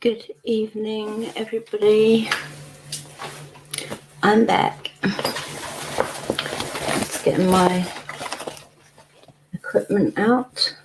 Good evening, everybody. I'm back. Just getting my equipment out.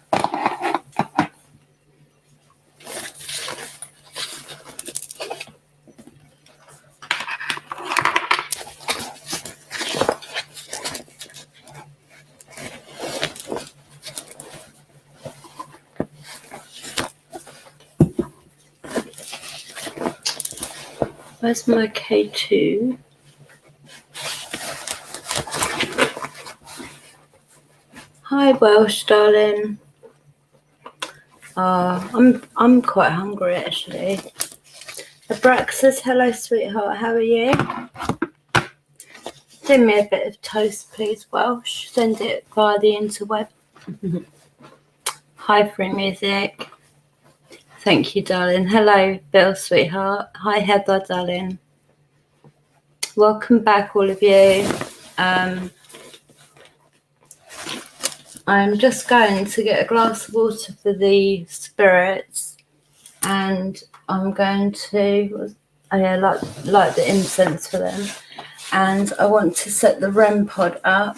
Where's my K2? Hi, Welsh, darling. I'm quite hungry actually. Abrax says hello, sweetheart. How are you? Send me a bit of toast, please, Welsh. Send it via the interweb. Hi, free music. Thank you, darling. Hello, Bill, sweetheart. Hi, Heather, darling. Welcome back, all of you. I'm just going to get a glass of water for the spirits, and I'm going to light the incense for them. And I want to set the Rem Pod up.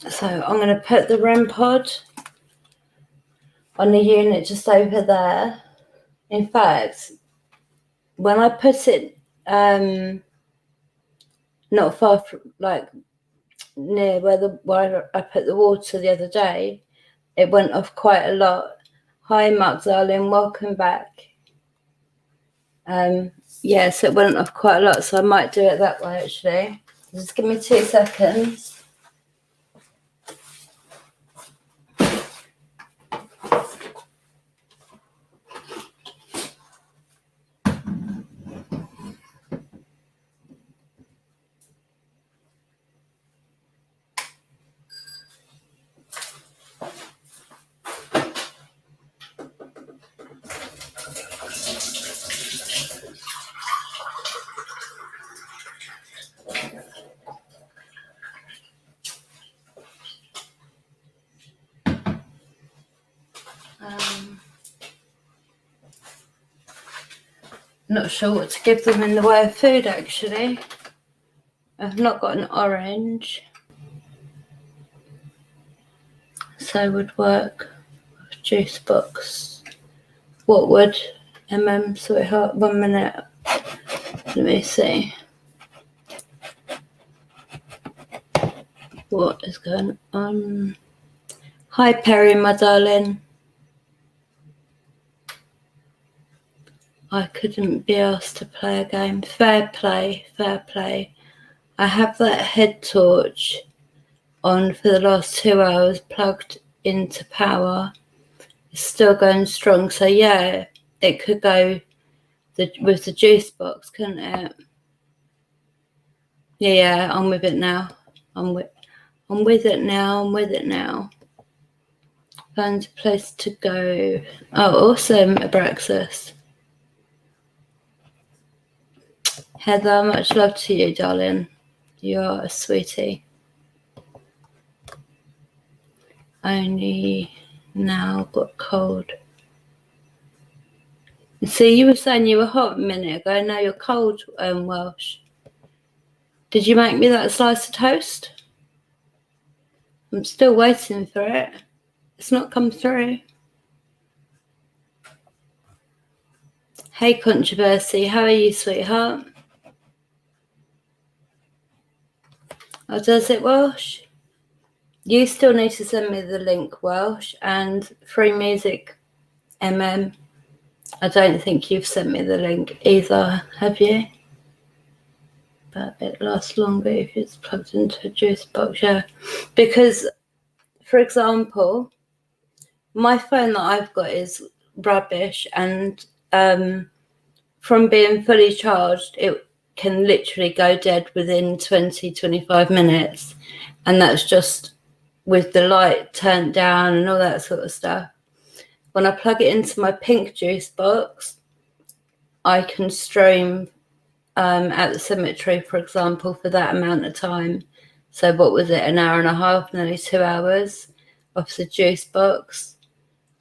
So I'm going to put the Rem Pod on the unit just over there. In fact, when I put it not far from, like, near where I put the water the other day, it went off quite a lot. Hi, Mark, darling, welcome back. Yeah, so it went off quite a lot, so I might do it that way actually. Just give me 2 seconds. Not sure what to give them in the way of food actually. I've not got an orange, so would work. Juice box. What would sweetheart? 1 minute. Let me see. What is going on? Hi, Perry, my darling. I couldn't be asked to play a game. Fair play, fair play. I have that head torch on for the last 2 hours, plugged into power. It's still going strong. So yeah, it could go with the juice box, couldn't it? Yeah, I'm with it now. I'm with it now. I'm with it now. Find a place to go. Oh, awesome, Abraxas. Heather, much love to you, darling. You are a sweetie. Only now got cold. See, you were saying you were hot a minute ago. Now you're cold, Welsh. Did you make me that slice of toast? I'm still waiting for it. It's not come through. Hey, Controversy. How are you, sweetheart? Oh, does it, Welsh? You still need to send me the link, Welsh, and Free Music MM. I don't think you've sent me the link either, have you? But it lasts longer if it's plugged into a juice box, yeah. Because, for example, my phone that I've got is rubbish, and from being fully charged, it can literally go dead within 20-25 minutes, and that's just with the light turned down and all that sort of stuff. When I plug it into my pink juice box, I can stream at the cemetery, for example, for that amount of time. So what was it, an hour and a half, nearly 2 hours off the juice box.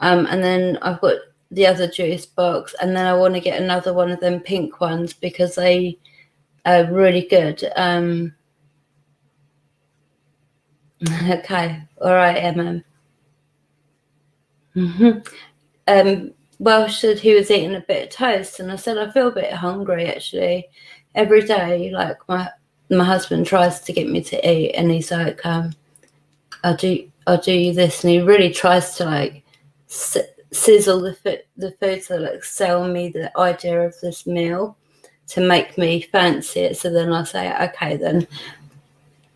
And then I've got the other juice box, and then I want to get another one of them pink ones because they are really good. Okay, all right, Emma. Welsh said he was eating a bit of toast, and I said I feel a bit hungry actually. Every day, like my husband tries to get me to eat, and he's like, I'll do you this, and he really tries to like sizzle the food to like sell me the idea of this meal to make me fancy it. So then I say, okay,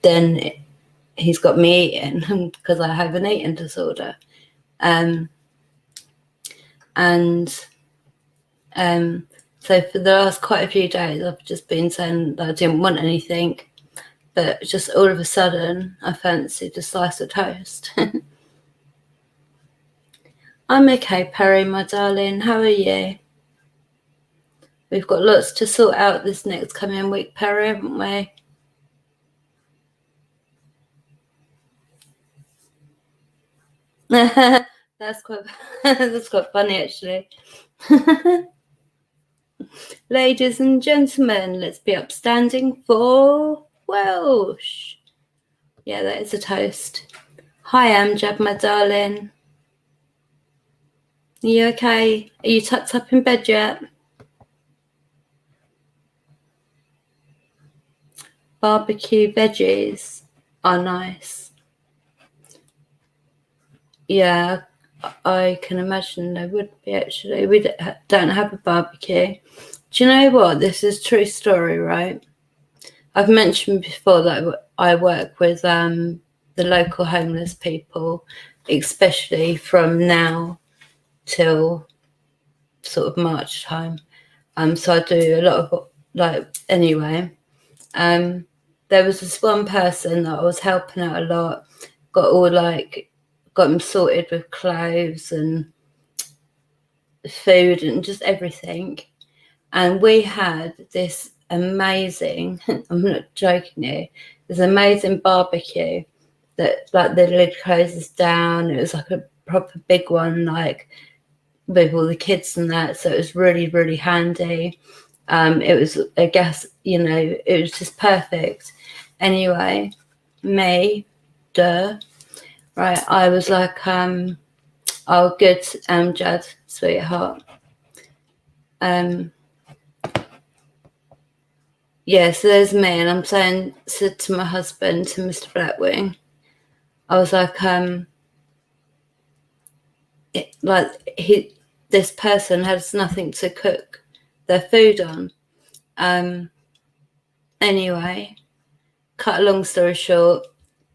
then he's got me eating because I have an eating disorder. So for the last quite a few days, I've just been saying that I didn't want anything, but just all of a sudden, I fancied a slice of toast. I'm okay, Perry, my darling. How are you? We've got lots to sort out this next coming week, Perry, haven't we? That's quite funny, actually. Ladies and gentlemen, let's be upstanding for Welsh. Yeah, that is a toast. Hi, Amjad, my darling. Are you okay? Are you tucked up in bed yet? Barbecue veggies are nice. Yeah, I can imagine they would be actually. We don't have a barbecue. Do you know what? This is a true story, right? I've mentioned before that I work with the local homeless people, especially from now till sort of March time. So I do a lot of anyway. There was this one person that I was helping out a lot, got him sorted with clothes and food and just everything. And we had this amazing, I'm not joking you, this amazing barbecue that like the lid closes down. It was like a proper big one, like with all the kids and that. So it was really, really handy. It was, I guess, it was just perfect. Anyway, right, I was like, oh, good, Judd, sweetheart. Yeah, so there's me, and I'm said to my husband, to Mr. Blackwing, I was like, this person has nothing to cook their food on. Anyway, cut a long story short,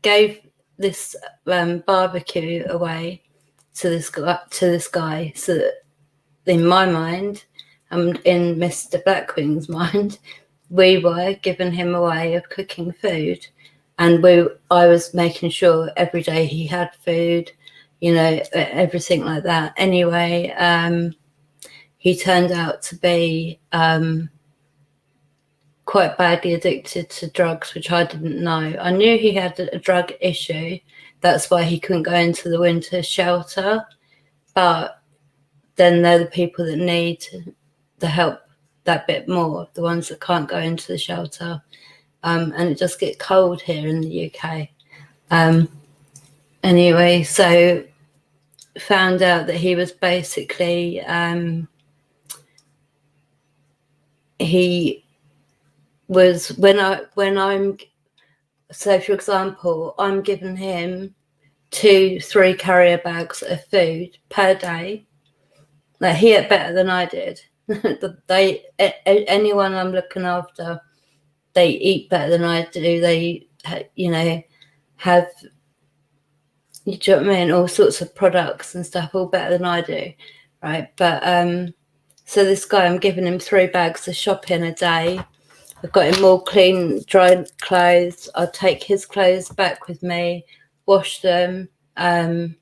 gave this barbecue away to this guy, so that in my mind, and in Mr. Blackwing's mind, we were giving him a way of cooking food, and I was making sure every day he had food, everything like that. Anyway, he turned out to be quite badly addicted to drugs, which I didn't know. I knew he had a drug issue. That's why he couldn't go into the winter shelter. But then they're the people that need the help that bit more, the ones that can't go into the shelter. And it just gets cold here in the UK. Anyway, so found out that he was basically, he was, so for example, I'm giving him 2-3 carrier bags of food per day. Like, he ate better than I did. Anyone I'm looking after, they eat better than I do. They, have, you know what I mean? All sorts of products and stuff, all better than I do, right? But so this guy, I'm giving him 3 bags of shopping a day. I've got him all clean, dry clothes. I'll take his clothes back with me, wash them, and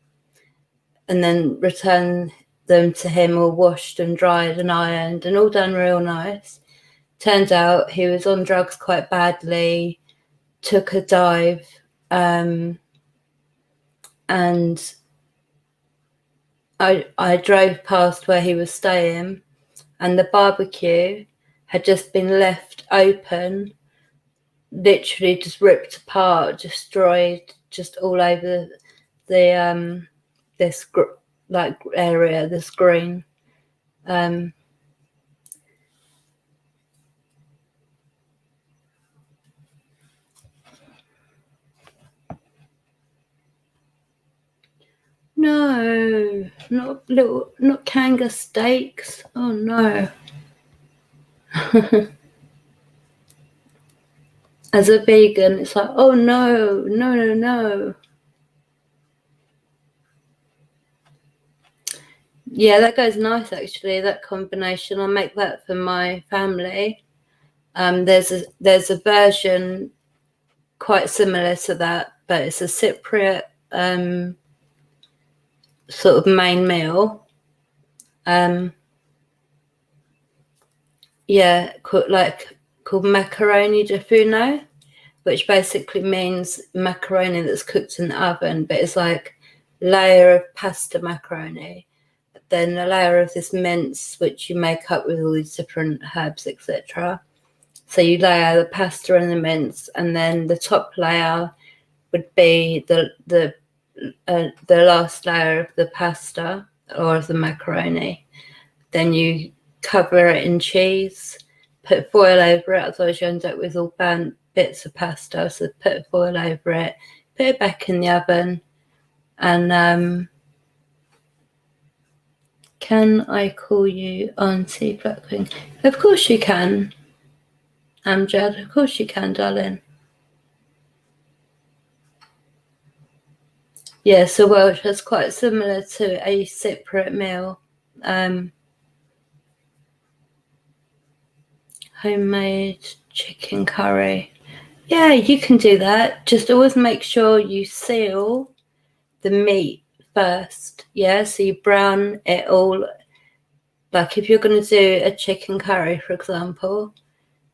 then return them to him all washed and dried and ironed and all done real nice. Turns out he was on drugs quite badly, took a dive, and I drove past where he was staying, and the barbecue had just been left open, literally just ripped apart, destroyed, just all over the this like area, this green. No, not Kanga steaks. Oh no. As a vegan, it's like, oh no. Yeah, that goes nice actually, that combination. I'll make that for my family. There's a version quite similar to that, but it's a Cypriot sort of main meal. Yeah, called macaroni de funo, which basically means macaroni that's cooked in the oven, but it's like layer of pasta macaroni, then a layer of this mince which you make up with all these different herbs, etc. So you layer the pasta and the mince, and then the top layer would be the last layer of the pasta or of the macaroni. Then you cover it in cheese, put foil over it, otherwise you end up with all burnt bits of pasta. So put foil over it, put it back in the oven, and can I call you Auntie Blackwing? Of course you can, Amjad. Of course you can, darling. Yeah, so Welsh is quite similar to a Cypriot meal. Homemade chicken curry. Yeah, you can do that. Just always make sure you seal the meat first. Yeah, so you brown it all. Like if you're going to do a chicken curry, for example,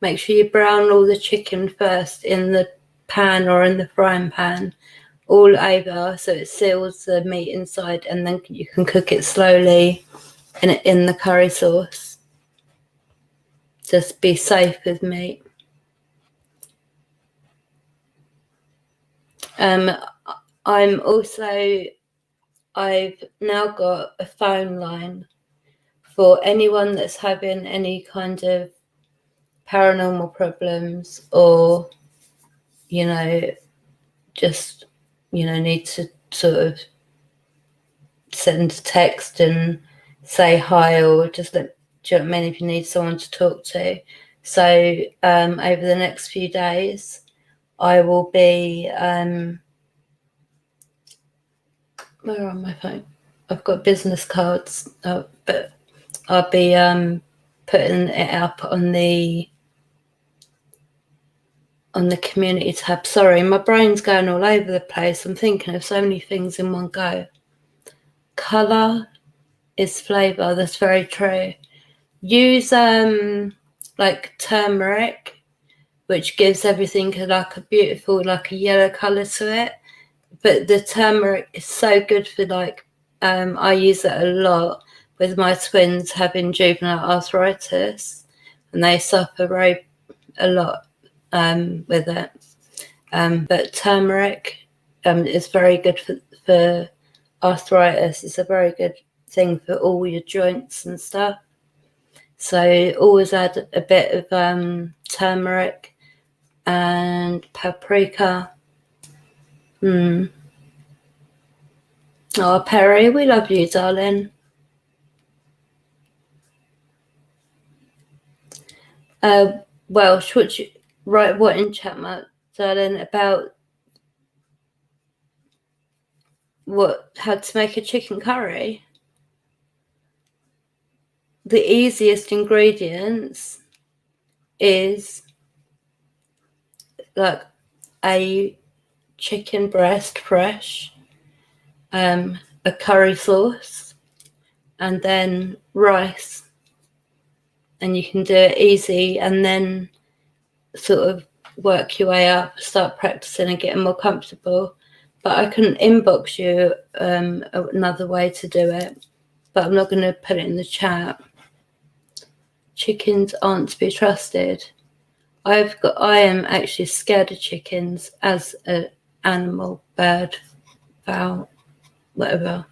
make sure you brown all the chicken first in the pan or in the frying pan all over, so it seals the meat inside, and then you can cook it slowly in the curry sauce. Just be safe with meat. I've now got a phone line for anyone that's having any kind of paranormal problems, or just need to sort of send a text and say hi, or just do you know what I mean, if you need someone to talk to. So over the next few days I will be where are my phone? I've got business cards, but I'll be putting it up on the community tab. Sorry, my brain's going all over the place. I'm thinking of so many things in one go. Colour is flavour. That's very true. Use like turmeric, which gives everything like a beautiful, like a yellow colour to it. But the turmeric is so good for I use it a lot with my twins having juvenile arthritis, and they suffer a lot with it. But turmeric is very good for arthritis. It's a very good thing for all your joints and stuff. So always add a bit of turmeric and paprika. Oh, Perry, we love you, darling. Welsh, would you write what in chat, darling, about how to make a chicken curry? The easiest ingredients is like a chicken breast fresh, a curry sauce, and then rice, and you can do it easy, and then sort of work your way up, start practicing and getting more comfortable. But I can inbox you another way to do it. but I'm not going to put it in the chat. Chickens aren't to be trusted. I am actually scared of chickens as an animal, bird, fowl, whatever.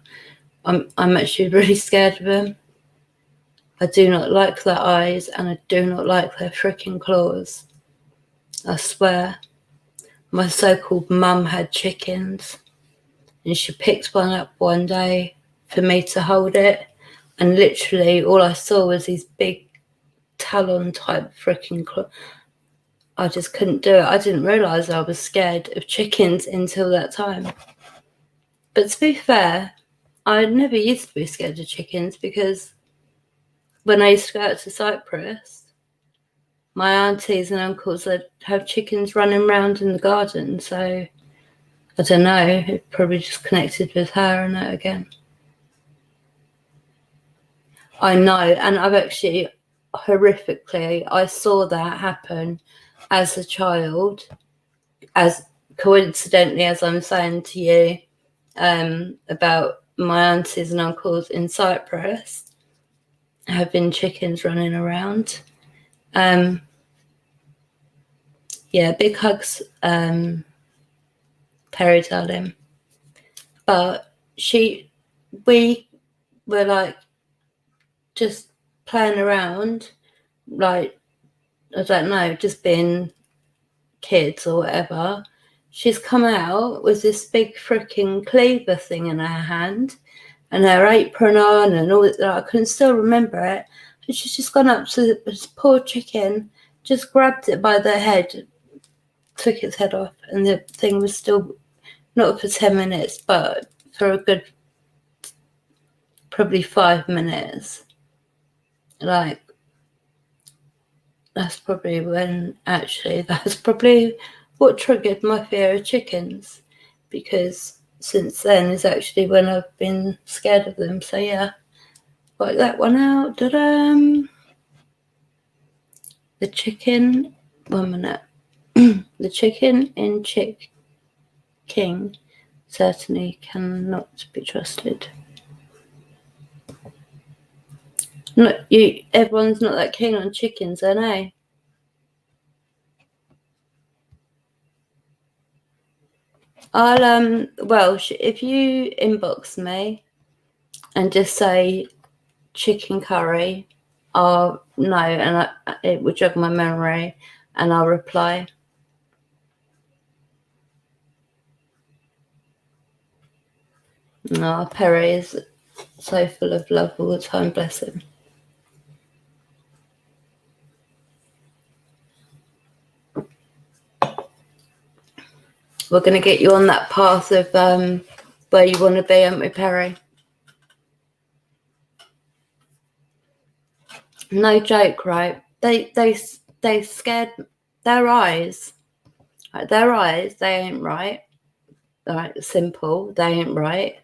I'm actually really scared of them. I do not like their eyes, and I do not like their freaking claws. I swear. My so-called mum had chickens, and she picked one up one day for me to hold it, and literally all I saw was these big talon type freaking claws. I just couldn't do it. I didn't realise I was scared of chickens until that time. But to be fair, I never used to be scared of chickens, because when I used to go out to Cyprus, my aunties and uncles would have chickens running around in the garden. So I don't know, it probably just connected with her and that again. I know, and I've actually horrifically, I saw that happen as a child, as coincidentally as I'm saying to you about my aunties and uncles in Cyprus having chickens running around. Yeah, big hugs, Perry, darling. But we were like just playing around, like, I don't know, just being kids or whatever. She's come out with this big freaking cleaver thing in her hand and her apron on and all that. I can still remember it. And she's just gone up to this poor chicken, just grabbed it by the head, took its head off, and the thing was still, not for 10 minutes, but for a good probably 5 minutes. Like, that's probably what triggered my fear of chickens, because since then is actually when I've been scared of them. So yeah, work that one out. The chicken, 1 minute. The chicken in Chick King certainly cannot be trusted. Everyone's not that keen on chickens, I know. I'll Welsh, if you inbox me and just say chicken curry, I'll know, and it will jog my memory, and I'll reply. No, Perry is so full of love all the time, bless him. We're going to get you on that path of where you want to be, aren't we, Perry? No joke, right? They scared their eyes. Right, their eyes, they ain't right. All right, simple, they ain't right.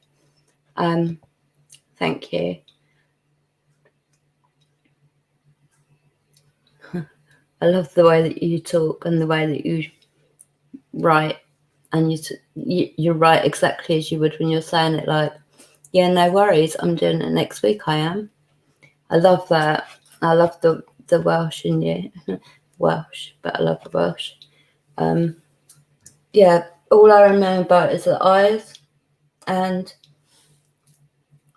Thank you. I love the way that you talk and the way that you write, and you're right exactly as you would when you're saying it. Like, yeah, no worries, I'm doing it next week. I am. I love that. I love the Welsh in you. Welsh, but I love the Welsh. Yeah, all I remember is the eyes and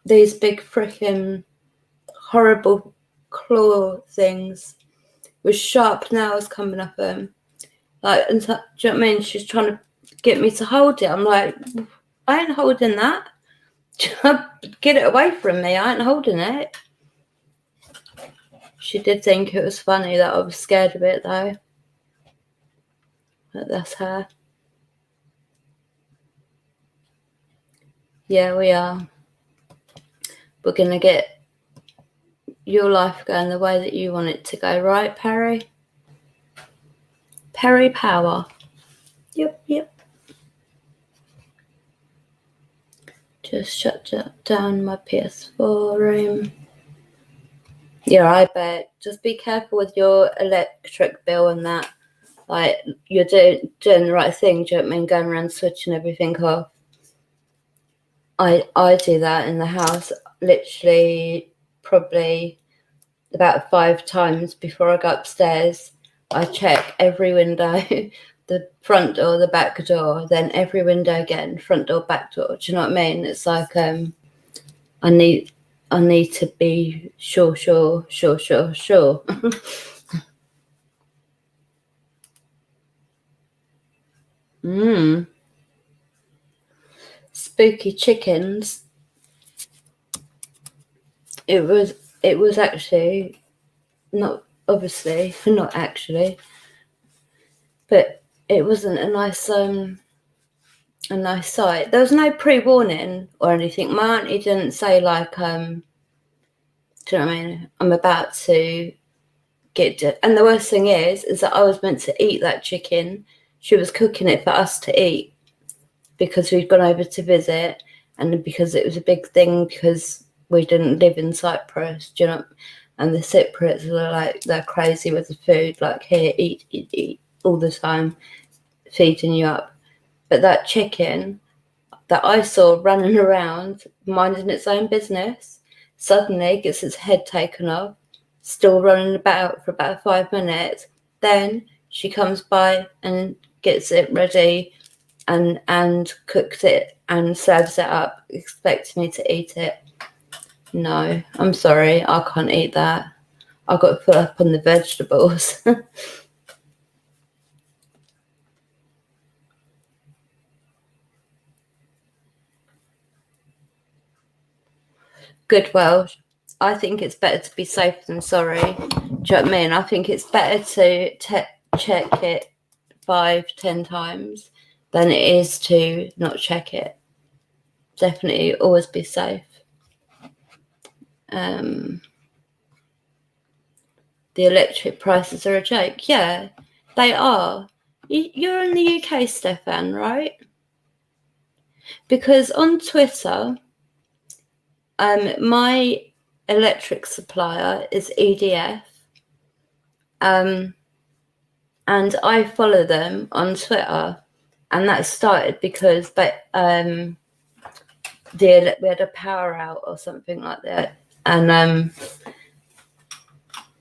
these big freaking horrible claw things with sharp nails coming up them. Like, and do you know what I mean? She's trying to get me to hold it. I'm like, I ain't holding that. Get it away from me. I ain't holding it. She did think it was funny that I was scared of it, though. But that's her. Yeah, we are. We're going to get your life going the way that you want it to go, right, Perry? Perry Power. Yep. Just shut down my PS4 room. Yeah, I bet. Just be careful with your electric bill and that. Like, you're doing the right thing, do you know what I mean? Going around switching everything off. I do that in the house. literally probably about 5 times before I go upstairs. I check every window, the front door, the back door, then every window again, front door, back door. Do you know what I mean? It's like I need to be sure. Spooky chickens. It was actually not actually, but it wasn't a nice sight. There was no pre-warning or anything. My auntie didn't say like do you know what I mean? I'm about to get it. And the worst thing is that I was meant to eat that chicken. She was cooking it for us to eat because we'd gone over to visit, and because it was a big thing because we didn't live in Cyprus, do you know? And the Cypriots are like, they're crazy with the food, like, here, eat all the time, feeding you up. But that chicken that I saw running around, minding its own business, suddenly gets its head taken off, still running about for about 5 minutes. Then she comes by and gets it ready and cooks it and serves it up, expecting me to eat it. No, I'm sorry, I can't eat that. I've got to put up on the vegetables. Good Welsh. I think it's better to be safe than sorry. Do you know what I mean? I think it's better to check it 5-10 times than it is to not check it. Definitely always be safe. The electric prices are a joke. Yeah, they are. You're in the UK, Stefan, right? Because on Twitter, my electric supplier is EDF, and I follow them on Twitter, and that started because we had a power out or something like that, and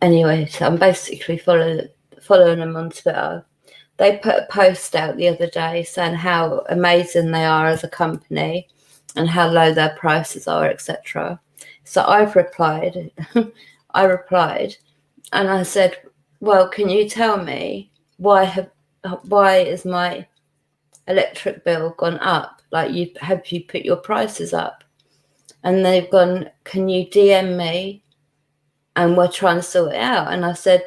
anyway, so I'm basically following them on Twitter. They put a post out the other day saying how amazing they are as a company and how low their prices are, etc. So I've replied. I replied, and I said, "Well, can you tell me why is my electric bill gone up? Like, have you put your prices up?" And they've gone, "Can you DM me? And we're trying to sort it out." And I said,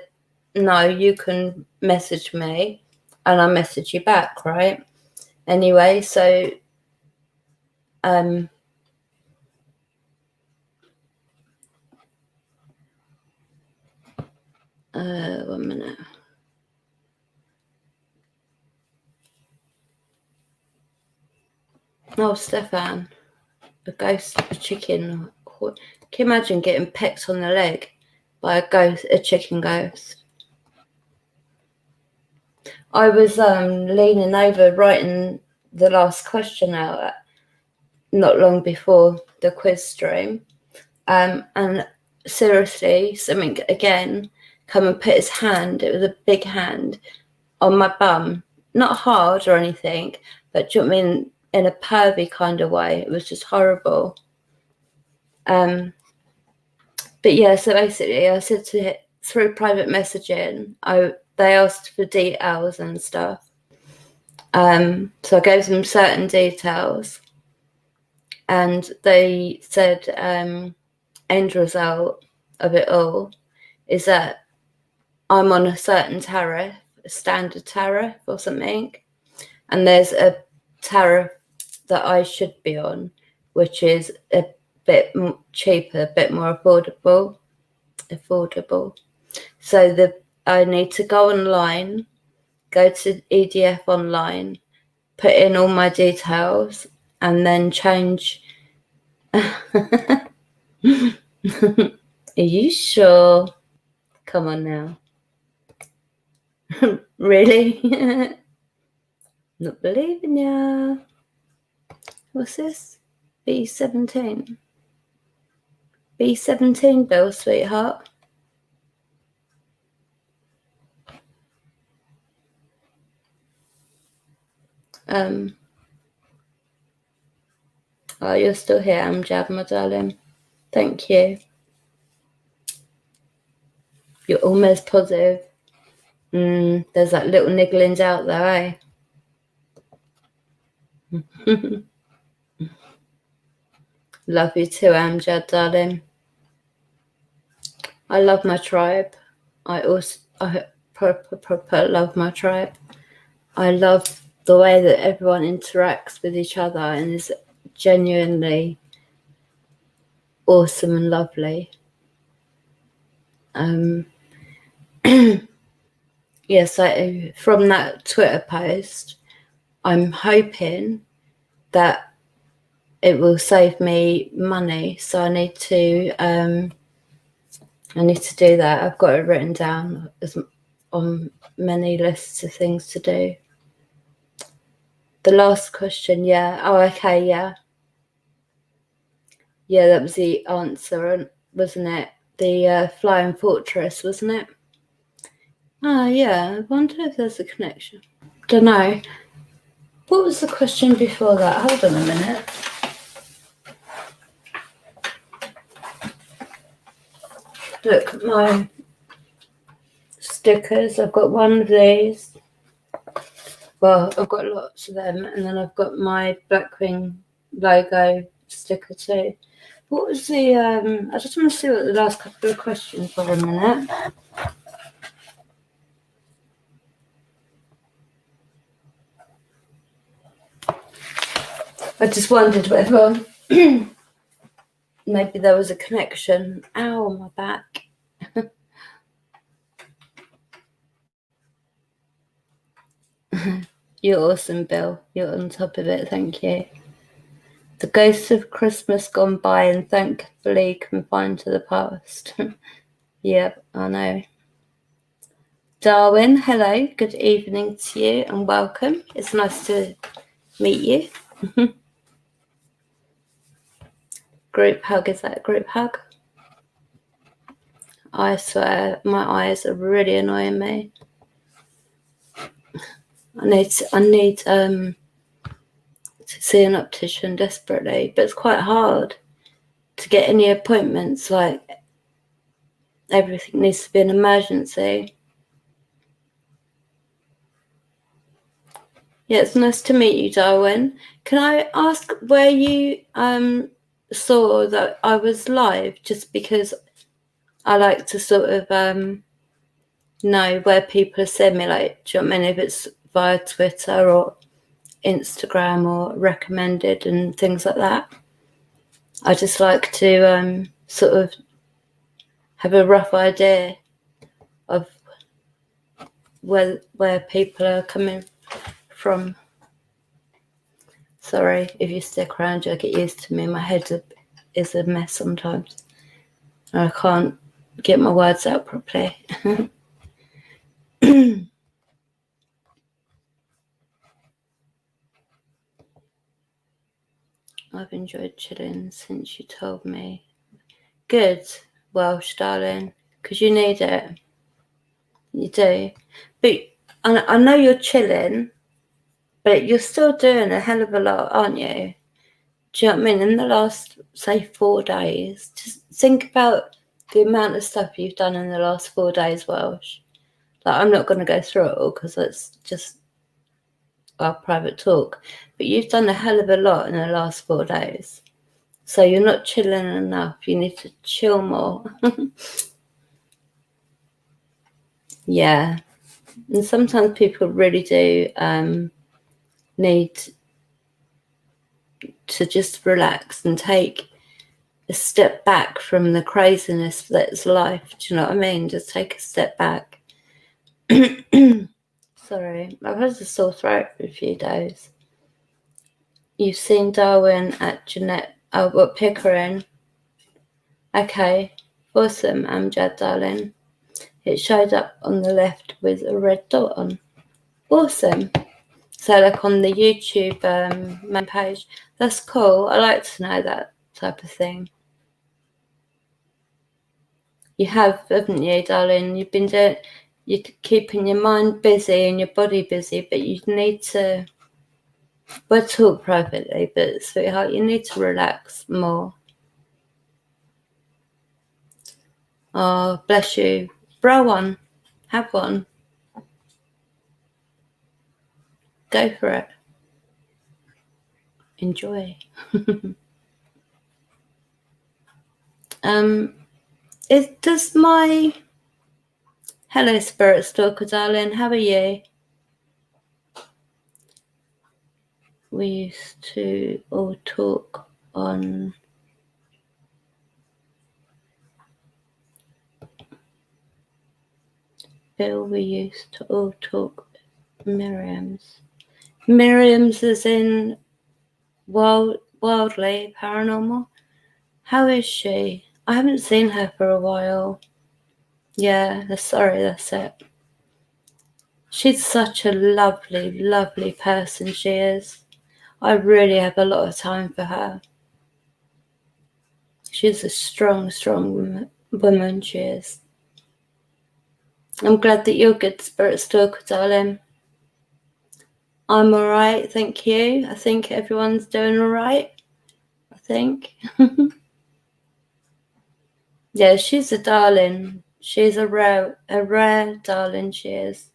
"No, you can message me, and I message you back, right?" Anyway, so 1 minute. Oh, Stefan, a ghost of a chicken. Can you imagine getting pecked on the leg by a chicken ghost? I was leaning over writing the last question out not long before the quiz stream, and seriously, something again come and put his hand. It was a big hand on my bum, not hard or anything, but do you know what I mean, in a pervy kind of way. It was just horrible. But yeah, so basically, I said to it through private messaging. They asked for details and stuff. So I gave them certain details, and they said end result of it all is that I'm on a certain tariff, a standard tariff or something, and there's a tariff that I should be on, which is a bit cheaper, a bit more affordable. So I need to go online, go to EDF online, put in all my details, and then change. Are you sure? Come on now. Really? Not believing ya. What's this? B17. B17, Bill, sweetheart. Oh, you're still here, Amjad, my darling. Thank you. You're almost positive. There's like little nigglings out there, eh? Love you too, Amjad, darling. I love my tribe. I proper love my tribe. I love the way that everyone interacts with each other and is genuinely awesome and lovely. Yes, from that Twitter post, I'm hoping that it will save me money. So I need to do that. I've got it written down on many lists of things to do. The last question, yeah. Oh, okay, yeah. Yeah, that was the answer, wasn't it? The Flying Fortress, wasn't it? Oh, yeah. I wonder if there's a connection. Don't know. What was the question before that? Hold on a minute. Look at my stickers. I've got one of these. Well, I've got lots of them. And then I've got my Blackwing logo sticker too. What was the... I just want to see what the last couple of questions were a minute. I just wondered whether maybe there was a connection. Ow, my back. You're awesome, Bill. You're on top of it. Thank you. The ghosts of Christmas gone by and thankfully confined to the past. Yep, I know. Darwin, hello. Good evening to you and welcome. It's nice to meet you. Group hug, is that a group hug? I swear, my eyes are really annoying me. I need to see an optician desperately, but it's quite hard to get any appointments. Like, everything needs to be an emergency. Yeah, it's nice to meet you, Darwin. Can I ask where you saw that I was live? Just because I like to sort of know where people are sending me. Like, do you know what I mean? If it's via Twitter or Instagram or recommended and things like that. I just like to sort of have a rough idea of where people are coming from. Sorry, if you stick around, you'll get used to me. My head is a mess sometimes. I can't get my words out properly. I've enjoyed chilling since you told me. Good, Welsh, darling, because you need it. You do. But I know you're chilling, but you're still doing a hell of a lot, aren't you? Do you know what I mean? In the last, say, 4 days, just think about the amount of stuff you've done in the last 4 days, Welsh. Like, I'm not going to go through it all because it's just our private talk. But you've done a hell of a lot in the last 4 days. So you're not chilling enough. You need to chill more. Yeah. And sometimes people really do need to just relax and take a step back from the craziness that's life. Do you know what I mean? Just take a step back. Sorry, I've had a sore throat for a few days. You've seen Darwin at Jeanette. Oh, what, Pickering? Okay, awesome, Amjad, darling. It showed up on the left with a red dot on. Awesome. So, like on the YouTube main page. That's cool. I like to know that type of thing. You have, haven't you, darling? You've been you're keeping your mind busy and your body busy, but you need to, we'll talk privately, but sweetheart, you need to relax more. Oh, bless you. Bro one. Have one. Go for it. Enjoy. Does my... Hello, Spirit Stalker, darling. How are you? We used to all talk on... Bill, we used to all talk Miriam's. Miriam's is in Wildly Paranormal. How is she? I haven't seen her for a while. Yeah, that's it. She's such a lovely, lovely person, she is. I really have a lot of time for her. She's a strong, strong woman, she is. I'm glad that you're good, Spirit Stalker, darling. I'm alright, thank you. I think everyone's doing alright. I think. Yeah, she's a darling. She's a rare darling, she is.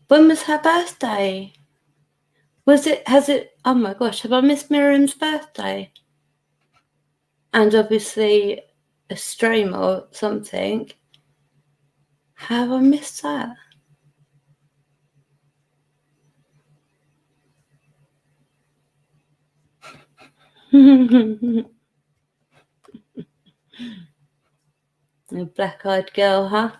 When was her birthday? Oh my gosh, have I missed Miriam's birthday? And obviously a stream or something. Have I missed that? A black-eyed girl, huh?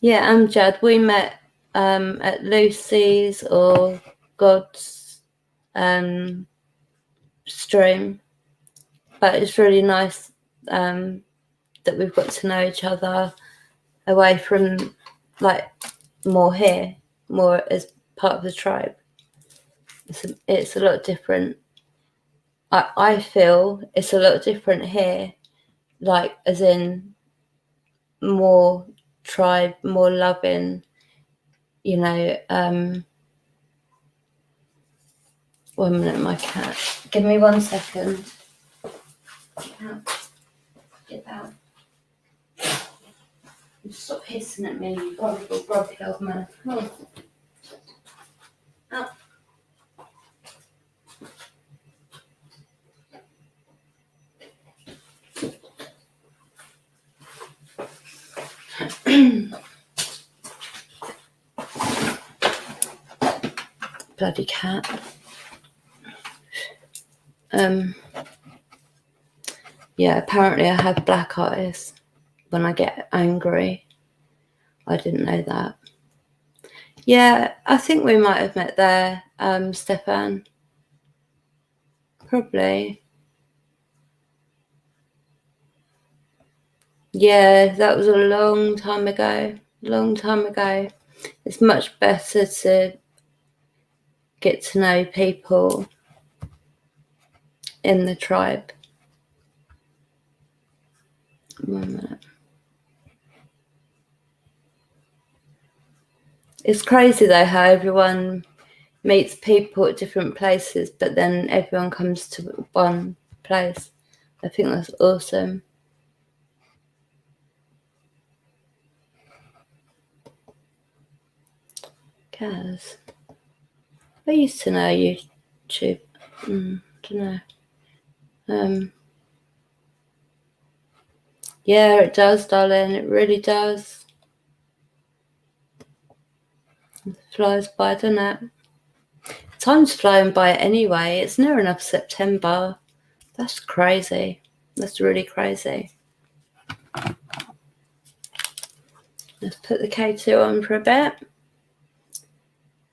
Yeah, Amjad, we met at Lucy's or God's stream. But it's really nice that we've got to know each other away from, like, more here, more as part of the tribe. It's a lot different. I feel it's a lot different here, like, as in more tribe, more loving, you know. 1 minute, my cat. Give me 1 second. Get out. Stop hissing at me, you horrible, grubby old man. Oh. Oh. Bloody cat. Yeah, apparently I have black eyes when I get angry. I didn't know that. Yeah, I think we might have met there, Stefan. Probably. Yeah, that was a long time ago. Long time ago. It's much better to get to know people in the tribe. 1 minute. It's crazy though how everyone meets people at different places, but then everyone comes to one place. I think that's awesome. Kaz, I used to know YouTube. Don't know. Yeah, it does, darling. It really does. It flies by, doesn't it? Time's flying by anyway. It's near enough September. That's crazy. That's really crazy. Let's put the K2 on for a bit.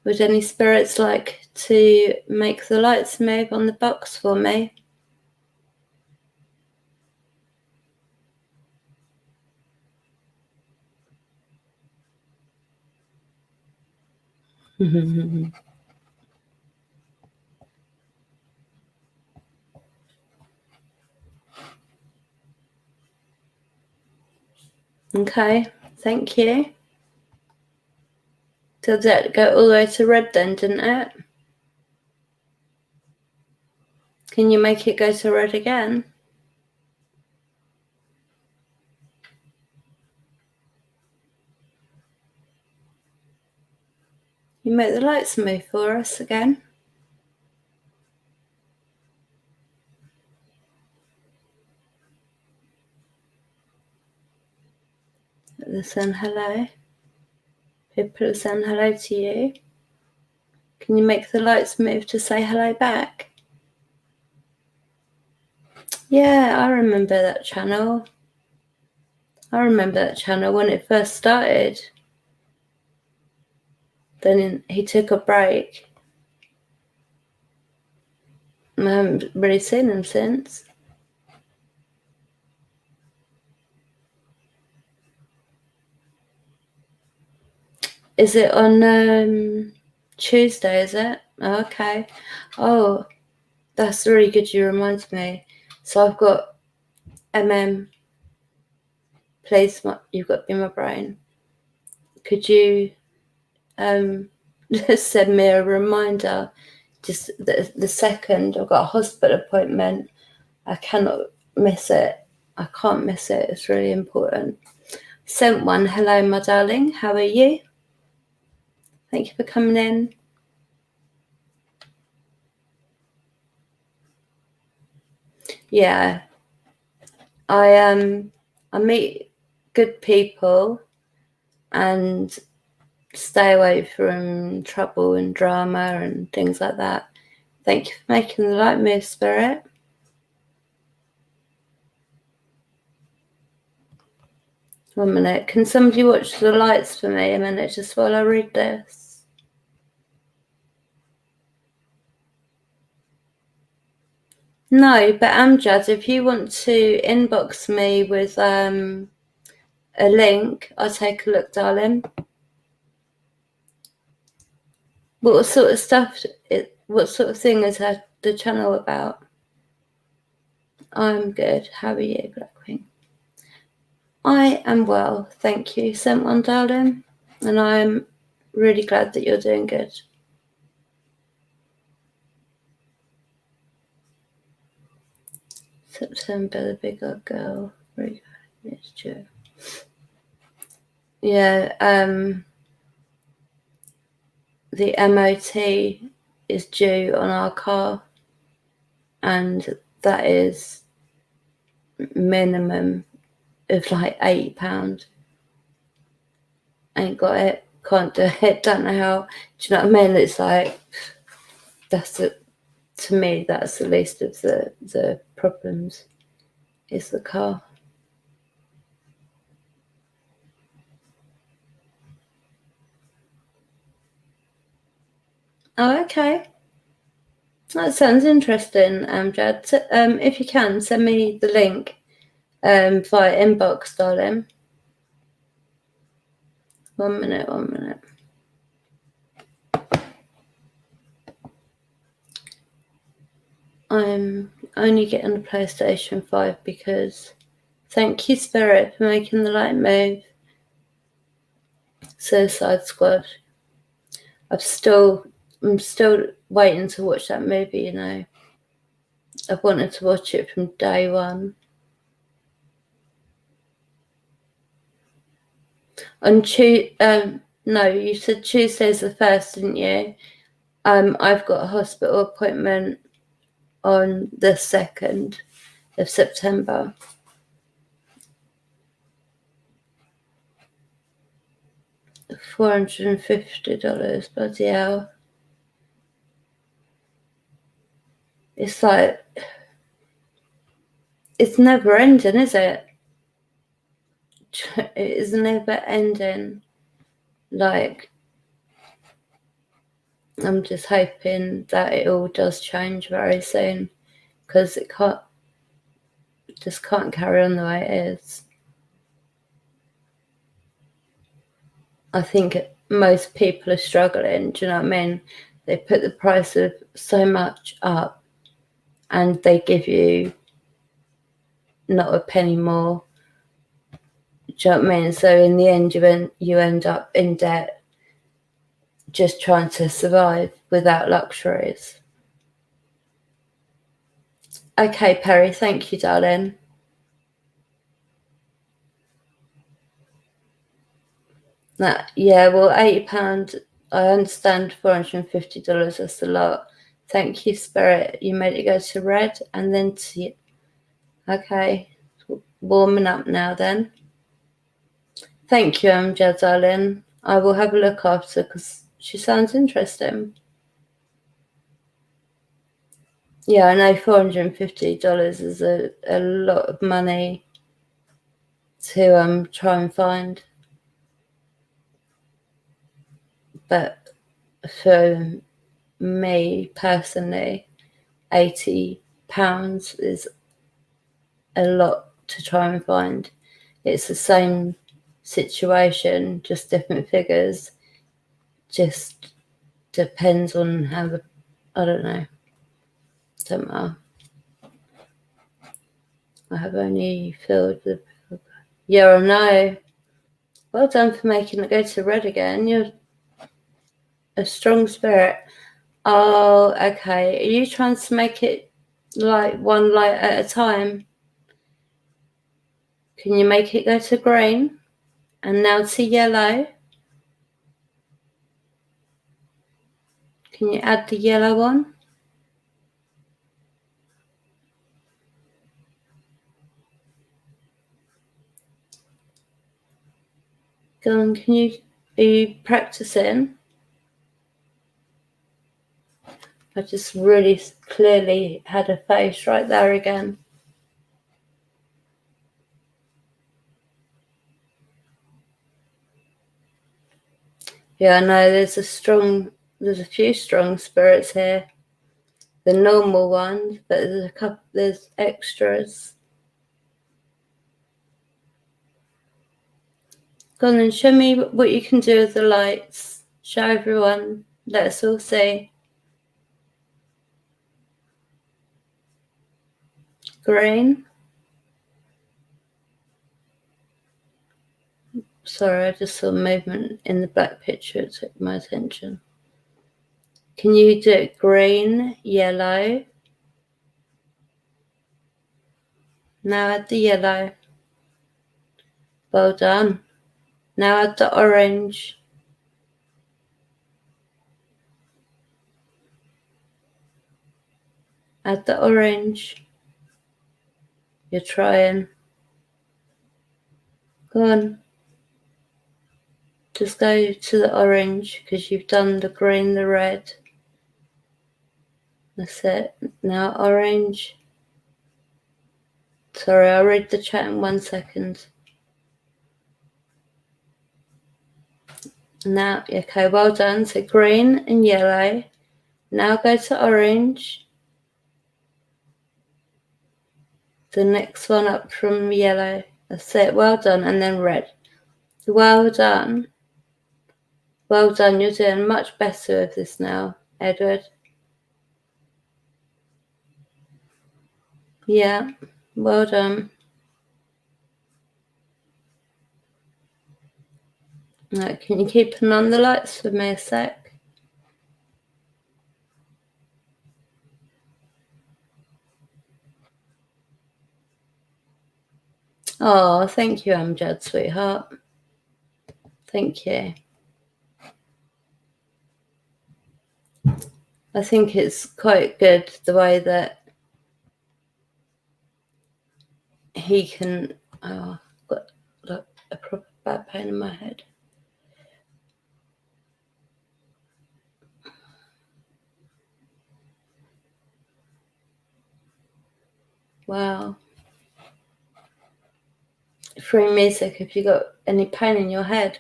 Would any spirits like to make the lights move on the box for me? Okay, thank you. Did that go all the way to red then, didn't it? Can you make it go to red again? You make the lights move for us again. They're saying hello. People are saying hello to you. Can you make the lights move to say hello back? Yeah, I remember that channel. I remember that channel when it first started. Then he took a break. I haven't really seen him since. Is it on Tuesday, is it? Oh, okay. Oh, that's really good you reminded me. So I've got please, you've got to be my brain. Could you send me a reminder? Just the second I've got a hospital appointment, I cannot miss it. I can't miss it. It's really important. Sent one. Hello, my darling. How are you? Thank you for coming in. Yeah, I meet good people and stay away from trouble and drama and things like that. Thank you for making the light move, Spirit. One minute. Can somebody watch the lights for me a minute just while I read this? No, but Amjad, if you want to inbox me with a link, I'll take a look, darling. What sort of stuff, what sort of thing is the channel about? I'm good. How are you, Black Queen? I am well, thank you. Sent one, darling, and I'm really glad that you're doing good. September, the bigger girl. It's true. Yeah, the MOT is due on our car, and that is minimum of like £80. Ain't got it, can't do it, don't know how. Do you know what I mean? It's like to me that's the least of the problems is the car. Oh, okay. That sounds interesting, Jad. If you can, send me the link via inbox, darling. 1 minute, 1 minute. I'm only getting the PlayStation 5 because thank you, Spirit, for making the light move. Suicide Squad. I'm still waiting to watch that movie, you know. I've wanted to watch it from day one. On no, you said Tuesday's the 1st, didn't you? I've got a hospital appointment on the 2nd of September. $450, bloody hell. It's like, it's never ending, is it? It is never ending. Like, I'm just hoping that it all does change very soon, because it just can't carry on the way it is. I think most people are struggling, do you know what I mean? They put the price of so much up and they give you not a penny more. Do Do you know what I mean? So in the end, you end up in debt, just trying to survive without luxuries. Okay, Perry, thank you, darling. Yeah, well, £80. I understand $450. That's a lot. Thank you, Spirit. You made it go to red and then to. Okay, warming up now then. Thank you, Amjad, darling. I will have a look after because she sounds interesting. Yeah, I know $450 is a lot of money to try and find, but for me personally, £80 is a lot to try and find. It's the same situation, just different figures. Just depends on how I don't know. Don't matter. I have only filled the. Yeah, I know. Well done for making it go to red again. You're a strong spirit. Oh, okay. Are you trying to make it like one light at a time? Can you make it go to green? And now to yellow? Can you add the yellow one? Go on, are you practicing? I just really clearly had a face right there again. Yeah, I know there's a few strong spirits here. The normal ones, but there's extras. Go on and show me what you can do with the lights. Show everyone. Let us all see. Green. Sorry, I just saw movement in the black picture. It took my attention. Can you do it green, yellow? Now add the yellow. Well done. Now add the orange. Add the orange. You're trying. Go on. Just go to the orange because you've done the green, the red. That's it. Now orange. Sorry, I'll read the chat in 1 second. Now, okay, well done. So green and yellow. Now go to orange. The next one up from yellow. That's it. Well done. And then red. Well done. Well done. You're doing much better with this now, Edward. Yeah. Well done. Right, can you keep on the lights for me a sec? Oh, thank you, Amjad, sweetheart. Thank you. I think it's quite good the way that he can. Oh, I've got like a proper bad pain in my head. Wow. Free music if you got any pain in your head,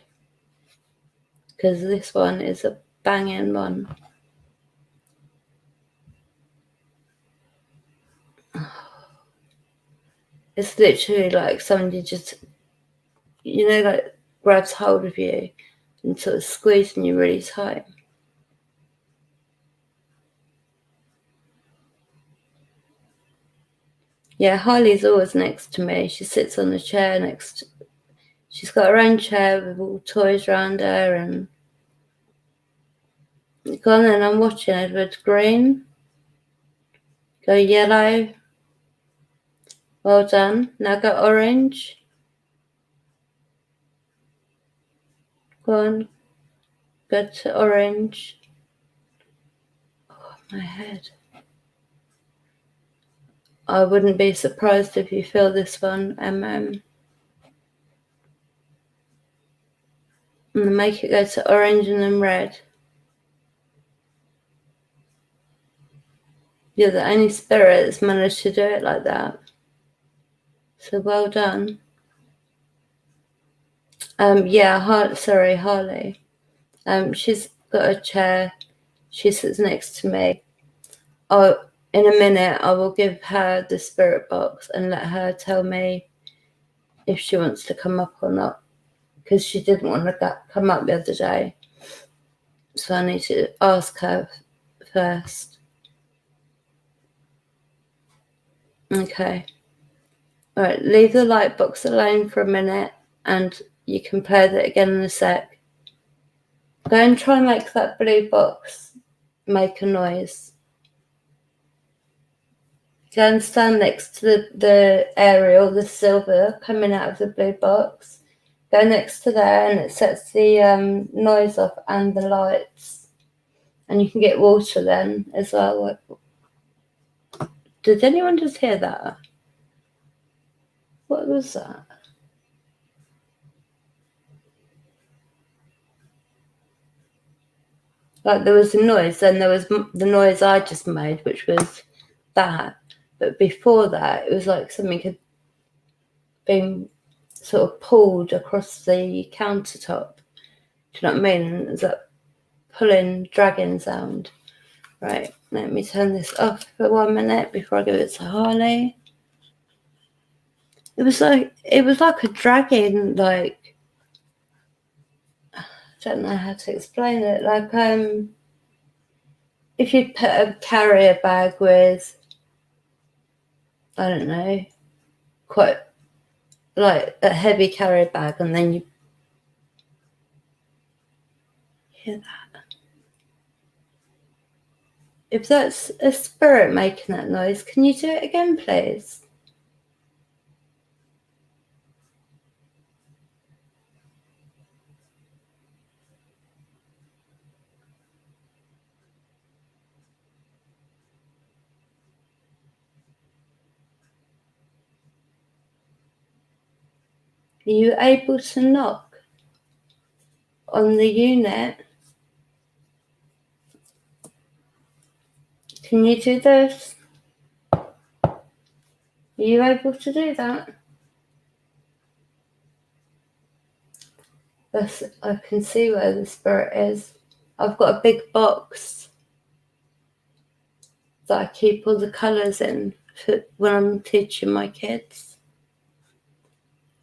because this one is a banging one. It's literally like somebody just, like grabs hold of you and sort of squeezing you really tight. Yeah, Harley's always next to me. She sits on the chair next She's got her own chair with all toys around her, and go on then, I'm watching Edward. Green. Go yellow. Well done. Now go orange. Go on. Go to orange. Oh, my head. I wouldn't be surprised if you feel this one, and make it go to orange and then red. You're the only spirit that's managed to do it like that. So well done. Yeah, Harley. She's got a chair. She sits next to me. Oh, in a minute, I will give her the spirit box and let her tell me if she wants to come up or not, because she didn't want to come up the other day. So I need to ask her first. Okay. All right, leave the light box alone for a minute and you can play with it again in a sec. Go and try and make that blue box make a noise. Go and stand next to the aerial, the silver coming out of the blue box. Go next to there and it sets the noise off and the lights. And you can get water then as well. Did anyone just hear that? What was that? Like there was a noise, then there was the noise I just made, which was that. But before that, it was like something had been sort of pulled across the countertop. Do you know what I mean? And it was that pulling, dragging sound. Right, let me turn this off for 1 minute before I give it to Harley. It was like a dragging, like, I don't know how to explain it. Like if you put a carrier bag with, I don't know, quite like a heavy carrier bag, and then you hear that. If that's a spirit making that noise, can you do it again, please? Are you able to knock on the unit? Can you do this? Are you able to do that? I can see where the spirit is. I've got a big box that I keep all the colours in for when I'm teaching my kids.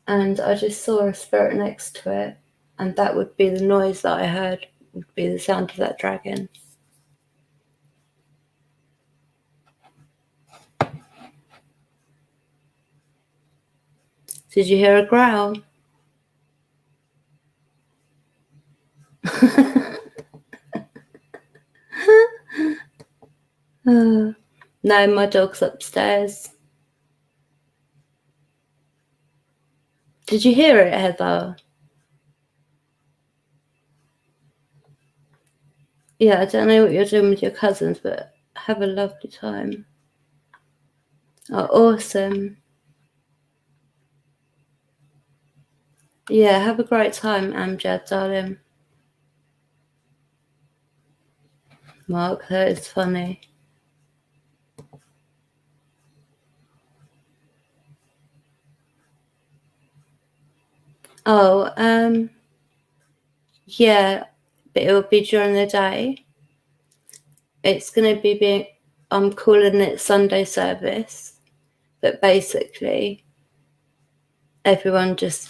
And I just saw a spirit next to it, and that would be the noise that I heard, would be the sound of that dragon. Did you hear a growl? No, my dog's upstairs. Did you hear it, Heather? Yeah, I don't know what you're doing with your cousins, but have a lovely time. Oh, awesome. Yeah, have a great time, Amjad, darling. Mark, that is funny. Oh, yeah, but it will be during the day. It's going to be I'm calling it Sunday service, but basically everyone just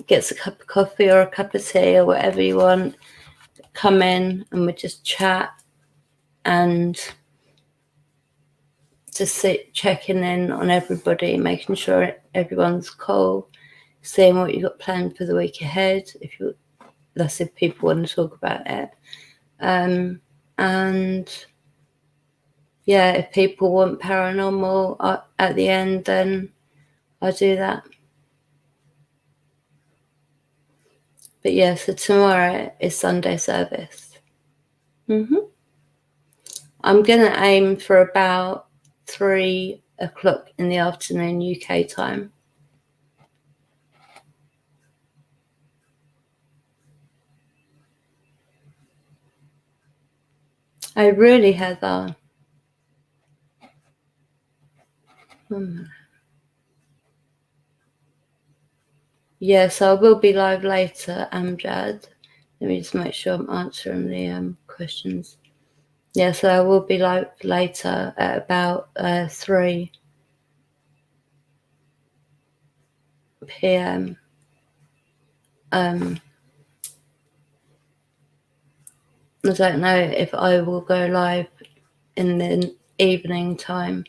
gets a cup of coffee or a cup of tea or whatever you want, come in and we just chat and just checking in on everybody, making sure everyone's cool. seeing what you've got planned for the week ahead, that's if people want to talk about it. And yeah, if people want paranormal at the end, then I do that. But yeah, so tomorrow is Sunday service. I'm going to aim for about 3 o'clock in the afternoon UK time. Oh, really, Heather? Yes, I will be live later, Amjad. Let me just make sure I'm answering the questions. Yes, I will be live later at about 3 p.m. I don't know if I will go live in the evening time,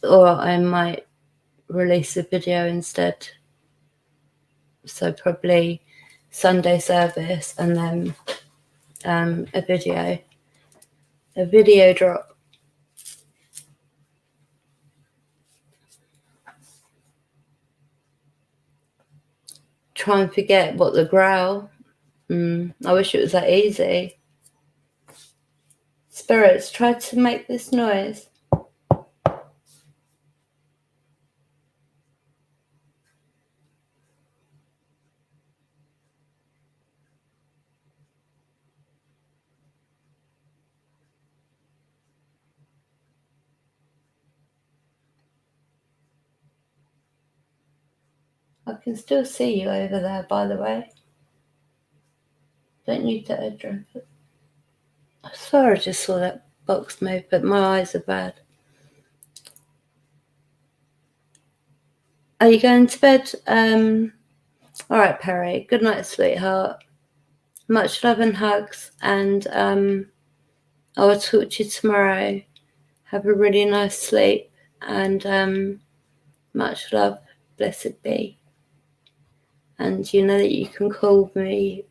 or I might release a video instead. So probably Sunday service and then a video drop. Try and forget what the growl. I wish it was that easy. Spirits, try to make this noise. I can still see you over there, by the way. Don't need to address it. I swear I just saw that box move, but my eyes are bad. Are you going to bed? All right, Perry. Good night, sweetheart. Much love and hugs, and I will talk to you tomorrow. Have a really nice sleep, and much love. Blessed be. And you know that you can call me,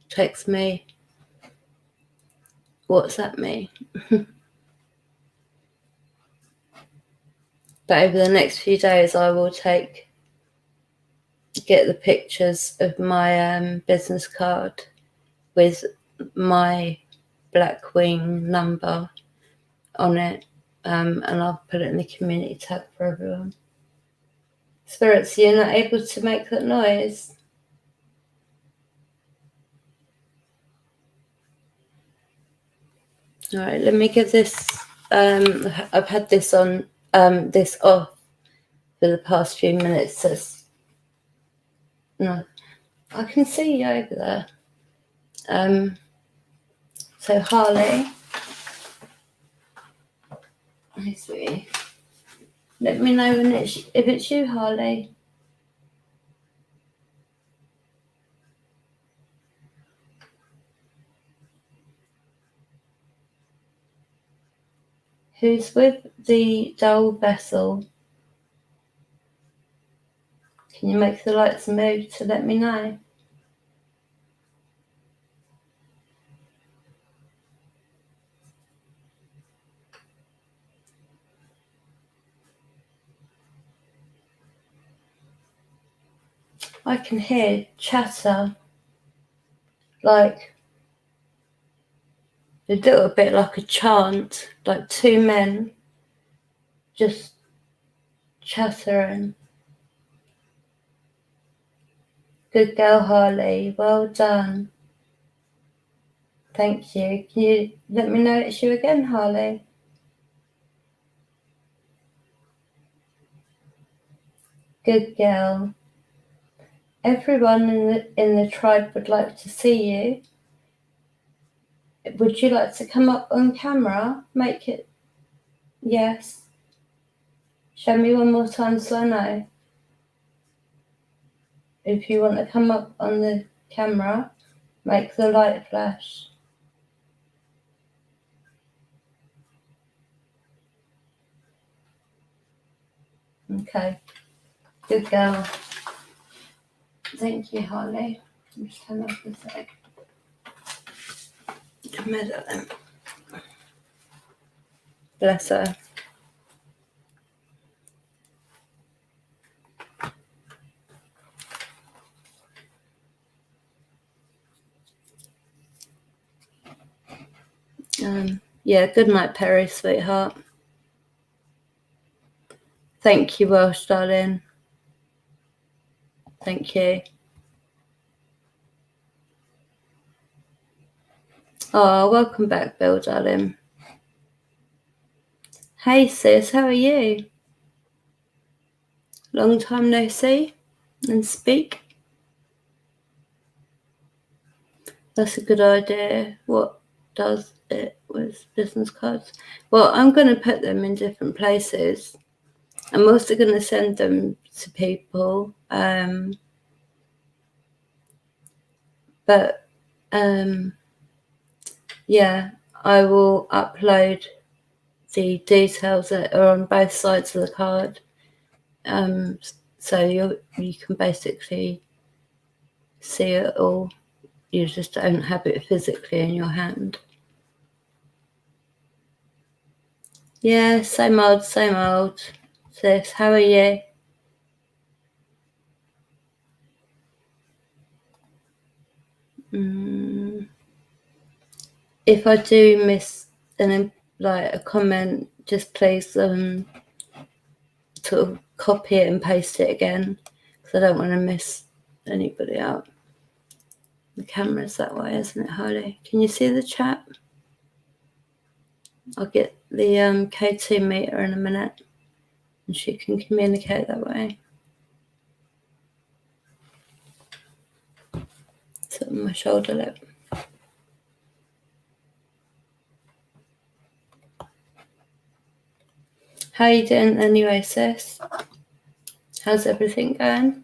text me, WhatsApp me. But over the next few days, I will get the pictures of my business card with my Black Wing number on it, and I'll put it in the community tab for everyone. Spirits, you're not able to make that noise? All right, let me give this. I've had this on, this off for the past few minutes. No, I can see you over there. So Harley, hey sweetie, let me know if it's you, Harley. Who's with the dull vessel? Can you make the lights move to let me know? I can hear chatter, like a little bit like a chant, like two men just chattering. Good girl, Harley. Well done. Thank you. Can you let me know it's you again, Harley? Good girl. Everyone in the tribe would like to see you. Would you like to come up on camera? Make it yes. Show me one more time so I know. If you want to come up on the camera, make the light flash. Okay. Good girl. Thank you, Harley. I'm just turn off the sec. Bless her. Yeah, good night, Perry, sweetheart. Thank you, Welsh, darling. Thank you. Oh, welcome back, Bill, darling. Hey, sis, how are you? Long time no see and speak. That's a good idea. What does it with business cards? Well, I'm going to put them in different places. I'm also going to send them to people. But yeah, I will upload the details that are on both sides of the card. So you can basically see it all. You just don't have it physically in your hand. Yeah, same old, sis. How are you? If I do miss a comment, just please sort of copy it and paste it again, because I don't want to miss anybody out. The camera's that way, isn't it, Harley? Can you see the chat? I'll get the K2 meter in a minute, and she can communicate that way. It's on my shoulder lip. How you doing anyway, sis? How's everything going?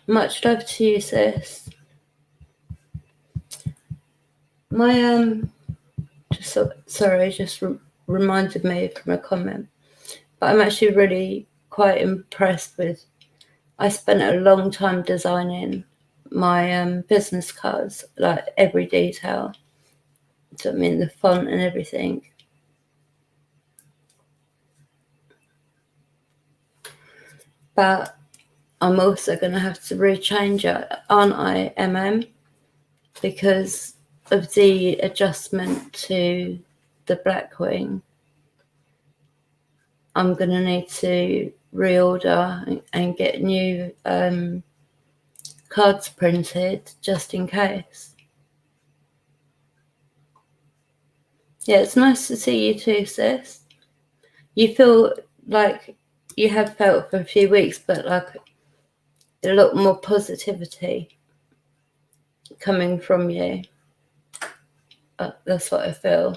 Much love to you, sis. My just reminded me from a comment, but I'm actually really quite impressed with. I spent a long time designing my business cards, like every detail. So I mean the font and everything. But I'm also going to have to rechange it, aren't I, because of the adjustment to the Blackwing. I'm going to need to reorder and get new cards printed just in case. Yeah, it's nice to see you too, sis. You feel like you have felt for a few weeks, but like a lot more positivity coming from you. That's what I feel.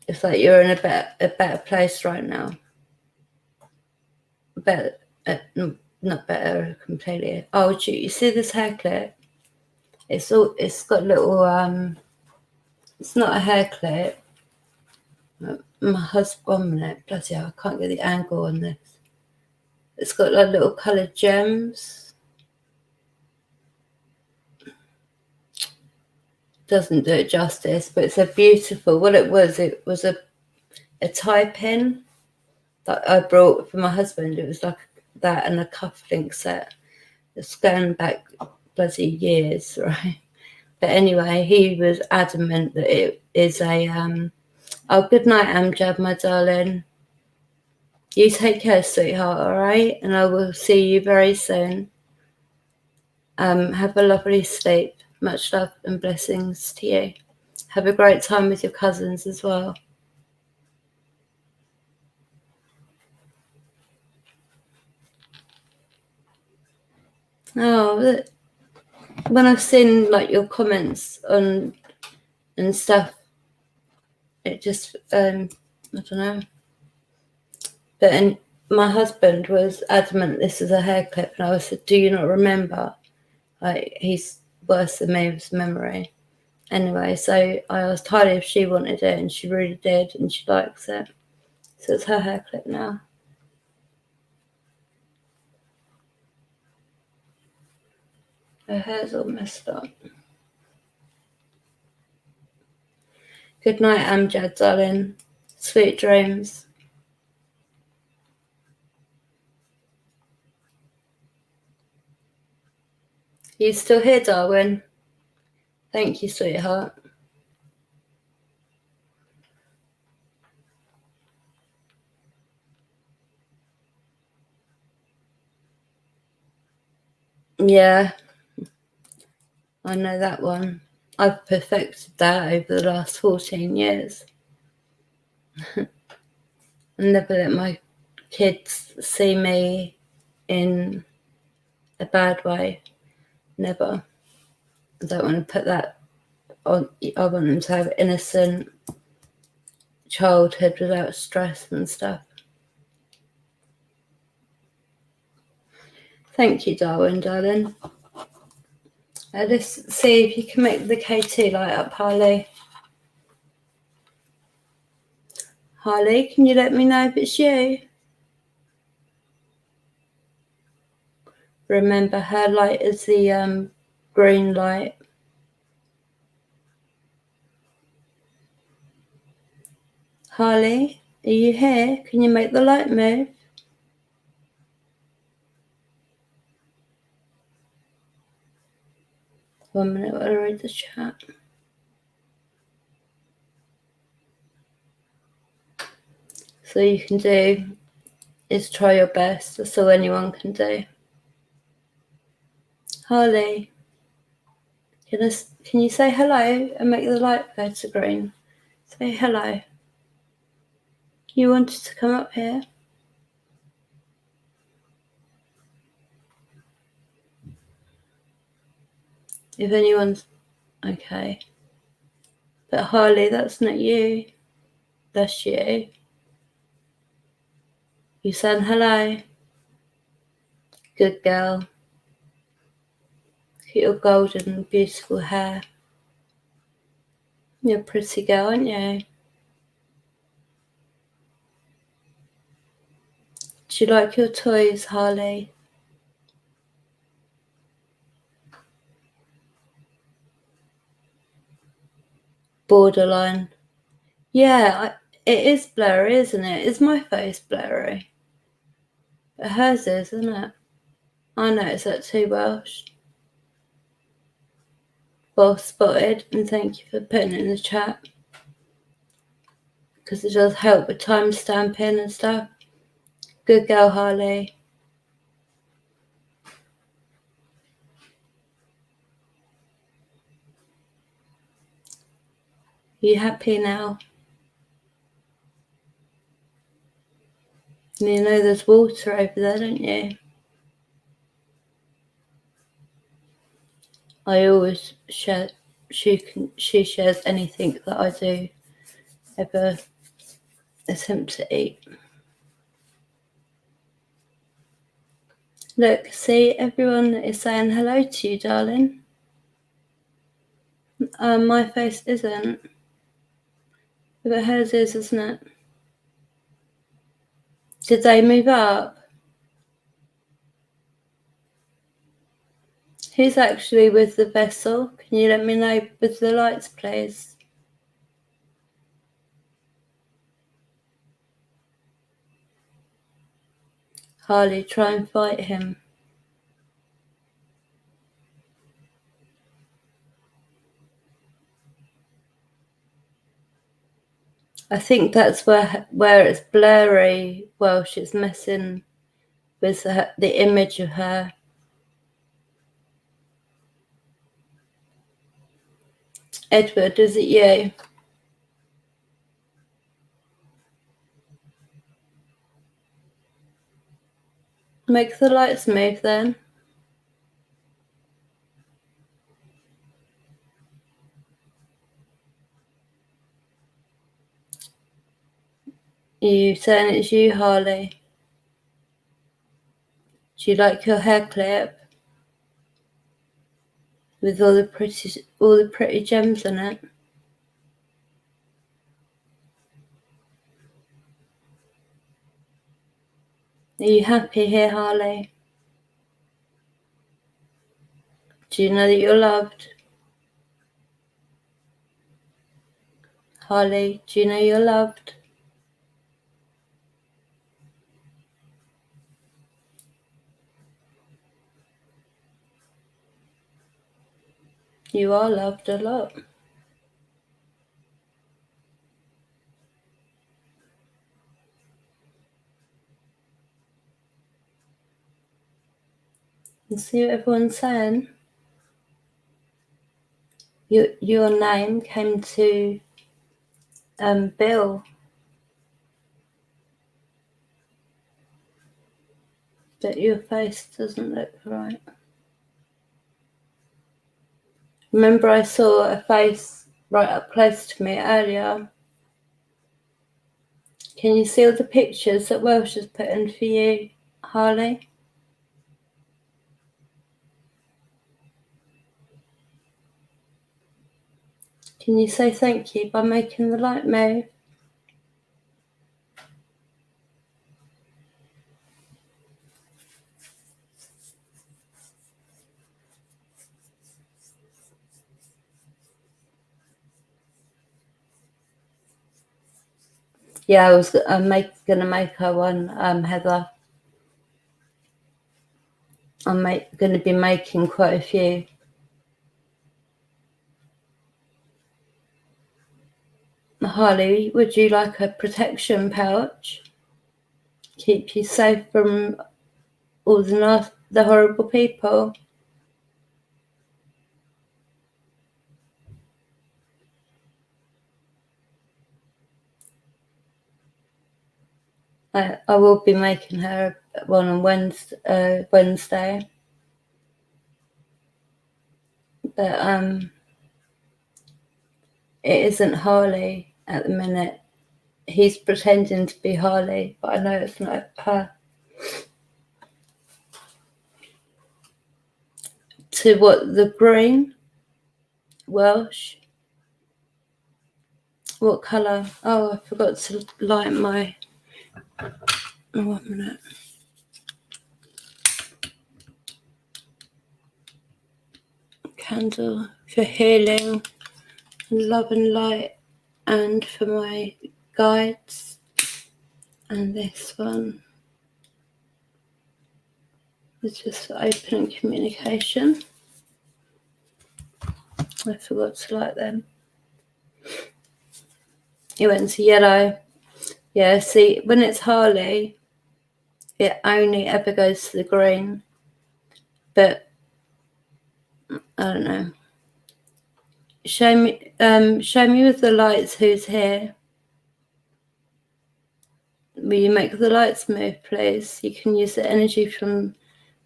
It's like you're in a better place right now. Better, not better completely. Oh, you see this hair clip? It's got little It's not a hair clip. My husband, 1 minute, bloody hell, I can't get the angle on this. It's got like little coloured gems. Doesn't do it justice, but it's a beautiful. What it was a tie pin that I brought for my husband. It was like that and a cufflink set. It's going back bloody years, right? But anyway, he was adamant that it is a oh, good night, Amjad, my darling. You take care, sweetheart, all right? And I will see you very soon. Have a lovely sleep. Much love and blessings to you. Have a great time with your cousins as well. Oh, when I've seen like your comments on and stuff, it just I don't know. But my husband was adamant this is a hair clip, and I said, "Do you not remember?" Like, he's worse than me with his memory. Anyway, so I asked Harley if she wanted it, and she really did, and she likes it. So it's her hair clip now. Her hair's all messed up. Good night, Amjad, darling. Sweet dreams. You still here, Darwin? Thank you, sweetheart. Yeah, I know that one. I've perfected that over the last 14 years. I never let my kids see me in a bad way. Never. I don't want to put that on. I want them to have innocent childhood without stress and stuff. Thank you, Darwin, darling. Let's see if you can make the K2 light up, Harley. Harley, can you let me know if it's you? Remember, her light is the green light. Harley, are you here? Can you make the light move? 1 minute while I read the chat. So you can do is try your best. That's all anyone can do. Harley, can you say hello and make the light go to green? Say hello. You wanted to come up here? If anyone's okay. But Harley, that's not you. That's you. You said hello. Good girl. Look at your golden, beautiful hair. You're a pretty girl, aren't you? Do you like your toys, Harley? Borderline. Yeah, it is blurry, isn't it? Is my face blurry? But hers is, isn't it? I noticed that too, Welsh. Well spotted, and thank you for putting it in the chat. Because it does help with time stamping and stuff. Good girl, Harley. You happy now? You know there's water over there, don't you? I always share. She shares anything that I do ever attempt to eat. Look, see, everyone is saying hello to you, darling. My face isn't. But hers is, isn't it? Did they move up? Who's actually with the vessel? Can you let me know with the lights, please? Harley, try and fight him. I think that's where it's blurry. Welsh, it's messing with the image of her. Edward, is it you? Make the lights move then. You saying it's you, Harley? Do you like your hair clip with all the pretty gems in it? Are you happy here, Harley? Do you know that you're loved? Harley, do you know you're loved? You are loved a lot. You see what everyone's saying? Your name came to Bill, but your face doesn't look right. Remember I saw a face right up close to me earlier? Can you see all the pictures that Welsh has put in for you, Harley? Can you say thank you by making the light move? Yeah, I was gonna make her one, Heather. I'm gonna be making quite a few. Harley, would you like a protection pouch? Keep you safe from all the horrible people? I will be making her one on Wednesday. But it isn't Harley at the minute. He's pretending to be Harley, but I know it's not her. To what, the green? Welsh? What colour? Oh, I forgot to light my... Oh, 1 minute. Candle for healing, love and light, and for my guides. And this one is just for open communication. I forgot to light them. It went to yellow. Yeah, see, when it's Harley, it only ever goes to the green. But I don't know. Show me with the lights who's here. Will you make the lights move, please? You can use the energy from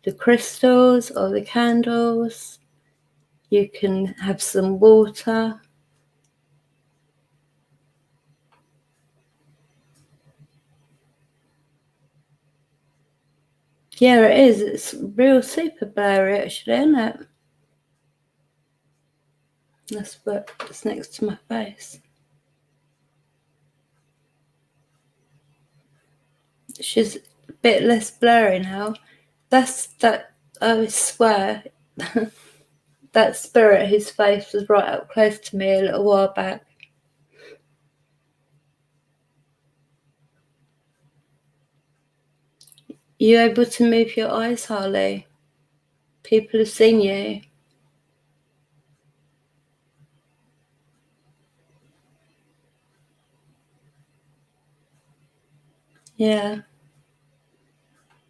the crystals or the candles. You can have some water. Yeah, it is. It's real super blurry, actually, isn't it? That's what's next to my face. She's a bit less blurry now. I swear, that spirit whose face was right up close to me a little while back. You able to move your eyes, Harley? People have seen you. Yeah.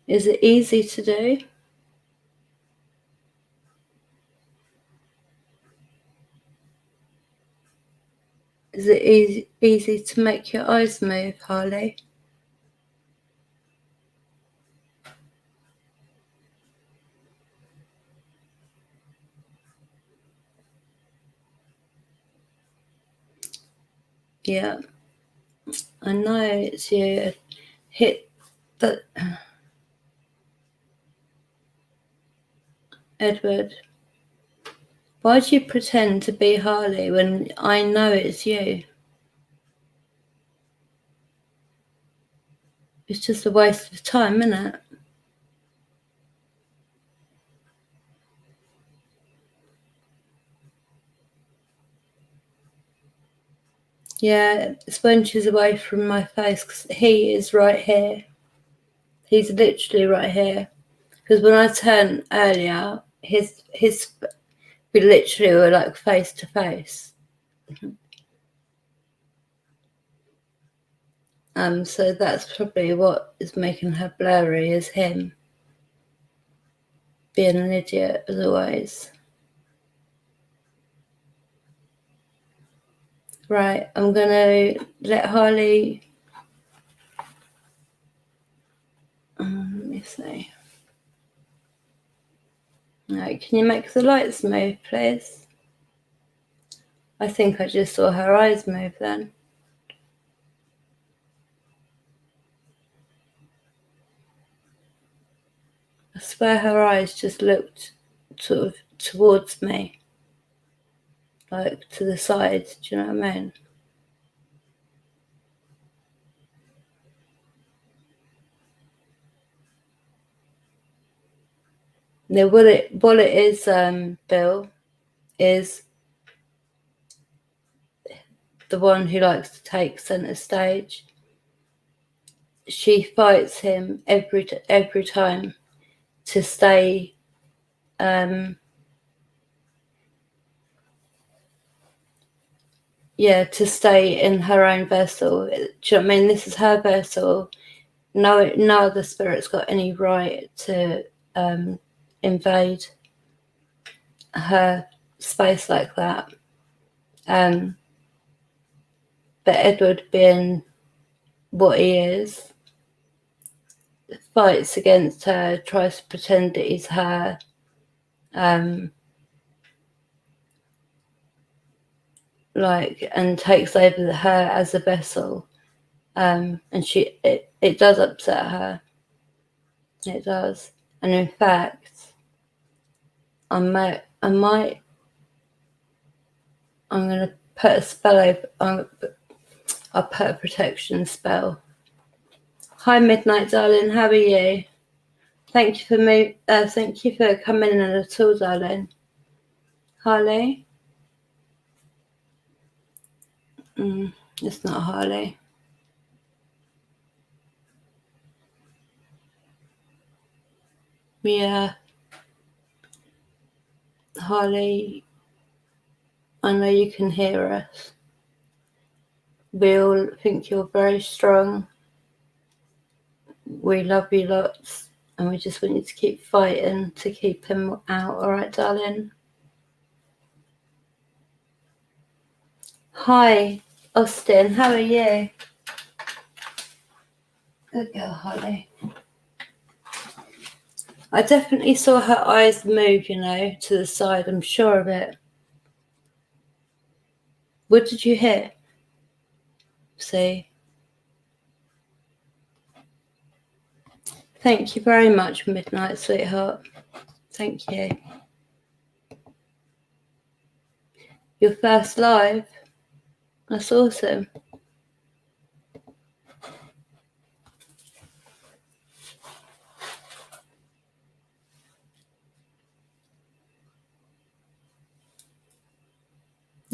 Is it easy to do? Is it easy to make your eyes move, Harley? Yeah. I know it's you. Hit the Edward. Why do you pretend to be Harley when I know it's you? It's just a waste of time, isn't it? Yeah, it's when she's away from my face, because he is right here. He's literally right here. Because when I turned earlier, we literally were like face to face. So that's probably what is making her blurry, is him being an idiot as always. Right, I'm gonna let Harley. Let me see. Right, can you make the lights move, please? I think I just saw her eyes move then. I swear her eyes just looked sort of towards me, like to the side. Do you know what I mean? Now, what it is, Bill, is the one who likes to take centre stage. She fights him every time to stay. To stay in her own vessel. Do you know what I mean? This is her vessel. No other spirit's got any right to invade her space like that. But Edward, being what he is, fights against her, tries to pretend that he's her. And takes over her as a vessel. And it does upset her. It does. And in fact, I'm going to put a spell over. I'll put a protection spell. Hi, Midnight, darling. How are you? Thank you for coming in at all, darling. Harley? It's not Harley. Yeah. Harley, I know you can hear us. We all think you're very strong. We love you lots. And we just want you to keep fighting to keep him out. All right, darling? Hi, Austin. How are you? Good girl, Harley. I definitely saw her eyes move, to the side. I'm sure of it. What did you hear? See? Thank you very much, Midnight, sweetheart. Thank you. Your first live? That's awesome.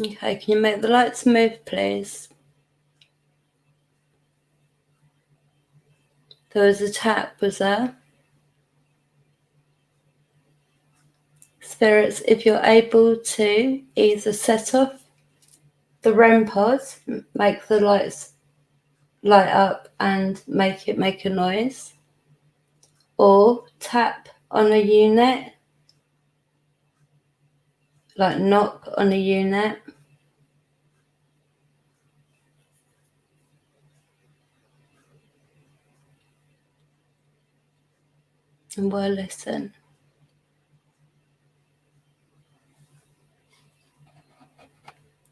Okay, can you make the lights move, please? There was a tap, was there? Spirits, if you're able to either set off the Rem Pod, make the lights light up and make it make a noise, or tap on a unit, like knock on a unit. And we'll listen.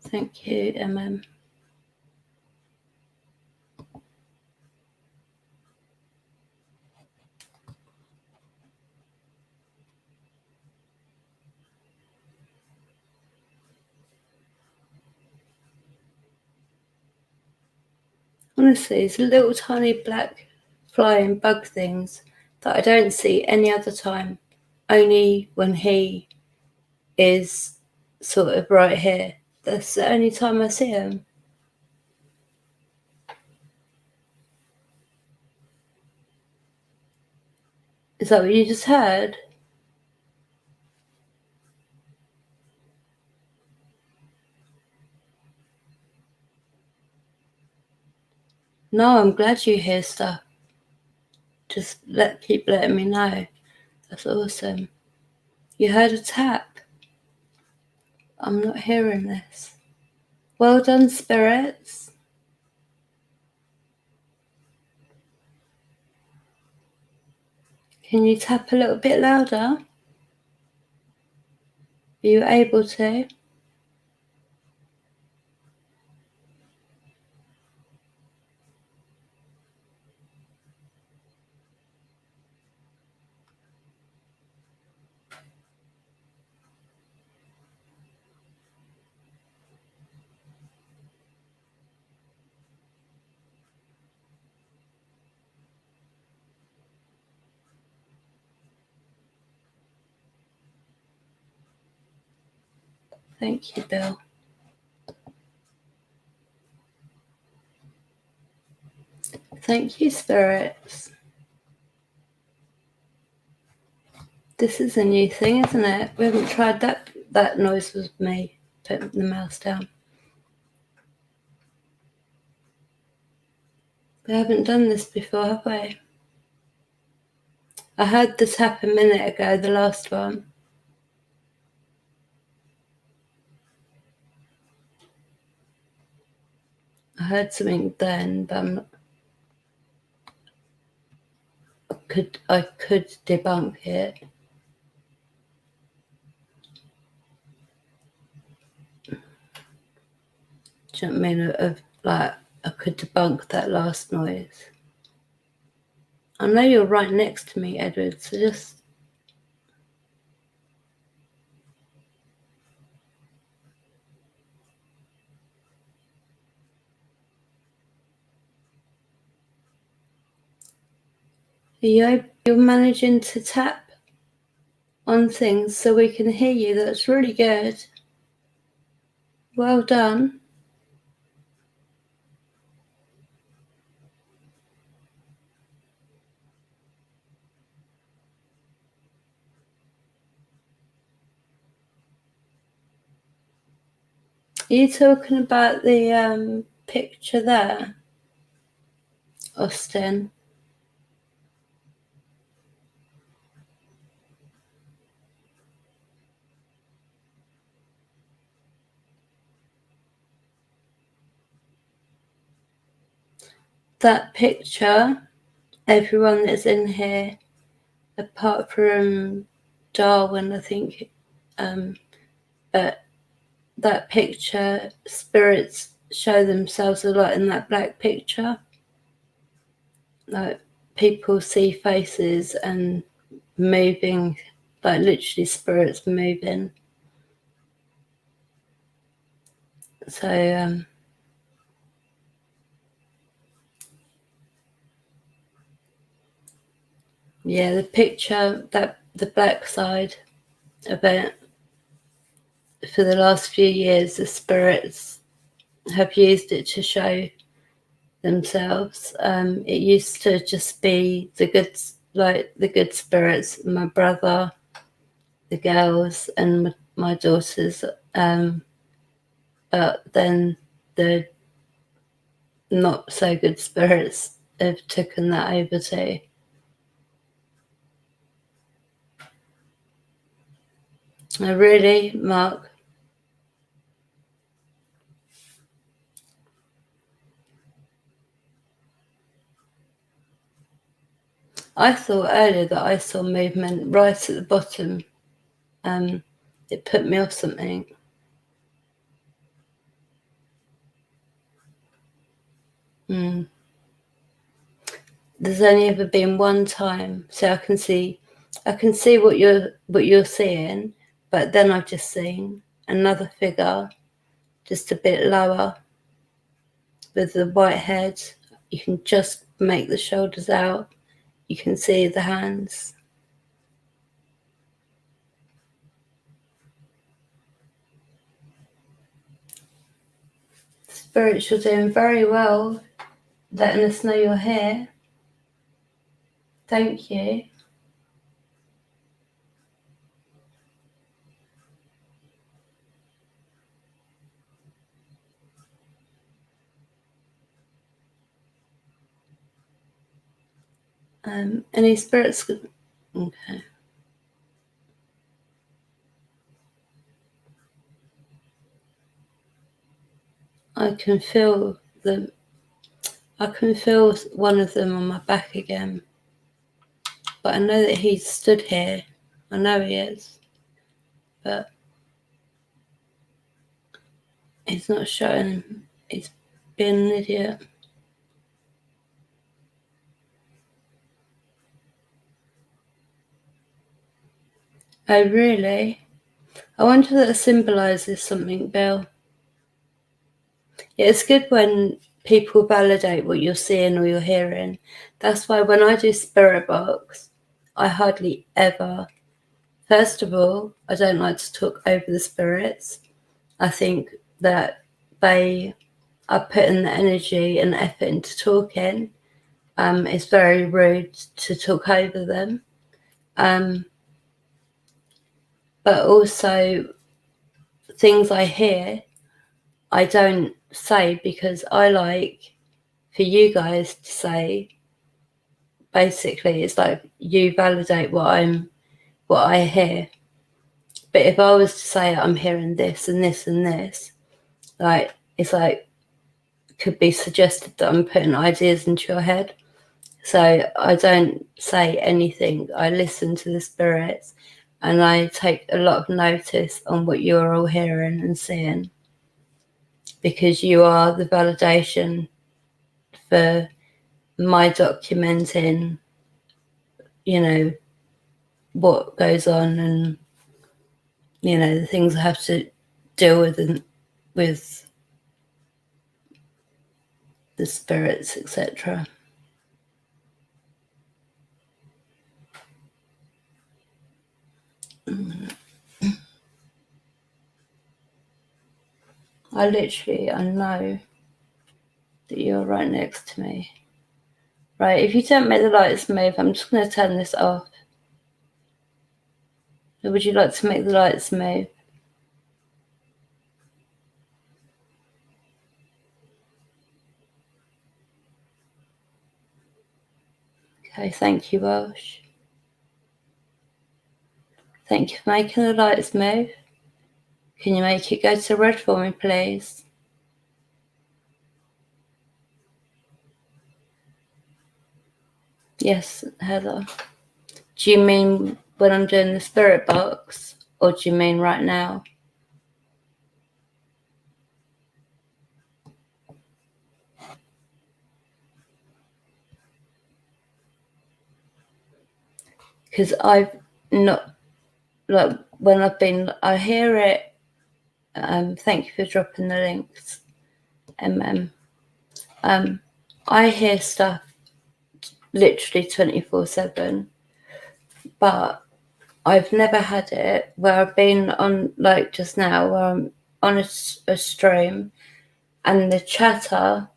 Thank you, MM. Honestly, these little tiny black flying bug things that I don't see any other time, only when he is sort of right here. That's the only time I see him. Is that what you just heard? No, I'm glad you hear stuff. Just keep letting me know. That's awesome. You heard a tap. I'm not hearing this. Well done, spirits. Can you tap a little bit louder? Are you able to? Thank you, Bill. Thank you, spirits. This is a new thing, isn't it? We haven't tried that. That noise was me putting the mouse down. We haven't done this before, have we? I heard the tap a minute ago, the last one. I heard something then, but I'm not, I could debunk it. Do you know what I mean? Like, I could debunk that last noise. I know you're right next to me, Edward, so just... You're managing to tap on things so we can hear you. That's really good. Well done. Are you talking about the picture there, Austin? That picture, everyone that's in here, apart from Darwin, I think, but that picture, spirits show themselves a lot in that black picture. Like, people see faces and moving, like literally spirits moving. So yeah, the picture, that the black side of it, for the last few years, the spirits have used it to show themselves. It used to just be the good spirits, my brother, the girls, and my daughters. But then the not so good spirits have taken that over too. Oh, really, Mark? I thought earlier that I saw movement right at the bottom. It put me off something. There's only ever been one time, so I can see what you're seeing, but then I've just seen another figure, just a bit lower, with the white head. You can just make the shoulders out. You can see the hands. Spirits, you're doing very well, letting us know you're here. Thank you. Any spirits? Okay. I can feel them. I can feel one of them on my back again. But I know that he's stood here. I know he is. But he's not showing. He's being an idiot. Oh, really? I wonder if that symbolises something, Bill. Yeah, it's good when people validate what you're seeing or you're hearing. That's why when I do spirit box, I hardly ever. First of all, I don't like to talk over the spirits. I think that they are putting the energy and effort into talking. It's very rude to talk over them. But also, things I hear, I don't say because I like for you guys to say. Basically, it's like you validate what I hear. But if I was to say I'm hearing this and this and this, like it's like could be suggested that I'm putting ideas into your head. So I don't say anything. I listen to the spirits and I take a lot of notice on what you're all hearing and seeing, because you are the validation for my documenting, what goes on and, the things I have to deal with and with the spirits, etc. I know that you're right next to me. Right, if you don't make the lights move, I'm just going to turn this off. Or would you like to make the lights move? Okay, thank you, Welsh. Thank you for making the lights move. Can you make it go to red for me, please? Yes, Heather. Do you mean when I'm doing the spirit box, or do you mean right now? Because I've not, like, when I hear it. Thank you for dropping the links, I hear stuff literally 24/7, but I've never had it where I've been on, like just now, where I'm on a stream and the chatter,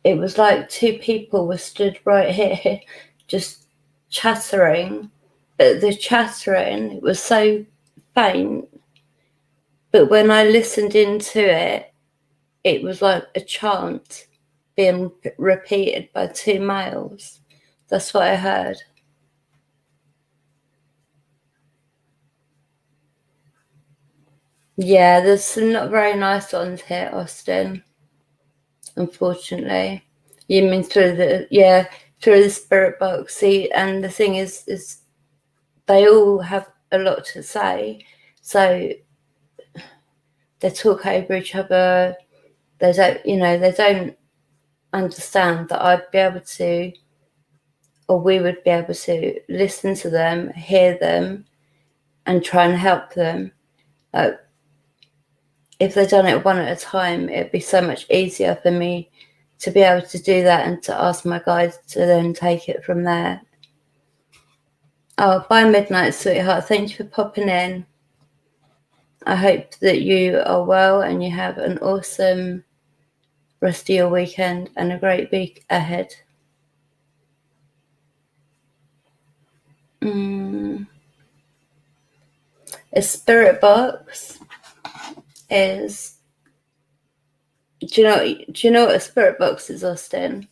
it was like two people were stood right here just chattering, but the chattering, it was so faint, but when I listened into it, it was like a chant being repeated by two males. That's what I heard. Yeah, there's some not very nice ones here, Austin. Unfortunately, you mean through the spirit box. See, and the thing is they all have a lot to say, so they talk over each other. They don't understand that I'd be able to, or we would be able to listen to them, hear them, and try and help them. If they'd done it one at a time, it'd be so much easier for me to be able to do that and to ask my guides to then take it from there. Oh, bye Midnight Sweetheart. Thank you for popping in. I hope that you are well and you have an awesome rest of your weekend and a great week ahead. A spirit box is... Do you know what a spirit box is, Austin?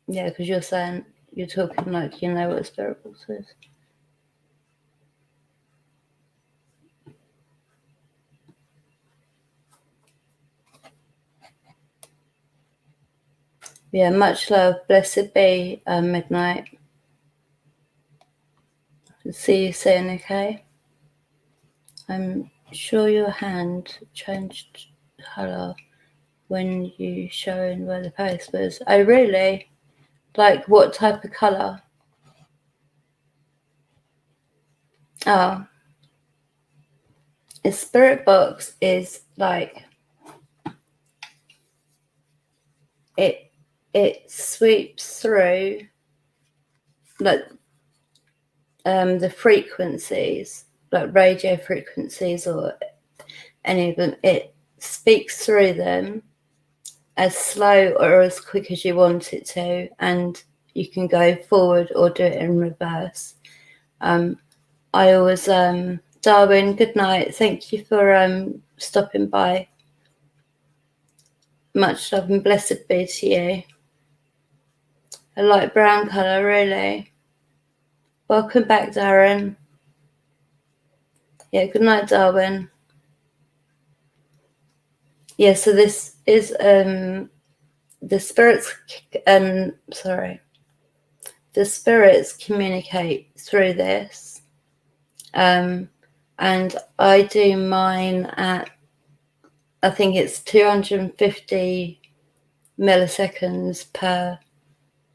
Yeah, because you're talking like you know what a spirit box is. Yeah, much love. Blessed be, Midnight. See you soon, okay? I'm sure your hand changed colour when you showing where the post was. Oh, really? Like, what type of colour? Oh. A spirit box is like... It sweeps through, like, the frequencies, like radio frequencies or any of them. It speaks through them as slow or as quick as you want it to, and you can go forward or do it in reverse. I always... Darwin, good night. Thank you for stopping by. Much love and blessed be to you. A light brown colour, really. Welcome back, Darren. Yeah, good night, Darwin. Yeah, so this is the spirits. The spirits communicate through this, and I do mine at, I think it's 250 milliseconds per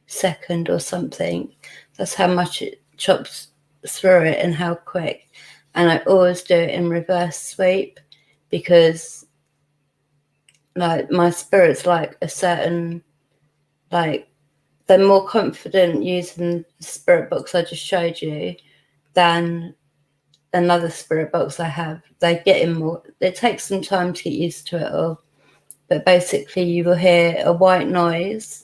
second or something. That's how much it chops through it and how quick. And I always do it in reverse sweep because, like, my spirit's like a certain, like, they're more confident using the spirit box I just showed you than another spirit box I have. They get in more. It takes some time to get used to it all. But basically you will hear a white noise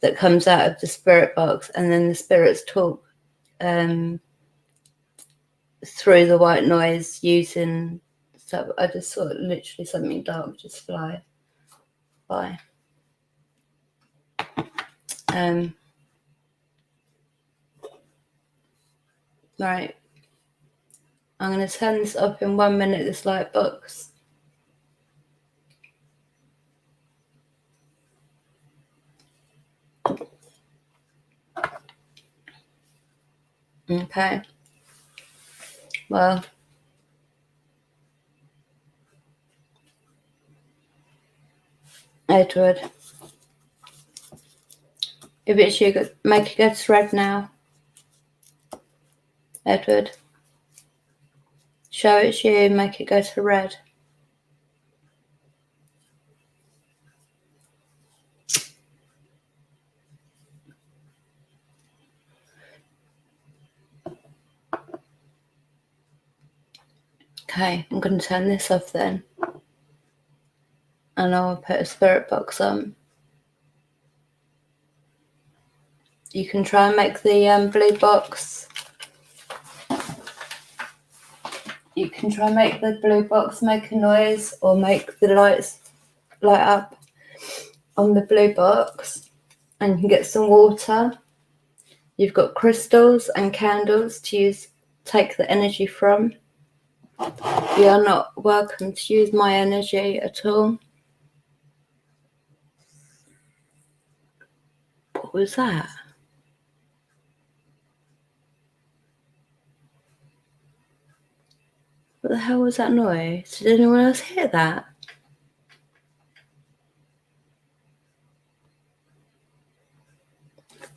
that comes out of the spirit box, and then the spirits talk through the white noise using... So I just saw literally something dark just fly by. Right. I'm going to turn this up in 1 minute, this light box. Okay. Well, Edward, if it's you, make it go to red now. Edward, show it's you, make it go to red. Okay, I'm going to turn this off then. And I'll put a spirit box on. You can try and make the blue box. You can try and make the blue box make a noise or make the lights light up on the blue box. And you can get some water. You've got crystals and candles to take the energy from. You are not welcome to use my energy at all. What was that? What the hell was that noise? Did anyone else hear that?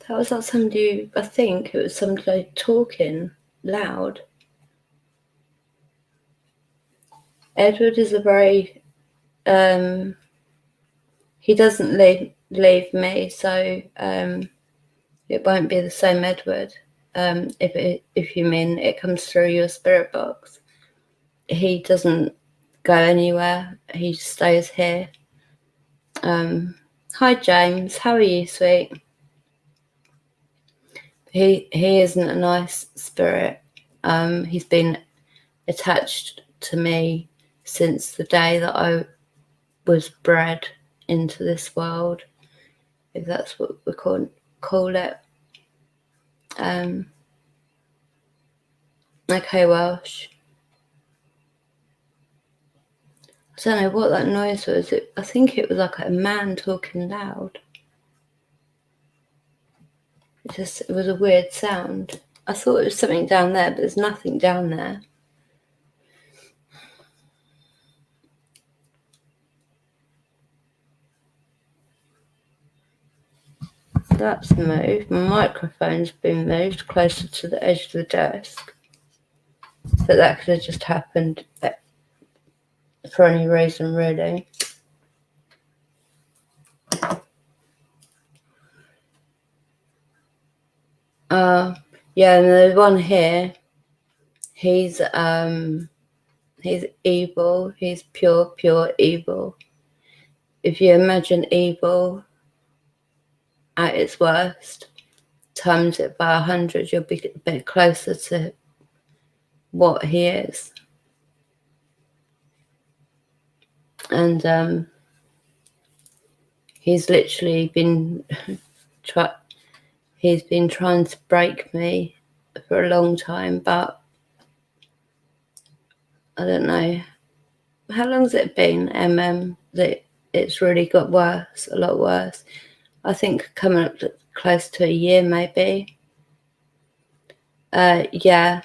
That was like somebody, I think it was somebody talking loud. Edward is a very he doesn't leave me, so it won't be the same Edward. If you mean it comes through your spirit box, he doesn't go anywhere. He stays here. Hi James, how are you, sweet? He isn't a nice spirit. He's been attached to me since the day that I was bred into this world, if that's what we call it. Okay, Welsh. I don't know what that noise was. I think it was like a man talking loud. It was a weird sound. I thought it was something down there, but there's nothing down there. That's moved. My microphone's been moved closer to the edge of the desk. But that could have just happened for any reason, really. Yeah, and the one here, he's evil. He's pure evil. If you imagine evil at its worst, times it by 100, you'll be a bit closer to what he is. And he's literally been he's been trying to break me for a long time, but I don't know how long's it been, that it's really got worse, a lot worse. I think coming up to close to a year, maybe. Yeah.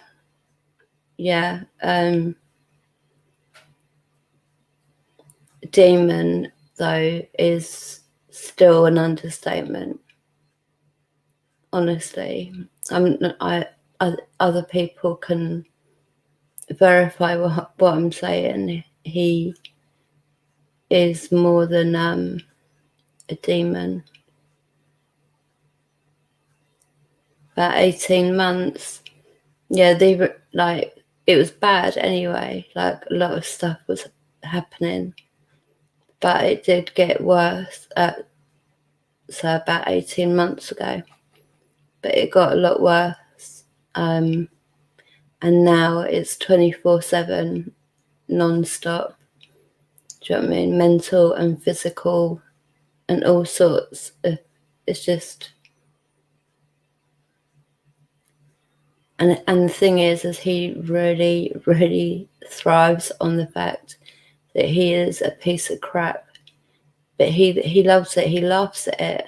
Demon, though, is still an understatement. Honestly, other people can verify what I'm saying. He is more than a demon. About 18 months. Yeah, it was bad anyway. Like, a lot of stuff was happening, but it did get worse. So about 18 months ago, but it got a lot worse. And now it's 24/7, non-stop. Do you know what I mean? Mental and physical, and all sorts. It's just. And the thing is he really, really thrives on the fact that he is a piece of crap. But he loves it. He laughs at it.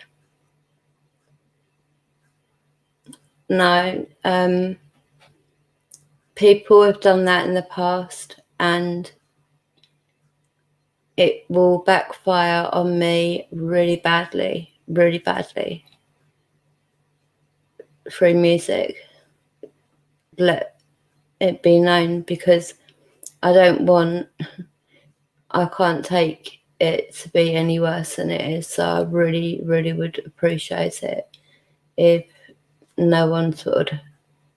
No, people have done that in the past, and it will backfire on me really badly, through music. Let it be known, because I can't take it to be any worse than it is. So I really, really would appreciate it if no one sort of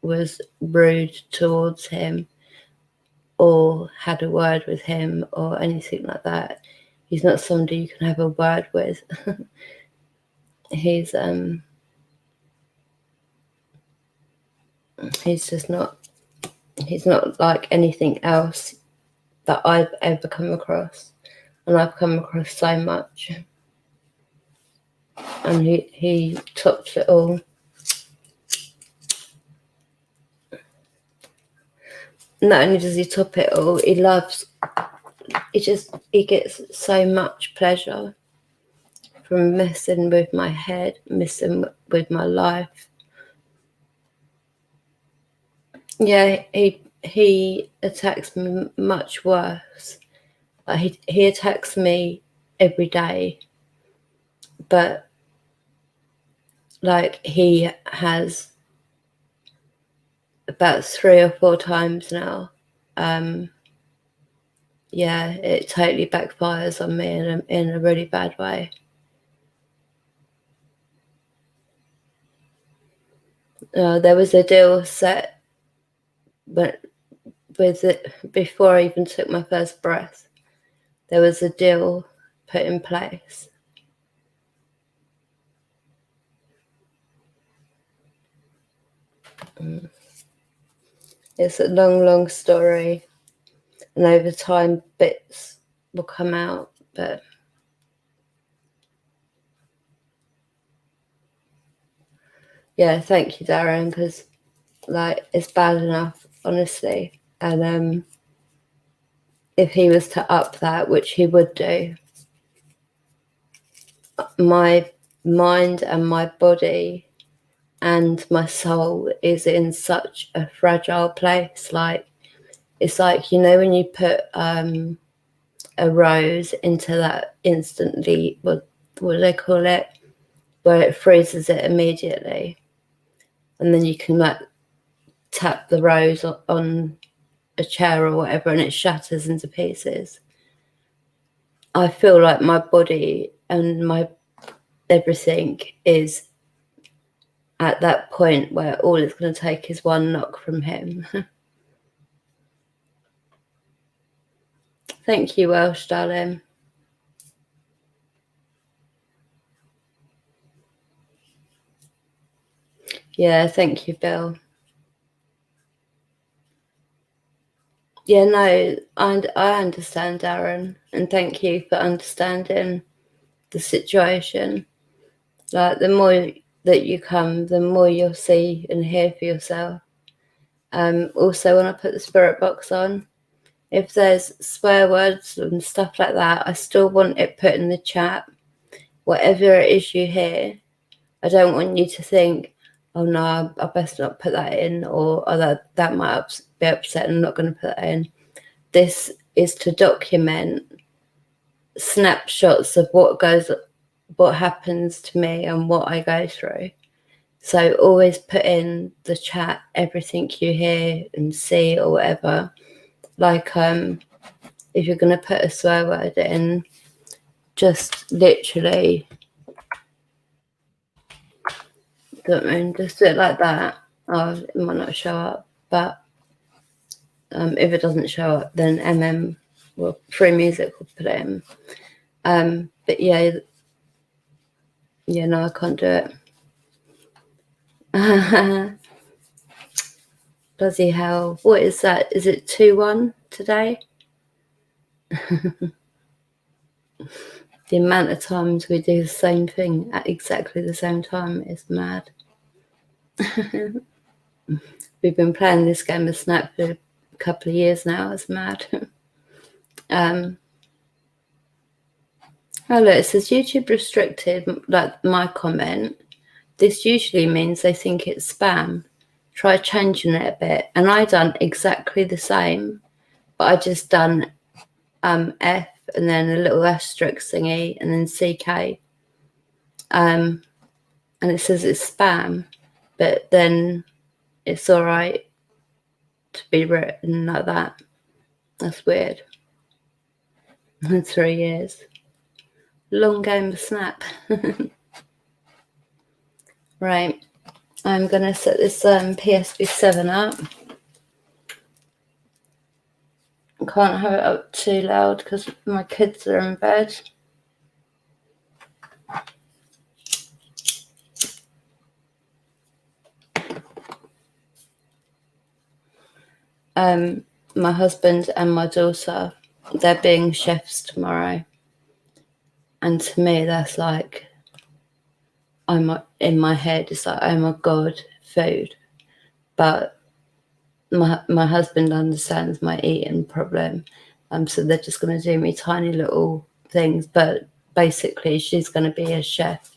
was rude towards him or had a word with him or anything like that. He's not somebody you can have a word with. He's just not. He's not like anything else that I've ever come across, and I've come across so much. And he tops it all. Not only does he top it all, he gets so much pleasure from messing with my head, messing with my life. Yeah, he attacks me much worse. He attacks me every day, but like he has about 3 or 4 times now yeah, it totally backfires on me in a really bad way. There was a deal set, but with it before I even took my first breath. There was a deal put in place. It's a long story, and over time bits will come out, but yeah, thank you, Darren, because like it's bad enough, honestly. And if he was to up that, which he would do, my mind and my body and my soul is in such a fragile place. Like, it's like, you know, when you put a rose into that instantly, what do they call it, where it freezes it immediately, and then you can like tap the rose on a chair or whatever and it shatters into pieces. I feel like my body and my everything is at that point where all it's going to take is one knock from him. Thank you, Welsh, darling. Yeah, thank you, Bill. Yeah, no, I understand, Darren, and thank you for understanding the situation. Like, the more that you come, the more you'll see and hear for yourself. Also, when I put the spirit box on, if there's swear words and stuff like that, I still want it put in the chat. Whatever it is you hear, I don't want you to think, oh no, I best not put that in, or oh, that might be upset and I'm not going to put that in. This is to document snapshots of what happens to me and what I go through. So always put in the chat everything you hear and see or whatever. Like, if you're going to put a swear word in, just literally, just do it like that. Oh, it might not show up, but if it doesn't show up, then Free Music will put it in. But yeah, no, I can't do it. Bloody hell. What is that? Is it 2-1 today? The amount of times we do the same thing at exactly the same time is mad. We've been playing this game of Snap for a couple of years now. It's mad. Oh, look, it says YouTube restricted, like my comment. This usually means they think it's spam. Try changing it a bit. And I done exactly the same, but I just done F and then a little asterisk thingy and then CK. And it says it's spam, but then it's all right to be written like that. That's weird. 3 years. Long game of Snap. Right. I'm going to set this PSV7 up. I can't have it up too loud because my kids are in bed. My husband and my daughter, they're being chefs tomorrow. And to me, that's like, in my head, it's like, oh my God, food. But my husband understands my eating problem. So they're just going to do me tiny little things. But basically, she's going to be a chef.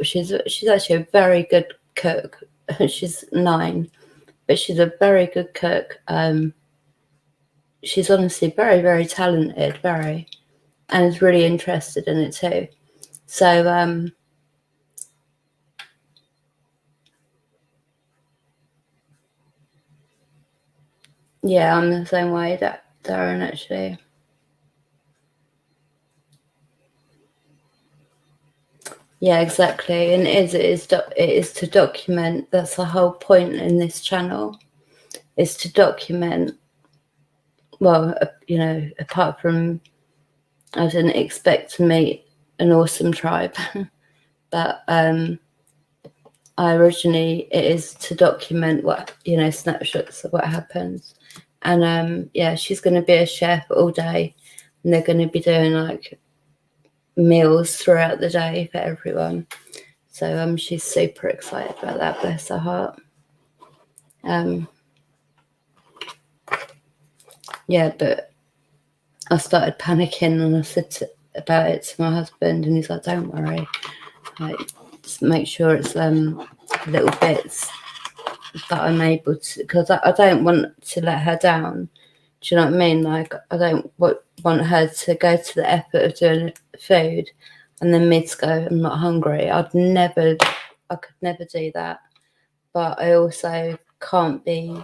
She's actually a very good cook. She's 9, but she's a very good cook. She's honestly very, very talented, and is really interested in it too. So yeah, I'm the same way, Darren, actually. Yeah, exactly. And it is to document. That's the whole point in this channel, is to document. Well, you know, apart from I didn't expect to meet an awesome tribe, but I originally, it is to document what, you know, snapshots of what happens. And yeah, she's going to be a chef all day, and they're going to be doing like meals throughout the day for everyone. So she's super excited about that, bless her heart. Yeah, but I started panicking, and I said about it to my husband, and he's like, don't worry, like, just make sure it's little bits that I'm able to, because I don't want to let her down. Do you know what I mean? Like, I don't want her to go to the effort of doing food and then me to go, I'm not hungry. I could never do that. But I also can't be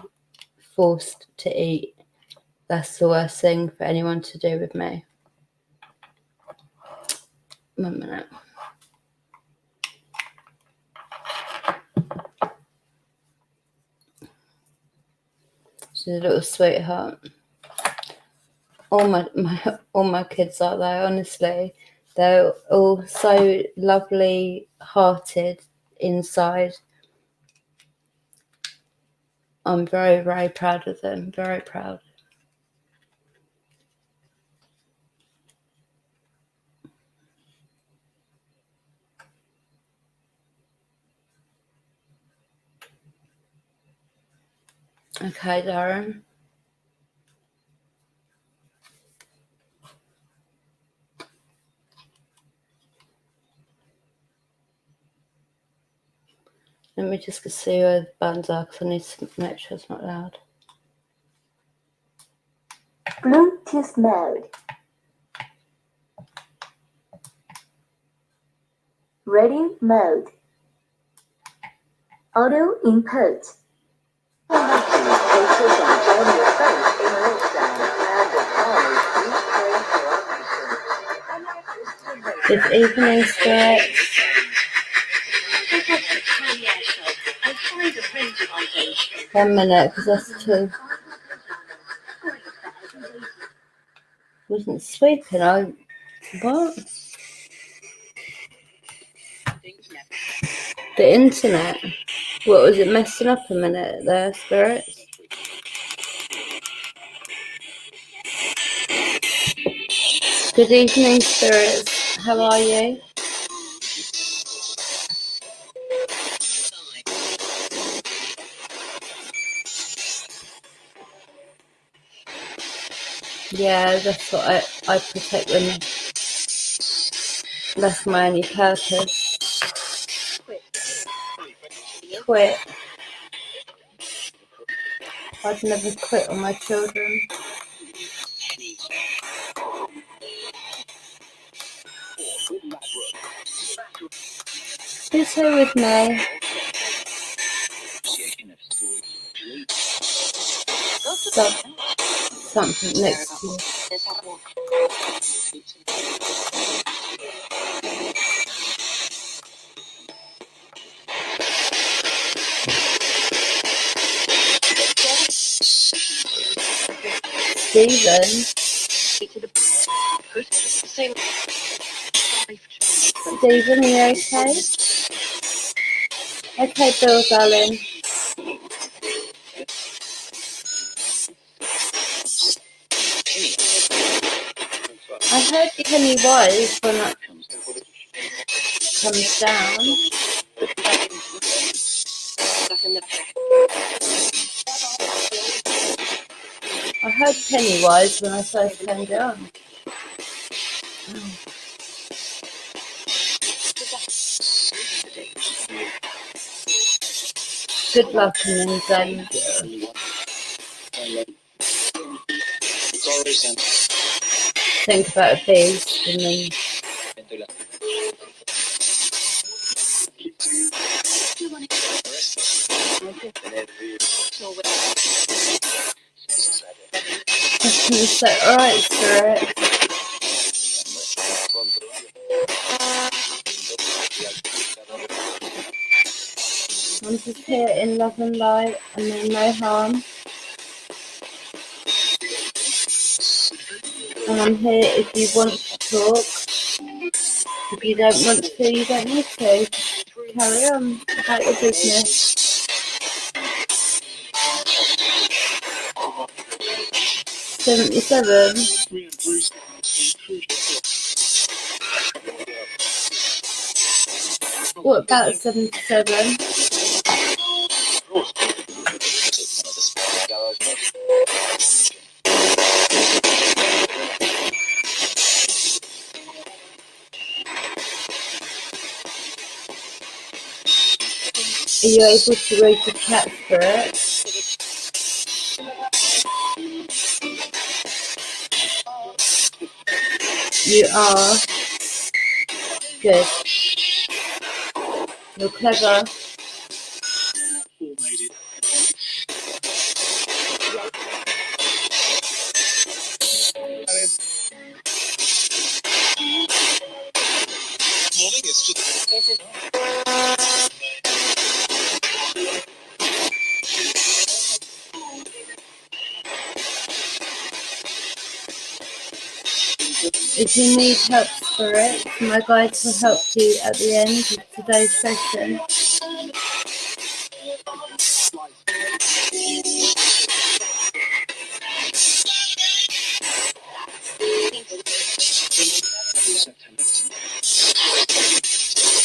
forced to eat. That's the worst thing for anyone to do with me. 1 minute. She's a little sweetheart. All my kids are though, honestly. They're all so lovely hearted inside. I'm very, very proud of them. Very proud. Okay, Darren. Let me just see where the buttons are, because I need to make sure it's not loud. Bluetooth mode. Radio mode. Audio input. Good evening, Spirit. 1 minute, because that's too. Wasn't sleeping. What? The internet. What was it messing up a minute there, Spirit? Good evening, Spirits. How are you? Yeah, that's what I protect them. That's my only purpose. Quit. I'd never quit on my children. Who's here with me? Something next to you. Stephen? Stephen, are you okay? Okay, Bill, darling. I heard Pennywise when it comes down. I heard Pennywise when I first turned it on. Good luck and then think about a beast and then so, alright, Spirit. I'm just here in love and light, and mean no harm. And I'm here if you want to talk. If you don't want to, you don't need to. Carry on about your business. 77. What about 77? Are you able to read the chat spirit? You are. Good. You're clever. If you need help, spirit, my guides will help you at the end of today's session.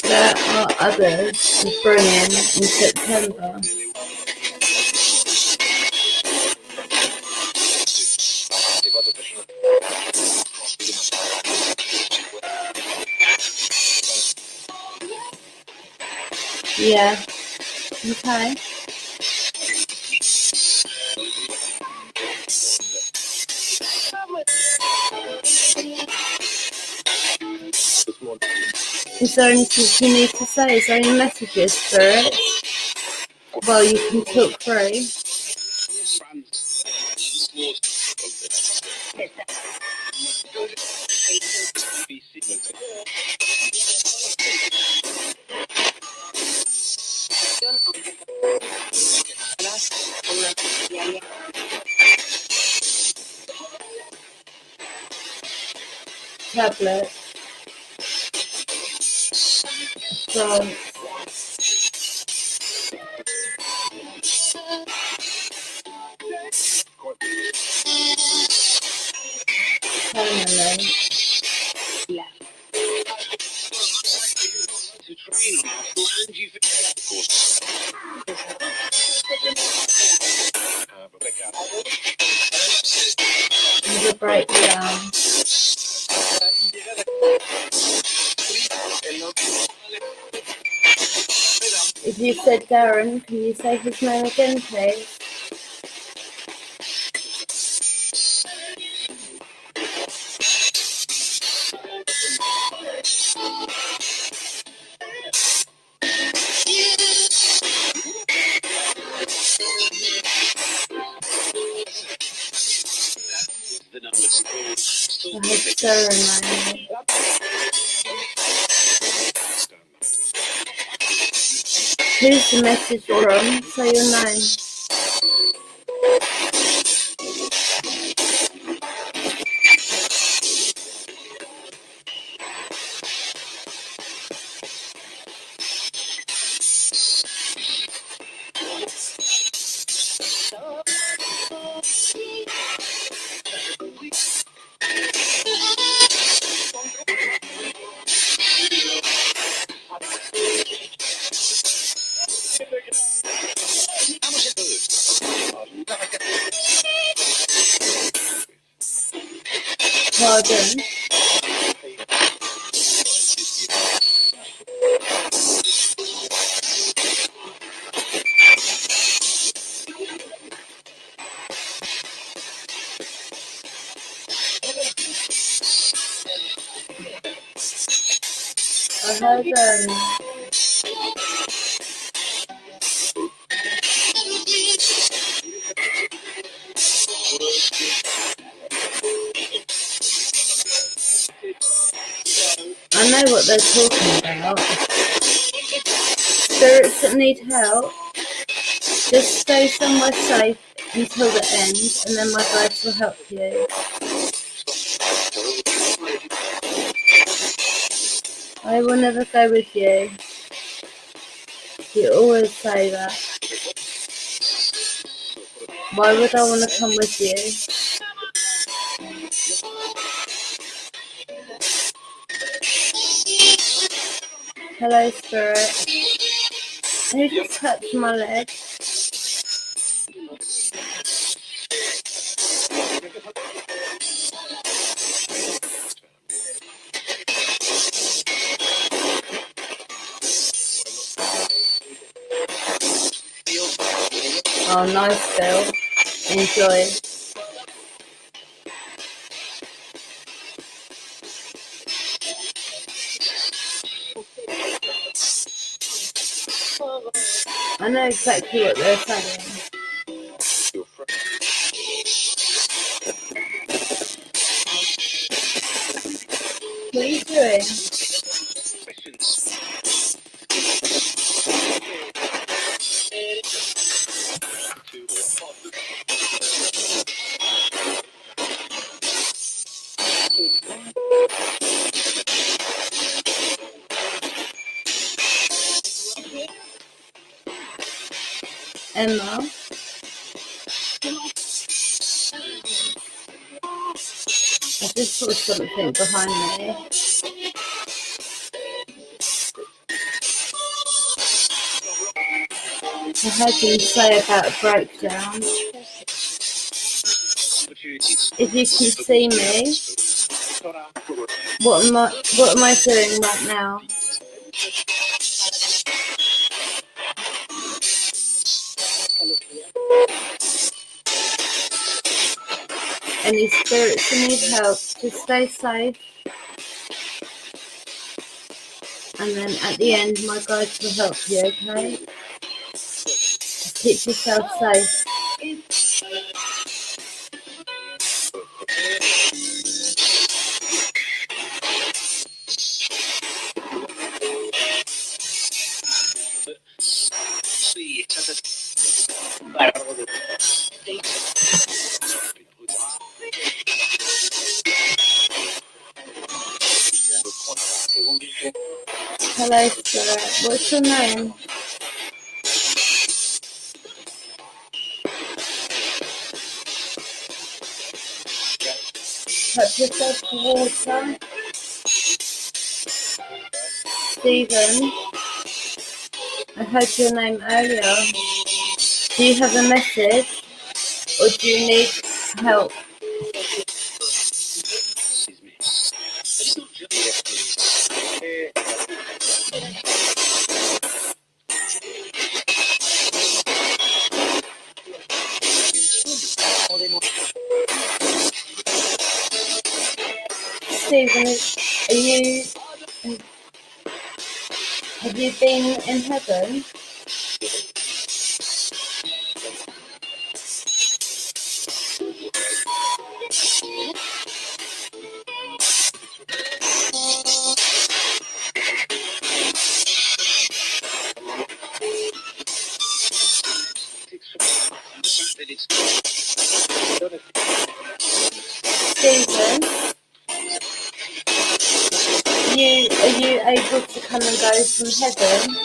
There are others to bring in September. Yeah. Okay. Is there anything you need to say? Is there any messages, spirit? Well, you can talk free. Tablet. France. Paranormal. The breakdown. If you said Darren, can you say his name again, please? I had ceremony. Who's the message from? Say your name. Pardon. I heard I know what they're talking about. spirits that need help, just stay somewhere safe until the end, and then my guides will help you. I will never go with you. You always say that. Why would I want to come with you? Hello, spirit. Who just touched my leg? Oh, nice, Bill. Enjoy. I know exactly what they're saying. What are you doing? Emma? I just saw something behind me. I heard him say about a breakdown. If you can see me, what am I doing right now? Any spirits who need help, just stay safe. And then at the end, my guides will help you, okay? Just keep yourself safe. Hello, spirit. What's your name? Help yourself to water. Stephen, I heard your name earlier. Do you have a message, or do you need help? Stephen, have you been in heaven? Stephen, are you able to come and go from heaven?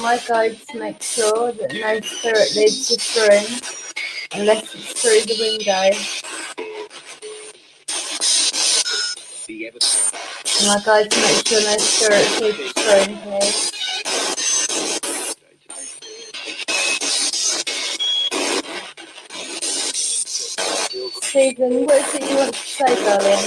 My guides make sure that no spirit leaves this room unless it's through the window. My guides make sure no spirit leaves this room, please. Stephen, what is it you want to say, darling?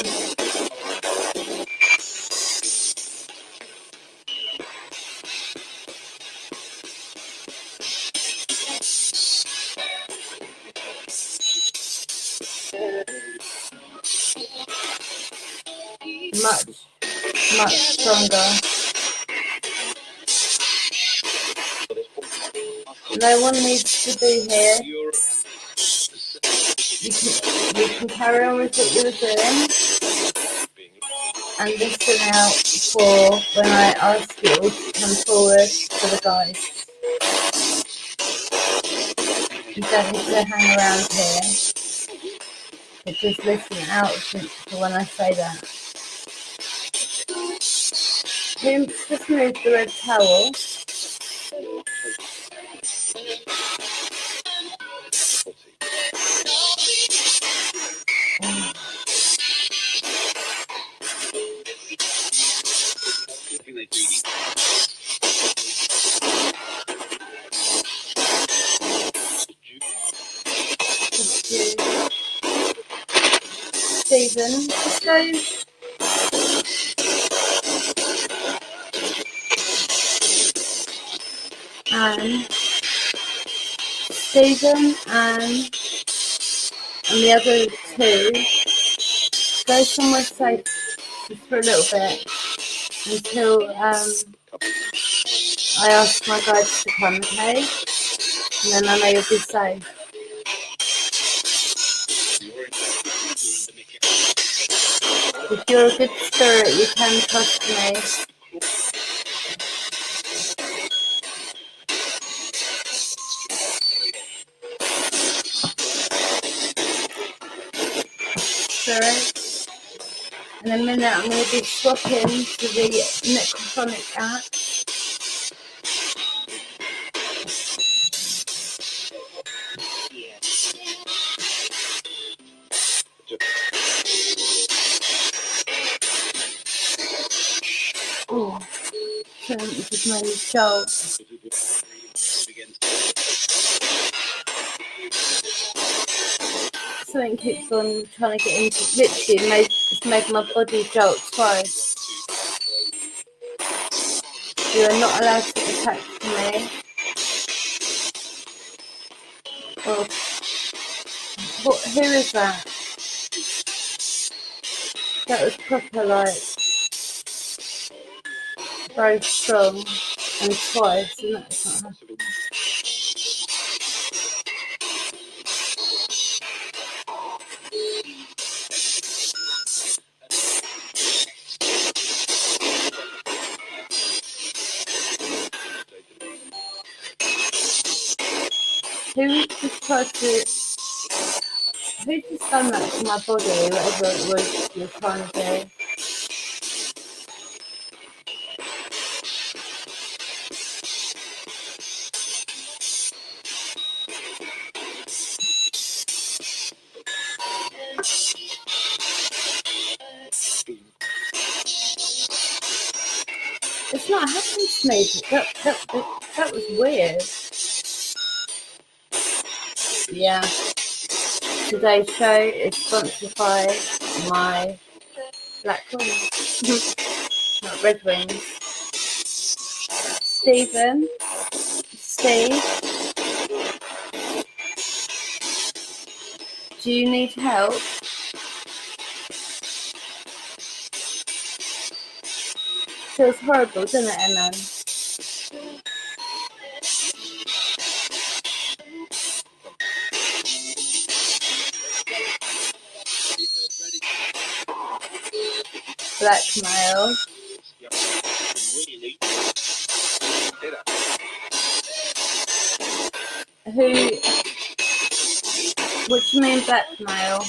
Much stronger. no one needs to be here. You can carry on with what you were doing and listen out for when I ask you all to come forward for the guide. You don't need to hang around here, but just listen out for when I say that. Just move the red towel. Stephen, just go. And Stephen and the other two go somewhere safe just for a little bit until I ask my guides to come, okay? And then I know you'll be safe. If you're a good spirit, you can trust me. Spirit. In a minute, I'm going to be swapping to the Necrophonic App. Oh, this is my new show. Something keeps on trying to get into. Literally, it's made my body jolt twice. You are not allowed to attack me. Oh, who is that? That was proper, like, very strong and twice, and that's not happening. Who just tried to... Who just done that to my body, whatever it was you're trying to do? It's not happened to me. That was weird. Yeah. Today's show is sponsored by my black wings. Not red wings. Stephen. Steve. Do you need help? Feels horrible, doesn't it, Emma? Blackmail. Who? What do you mean blackmail?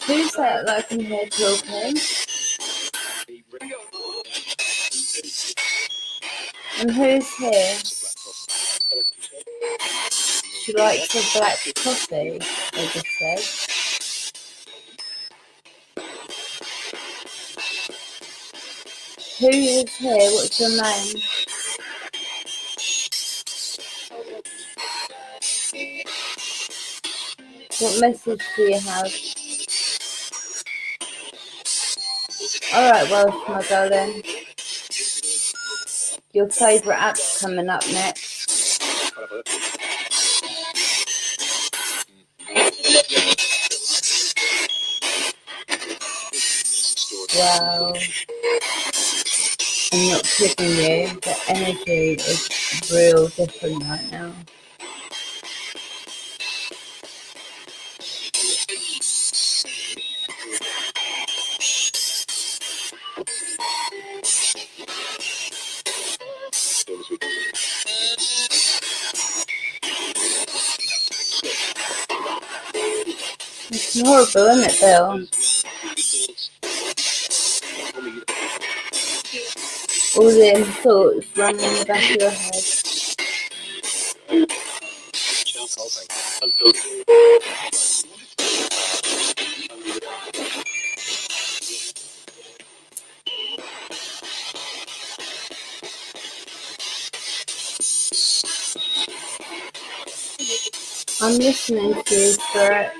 Who's that that I can hear talking? And who's here? She likes a black coffee, they just said. Who is here? What's your name? What message do you have? Alright, Welsh, my darling. Your favourite app's coming up next. Wow. I'm not kidding you. The energy is real different right now. It's horrible, isn't it, Bill? All the thoughts running in the back of your head. I'm listening to you, Spirit.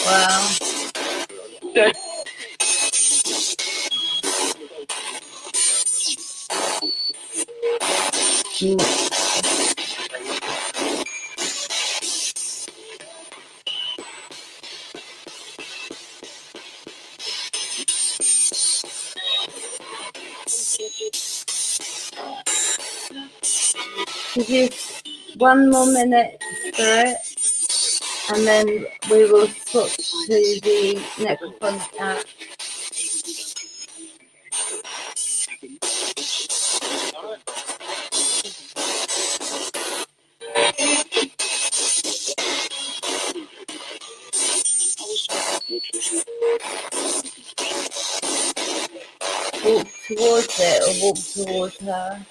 Wow. Give you 1 more minute, Spirit, and then we will swap to the Necrophonic app. Walk towards it or walk towards her.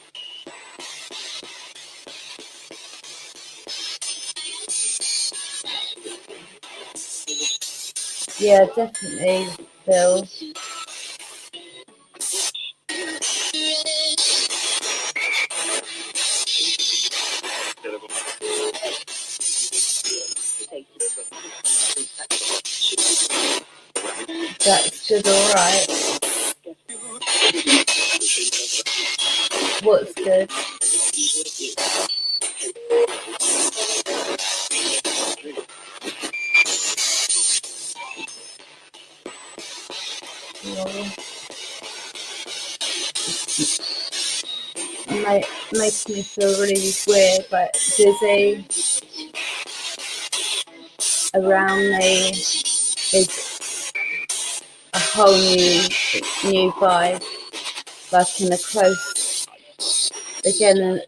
Yeah, definitely, Bill. That's good, alright. What's good? It makes me feel really weird, but dizzy around me is a whole new vibe, like in a close, again,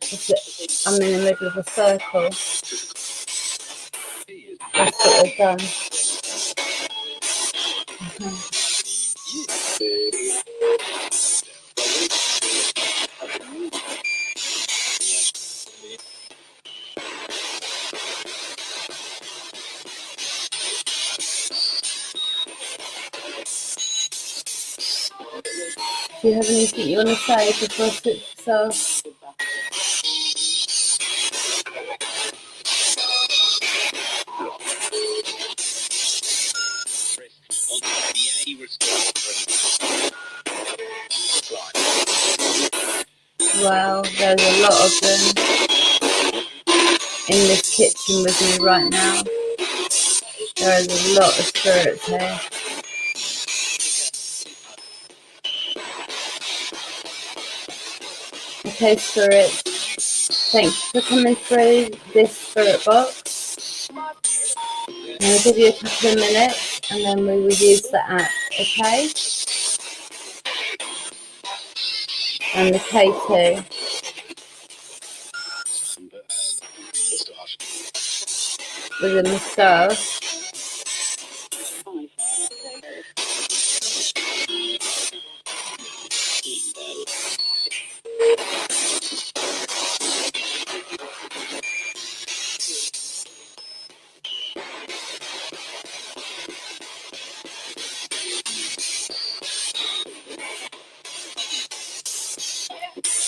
I'm in the middle of a circle. That's what I've done. Do you have anything you want to say before I switch this off? Well, there's a lot of them in this kitchen with me right now. There is a lot of spirits here. Okay, spirits, thanks for coming through this spirit box. I'll give you a couple of minutes and then we will use the app, okay? And the K2 with a massage.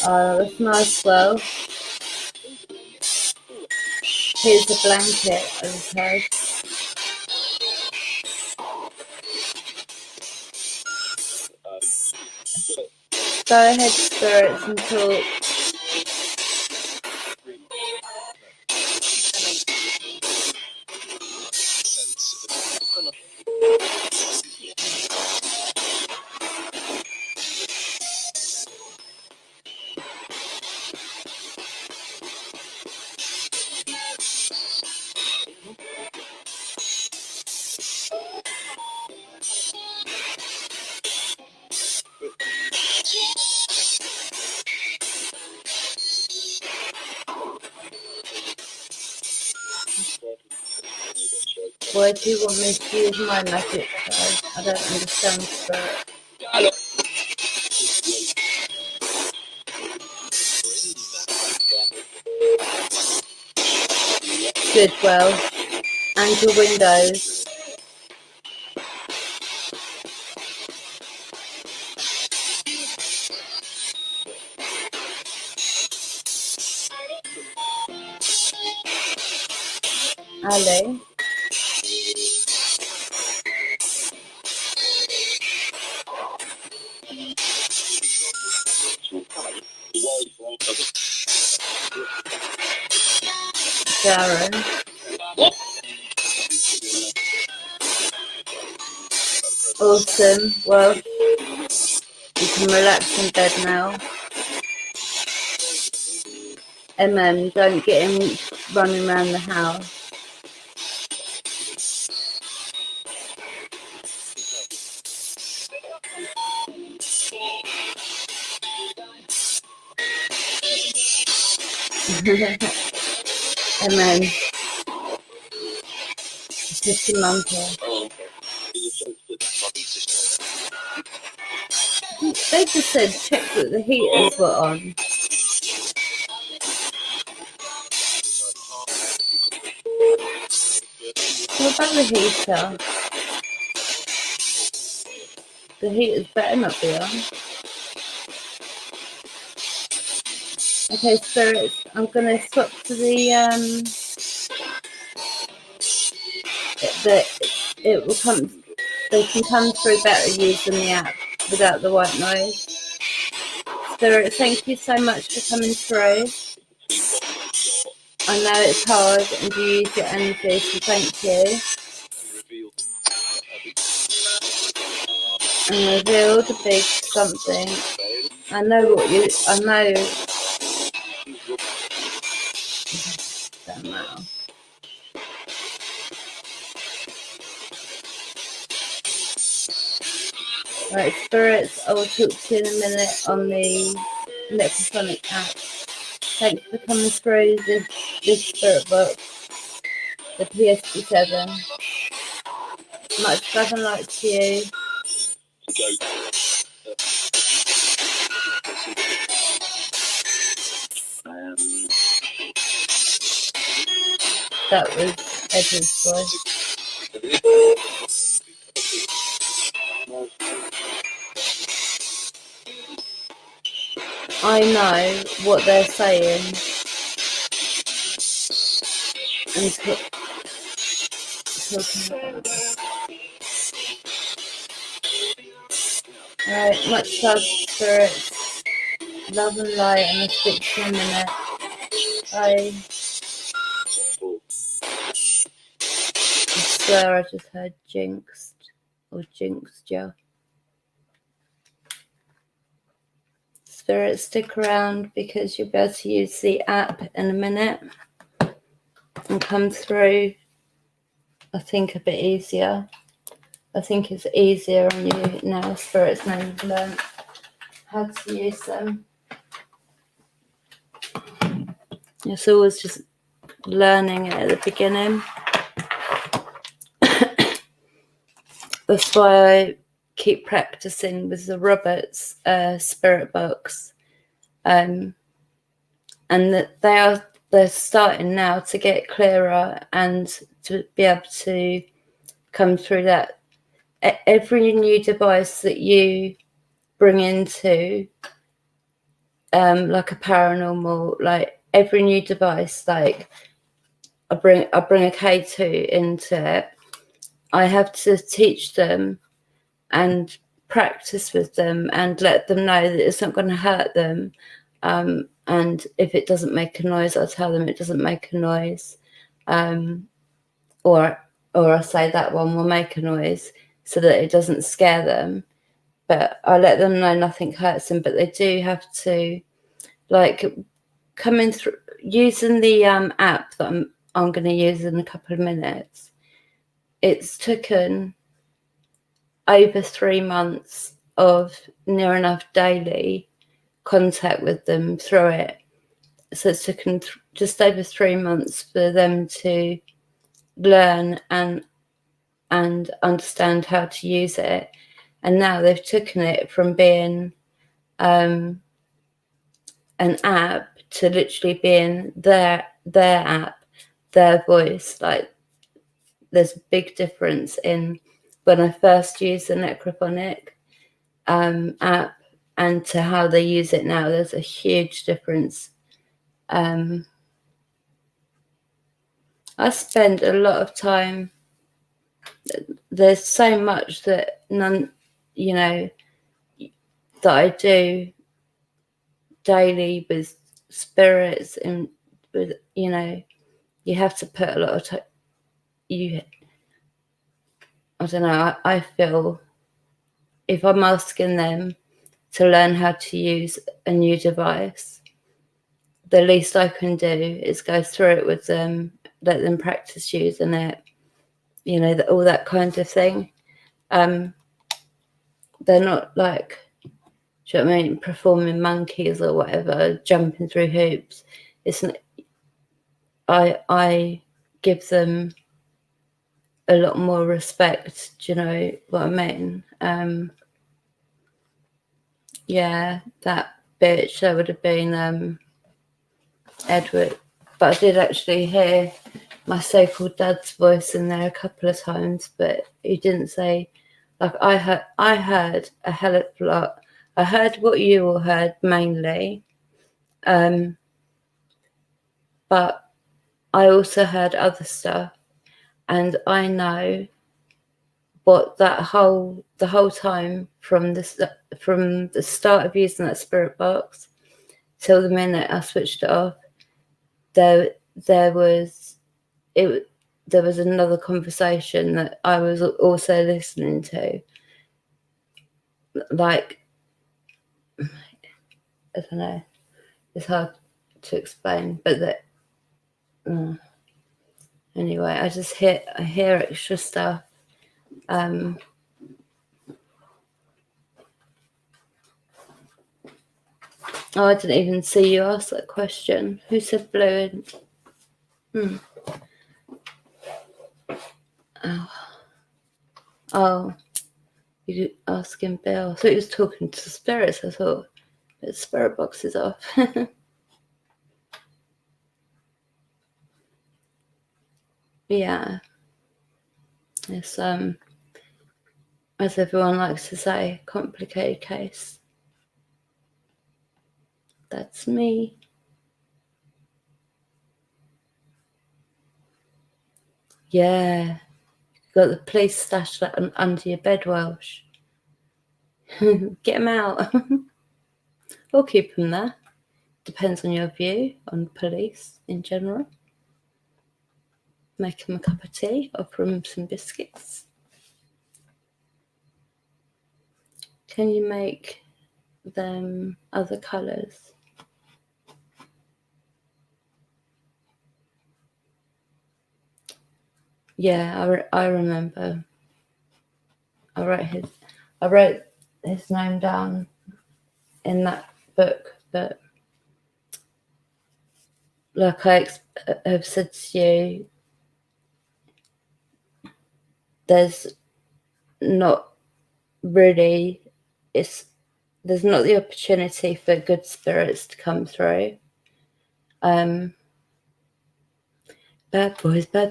Oh, that's nice. Well, here's a blanket, I just heard. Go ahead, spirits, and talk. Why do you want me to use my magic though? I don't understand spirit. Good, well. And your windows. Harley. Sharon. Awesome. Well, you can relax in bed now. Don't get him running around the house. It's just a monkey. They just said check that the heaters were on. What about the heater? The heaters better not be on. Okay, spirits, I'm gonna swap to the it will come. They can come through better using the app without the white noise. Spirit, thank you so much for coming through. I know it's hard and you use your energy, so thank you. And revealed a big something. I know. Don't matter. Right, spirits, I will talk to you in a minute on the Necrophonic App. Thanks for coming through this spirit book, the PS7. Much love and light to you. That was Edward's voice. I know what they're saying. And talking about. Alright, much love, spirits. Love and light, and I'll speak to you in a minute. Bye. I swear I just heard jinxed or jinxed, yeah. Spirits, stick around because you'll be able to use the app in a minute and come through, I think, a bit easier. I think it's easier on you now, spirits, now you've learned how to use them. It's always just learning it at the beginning. That's why I keep practicing with the Roberts spirit books, and that they're starting now to get clearer and to be able to come through that. Every new device that you bring into like a paranormal, like every new device, like I bring a K2 into it. I have to teach them and practice with them and let them know that it's not going to hurt them. And if it doesn't make a noise, I'll tell them it doesn't make a noise. Or I say that one will make a noise so that it doesn't scare them. But I let them know nothing hurts them, but they do have to, like, coming through using the app that I'm going to use in a couple of minutes. It's taken over 3 months of near enough daily contact with them through it. So it's taken just over 3 months for them to learn and understand how to use it. And now they've taken it from being an app to literally being their app, their voice. Like, there's a big difference in when I first used the Necrophonic app and to how they use it now. There's a huge difference. I spend a lot of time. There's so much that that I do daily with spirits, and with you have to put a lot of time. I don't know. I feel if I'm asking them to learn how to use a new device, the least I can do is go through it with them, let them practice using it, all that kind of thing. They're not like, do you know what I mean, performing monkeys or whatever, jumping through hoops. It's not, I give them a lot more respect. Do you know what I mean? Yeah, that bitch, that would have been Edward. But I did actually hear my so-called dad's voice in there a couple of times, but he didn't say, like, I heard a hell of a lot. I heard what you all heard mainly, but I also heard other stuff, and I know what the whole time from the start of using that spirit box till the minute I switched it off, there was another conversation that I was also listening to. Like, I don't know, it's hard to explain, but that anyway, I hear extra stuff. Oh, I didn't even see you ask that question. Who said blue? Oh, you asking Bill. I thought he was talking to spirits. I thought, but the spirit box is off. Yeah. It's as everyone likes to say, complicated case. That's me. Yeah. You got the police stashed under your bed, Welsh. Get them out. Or keep them there. Depends on your view on police in general. Make them a cup of tea, offer them some biscuits. Can you make them other colours? Yeah, I remember. I wrote his name down in that book, but like I have said to you, there's not really, there's not the opportunity for good spirits to come through. Bad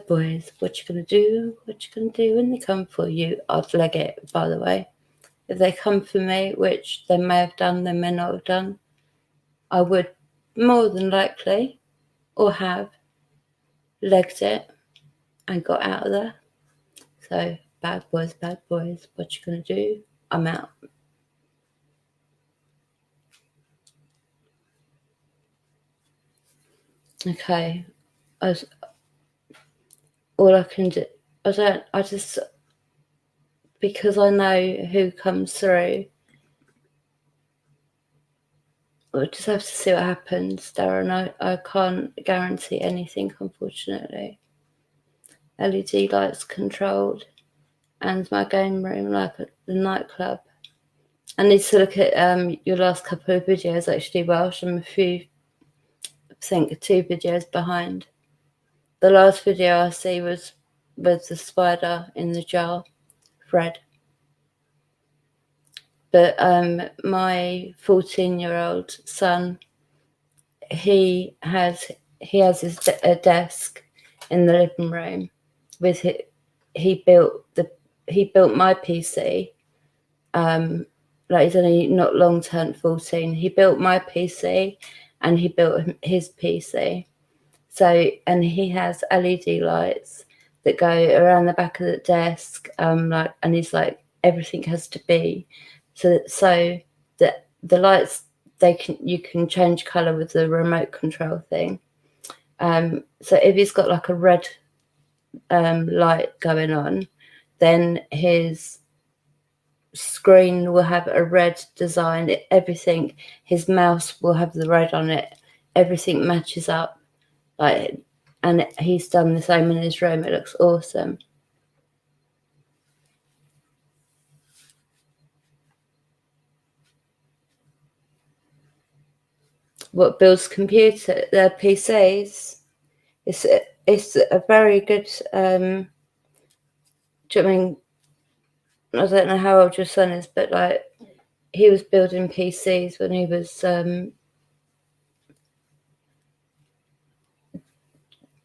boys, what you gonna do? What you gonna do when they come for you? I'd leg it, by the way. If they come for me, which they may have done, they may not have done, I would more than likely, or have, legged it and got out of there. So, bad boys, what you gonna do? I'm out. Okay, all I can do, because I know who comes through, we'll just have to see what happens, Darren. I can't guarantee anything, unfortunately. LED lights controlled, and my game room, like at the nightclub. I need to look at your last couple of videos, actually, Welsh. I'm I think 2 videos behind. The last video I see was with the spider in the jar, Fred. But my 14-year-old son, he has a desk in the living room with he built my PC. Like, he's only not long turned 14. He built my PC and he built his PC. So, and he has LED lights that go around the back of the desk. And he's like, everything has to be so that the lights, you can change colour with the remote control thing. So if he's got like a red light going on, then his screen will have a red design. Everything, his mouse will have the red on it. Everything matches up. Like, and he's done the same in his room. It looks awesome. What builds their PCs? It's a very good. Do you know what I mean? I don't know how old your son is, but like, he was building PCs when he was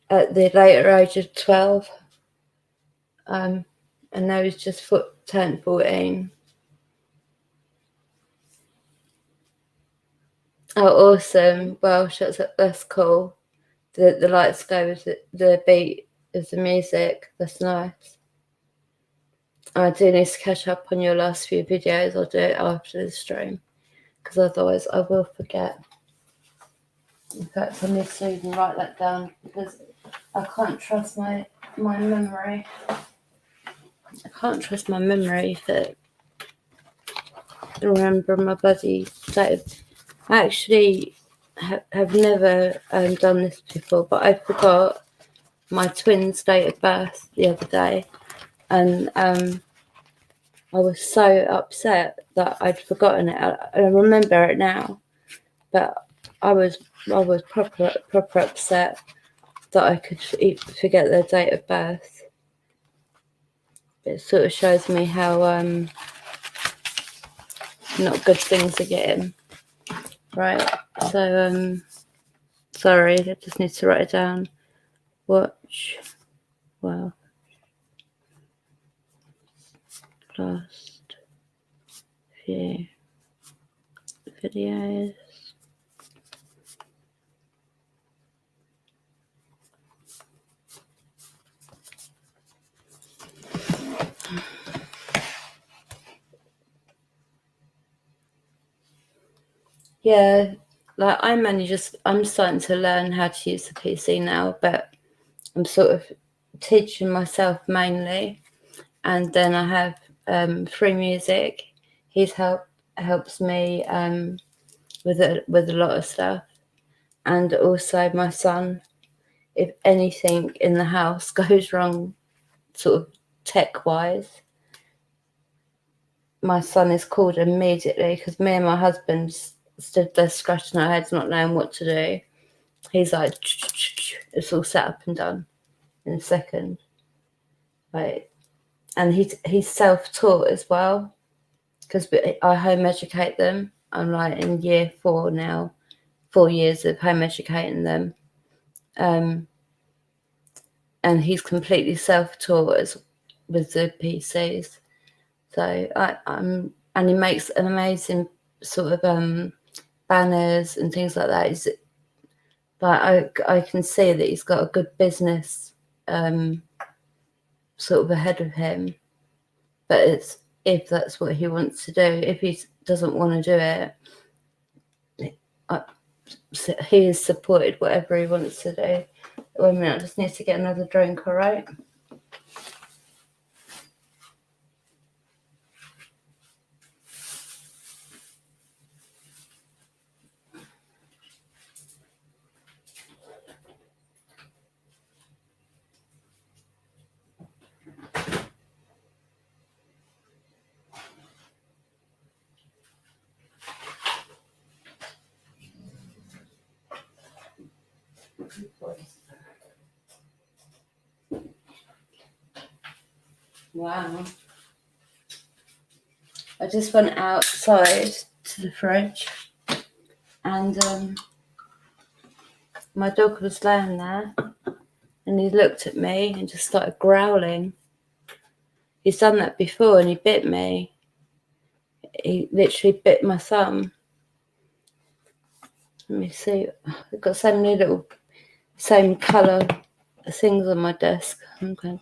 at the later age of 12. And now he's just turned 14. Oh, awesome. Well, that's cool. The lights go with the beat of the music. That's nice. I do need to catch up on your last few videos. I'll do it after the stream, because otherwise I will forget. In fact, I need to even write that down, because I can't trust my memory. I can't trust my memory to remember my bloody date. I actually have never done this before, but I forgot my twins' date of birth the other day, and I was so upset that I'd forgotten it. I remember it now, but I was proper upset that I could forget their date of birth. It sort of shows me how not good things are getting. Right, so sorry, I just need to write it down. Watch, well, last few videos. Yeah, like, I'm starting to learn how to use the PC now, but I'm sort of teaching myself mainly. And then I have Free Music. He's helps me with a lot of stuff. And also my son, if anything in the house goes wrong, sort of tech-wise, my son is called immediately, because me and my husband stood there scratching our heads, not knowing what to do. He's like, it's all set up and done in a second. Like, and he's self-taught as well, because I home educate them. I'm like in year 4 now, 4 years of home educating them. And he's completely self-taught with the PCs. So and he makes an amazing sort of banners and things like that. But I can see that he's got a good business sort of ahead of him. But it's if that's what he wants to do. If he doesn't want to do it, he is supported whatever he wants to do. Wait a minute, I just need to get another drink, all right? Wow. I just went outside to the fridge and my dog was laying there and he looked at me and just started growling. He's done that before and he bit me. He literally bit my thumb. Let me see. I've got so many little same colour things on my desk. Okay.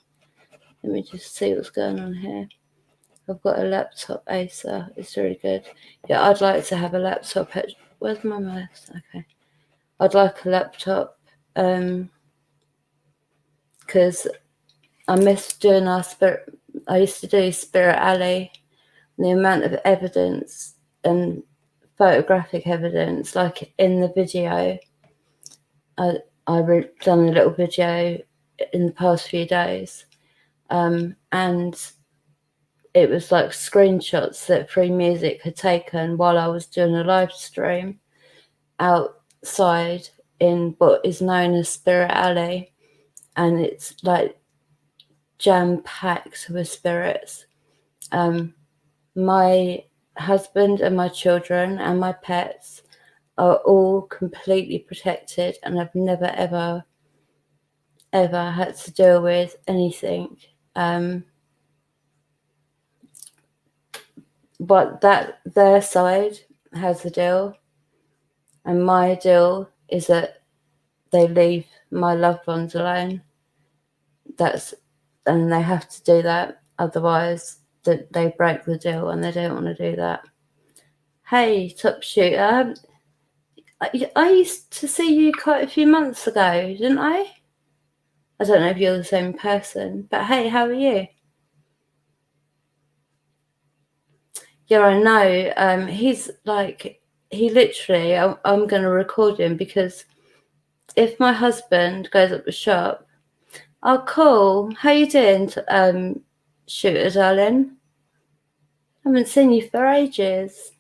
Let me just see what's going on here. I've got a laptop Acer. It's really good. Yeah, I'd like to have a laptop. Where's my mouse? Okay. I'd like a laptop because I miss doing our spirit. I used to do Spirit Alley. And the amount of evidence and photographic evidence, like in the video, I've done a little video in the past few days, and it was like screenshots that Free Music had taken while I was doing a live stream outside in what is known as Spirit Alley, and it's like jam-packed with spirits. My husband and my children and my pets are all completely protected, and I've never ever had to deal with anything. But that their side has a deal, and my deal is that they leave my loved ones alone. And they have to do that, otherwise that they break the deal, and they don't want to do that. Hey, Top Shooter, I used to see you quite a few months ago, didn't I? I don't know if you're the same person, but hey, how are you? Yeah, I know. He's like, he literally, I'm going to record him because if my husband goes up the shop, oh, cool. How you doing, Shooter, darling? I haven't seen you for ages.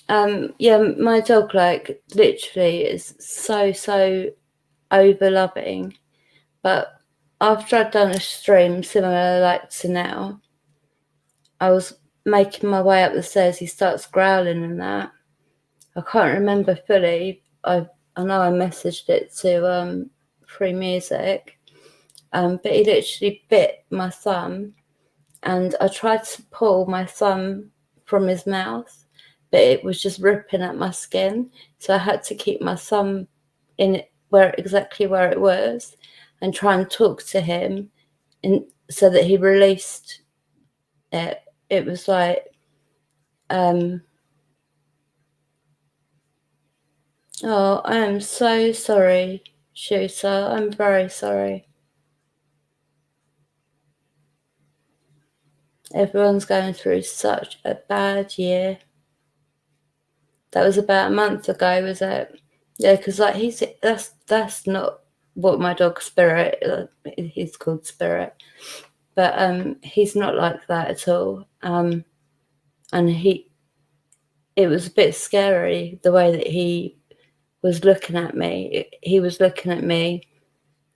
Yeah, my dog, like, literally is so over loving. But after I'd done a stream similar like to now, I was making my way up the stairs. He starts growling and that. I can't remember fully. I know I messaged it to Free Music, but he literally bit my thumb, and I tried to pull my thumb from his mouth, but it was just ripping at my skin. So I had to keep my thumb in it exactly where it was, and try and talk to him, and so that he released it. It was like, oh, I am so sorry, Shooter. I'm very sorry. Everyone's going through such a bad year. That was about a month ago, was it? Yeah, because like that's not what my dog Spirit. He's called Spirit, but he's not like that at all. And it was a bit scary the way that he was looking at me. He was looking at me.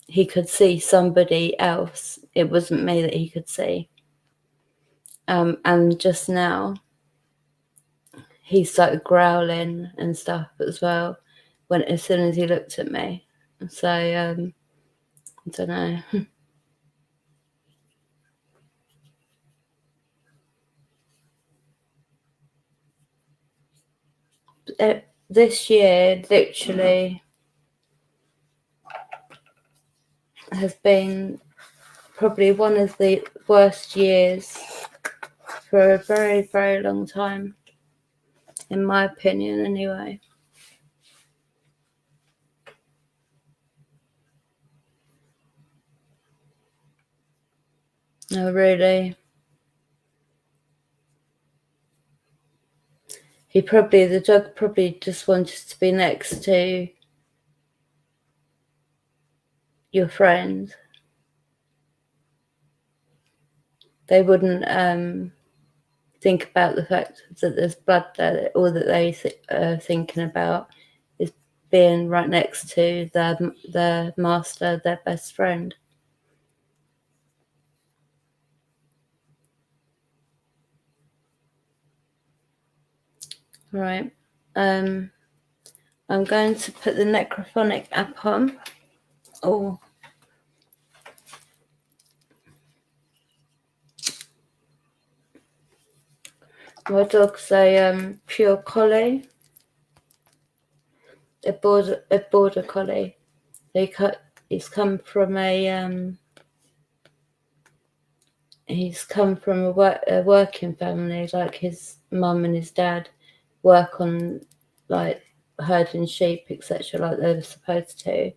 He could see somebody else. It wasn't me that he could see. And just now, he started growling and stuff as well as soon as he looked at me. So I don't know. this year literally has been probably one of the worst years for a very, very long time, in my opinion anyway. No, really. The dog probably just wanted to be next to your friend. They wouldn't think about the fact that there's blood there. All that they are thinking about is being right next to their master, their best friend. Right. I'm going to put the Necrophonic app on. Oh. My dog's a pure collie, a border collie. He's come from a working family. Like his mum and his dad work on like herding sheep, etc., like they were supposed to.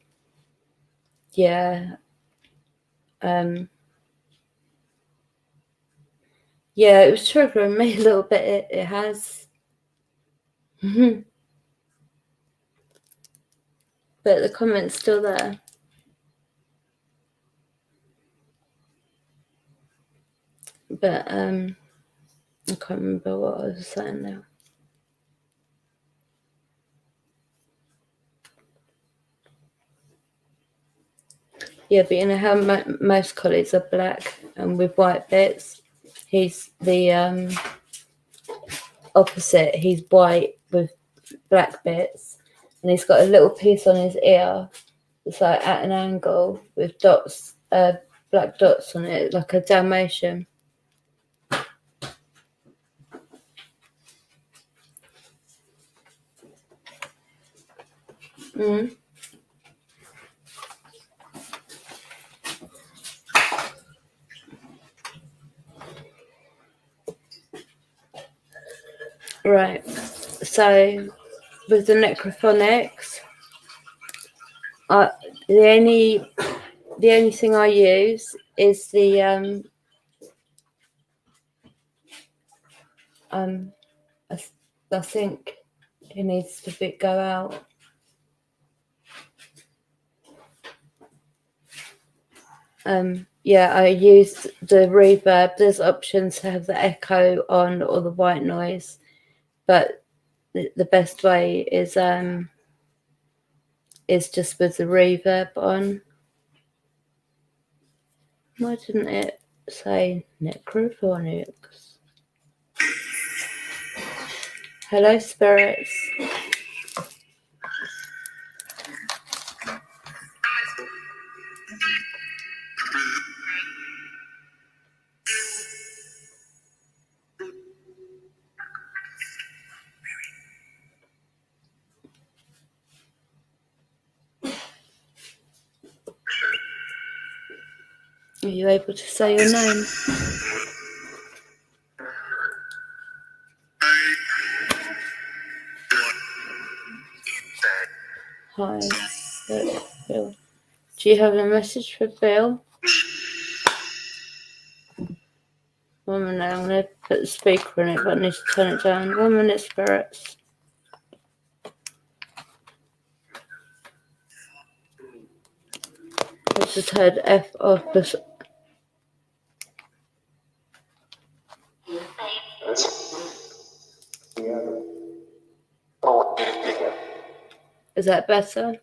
Yeah. Yeah, it was triggering me a little bit. It has. But the comment's still there. But I can't remember what I was saying now. Yeah, but you know how most collies are black and with white bits? He's the opposite. He's white with black bits, and he's got a little piece on his ear. It's like at an angle with dots, black dots on it, like a Dalmatian. Mm. Right. So with the necrophonics, the only thing I use is the I think it needs to go out. Yeah, I used the reverb. There's options to have the echo on or the white noise, but the best way is just with the reverb on. Why didn't it say Necrophonics? Hello, spirits. Are you able to say your name? Hi, Bill. Do you have a message for Bill? 1 minute, I'm going to put the speaker on it, but I need to turn it down. 1 minute, spirits. I just heard F off the... Is that better?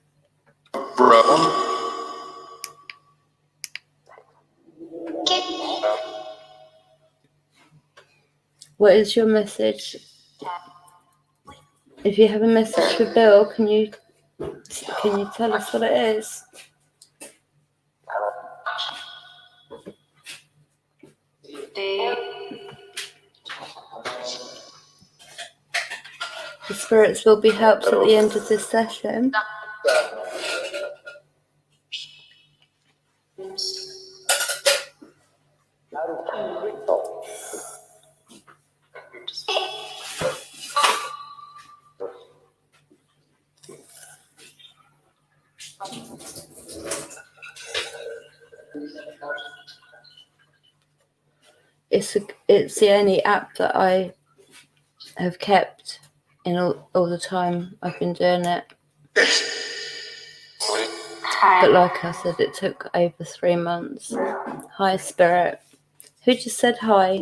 What is your message? If you have a message for Bill, can you tell us what it is? The spirits will be helped at the end of this session. It's the only app that I have kept in all the time I've been doing it. But like I said, it took over 3 months. Hi, Spirit. Who just said hi?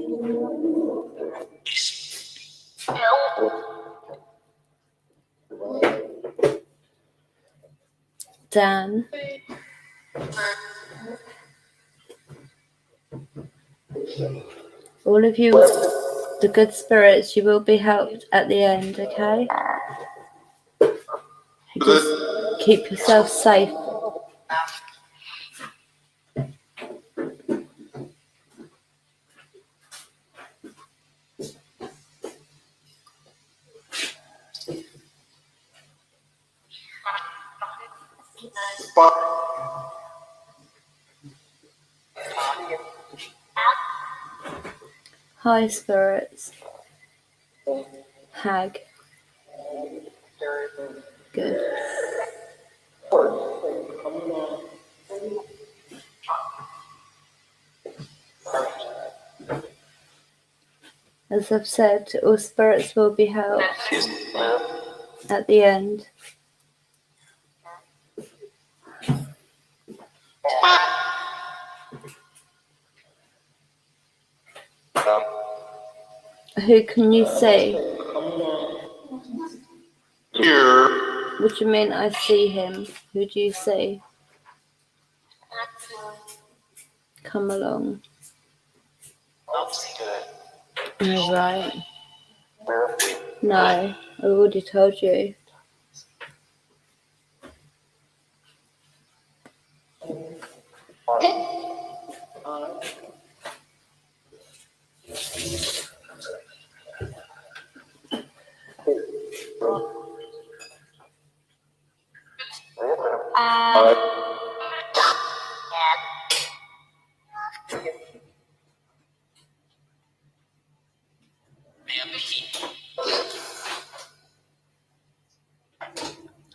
Dan. All of you, the good spirits, you will be helped at the end, okay? Just keep yourself safe. Hi, spirits. Hag. Good. As I've said, all spirits will be helped at the end. Who can you see? What do you mean I see him? Who do you see? Come along. Alright. No, I already told you.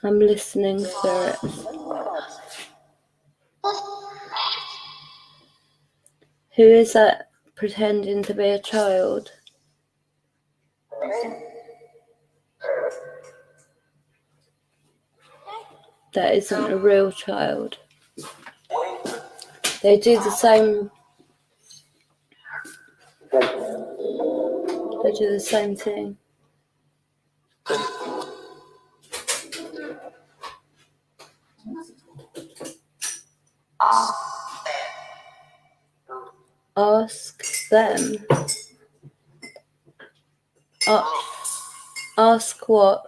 I'm listening, spirits. Who is that pretending to be a child? That isn't a real child. They do the same. They do the same thing. Ask them. Ask what?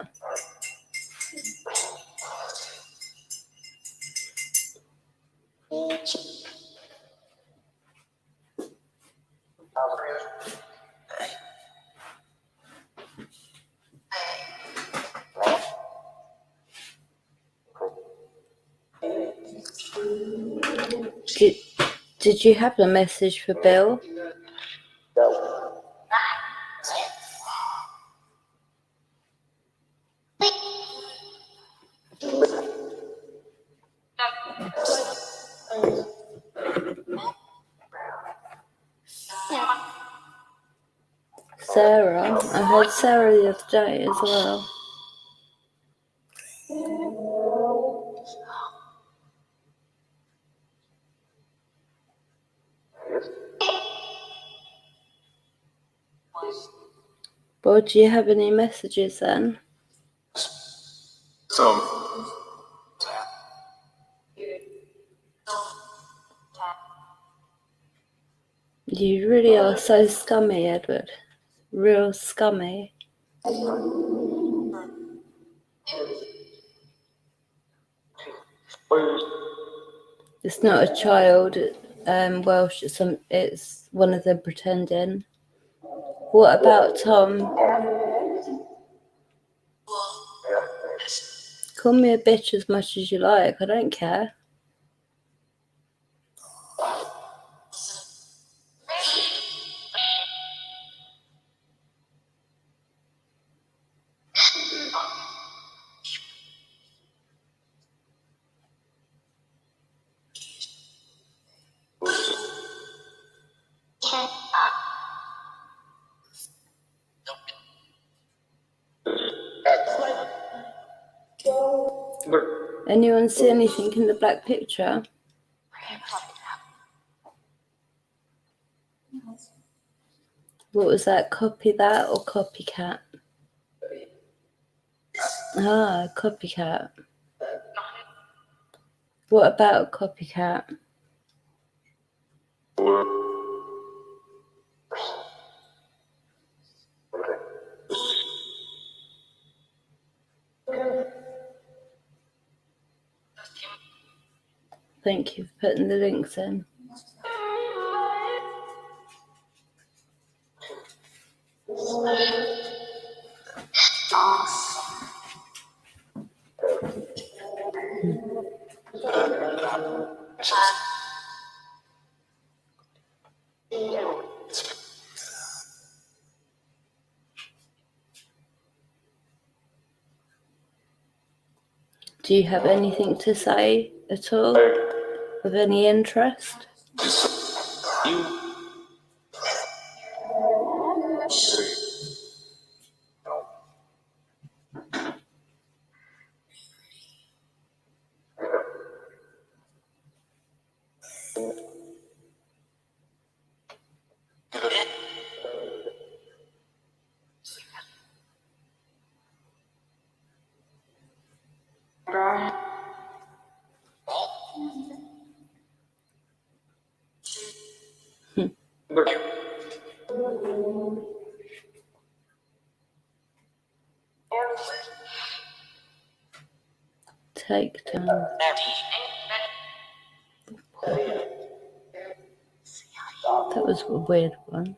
Did you have a message for Bill? Sarah? I heard Sarah the other day as well. Well, do you have any messages then? You really are so scummy, Edward. Real scummy. It's not a child, Welsh, it's one of them pretending. What about Tom? call me a bitch as much as you like. I don't care. Anyone see anything in the black picture? What was that? Copy that or copycat? Ah, copycat. What about copycat? Thank you for putting the links in. Do you have anything to say at all of any interest? Take time. That was a weird one.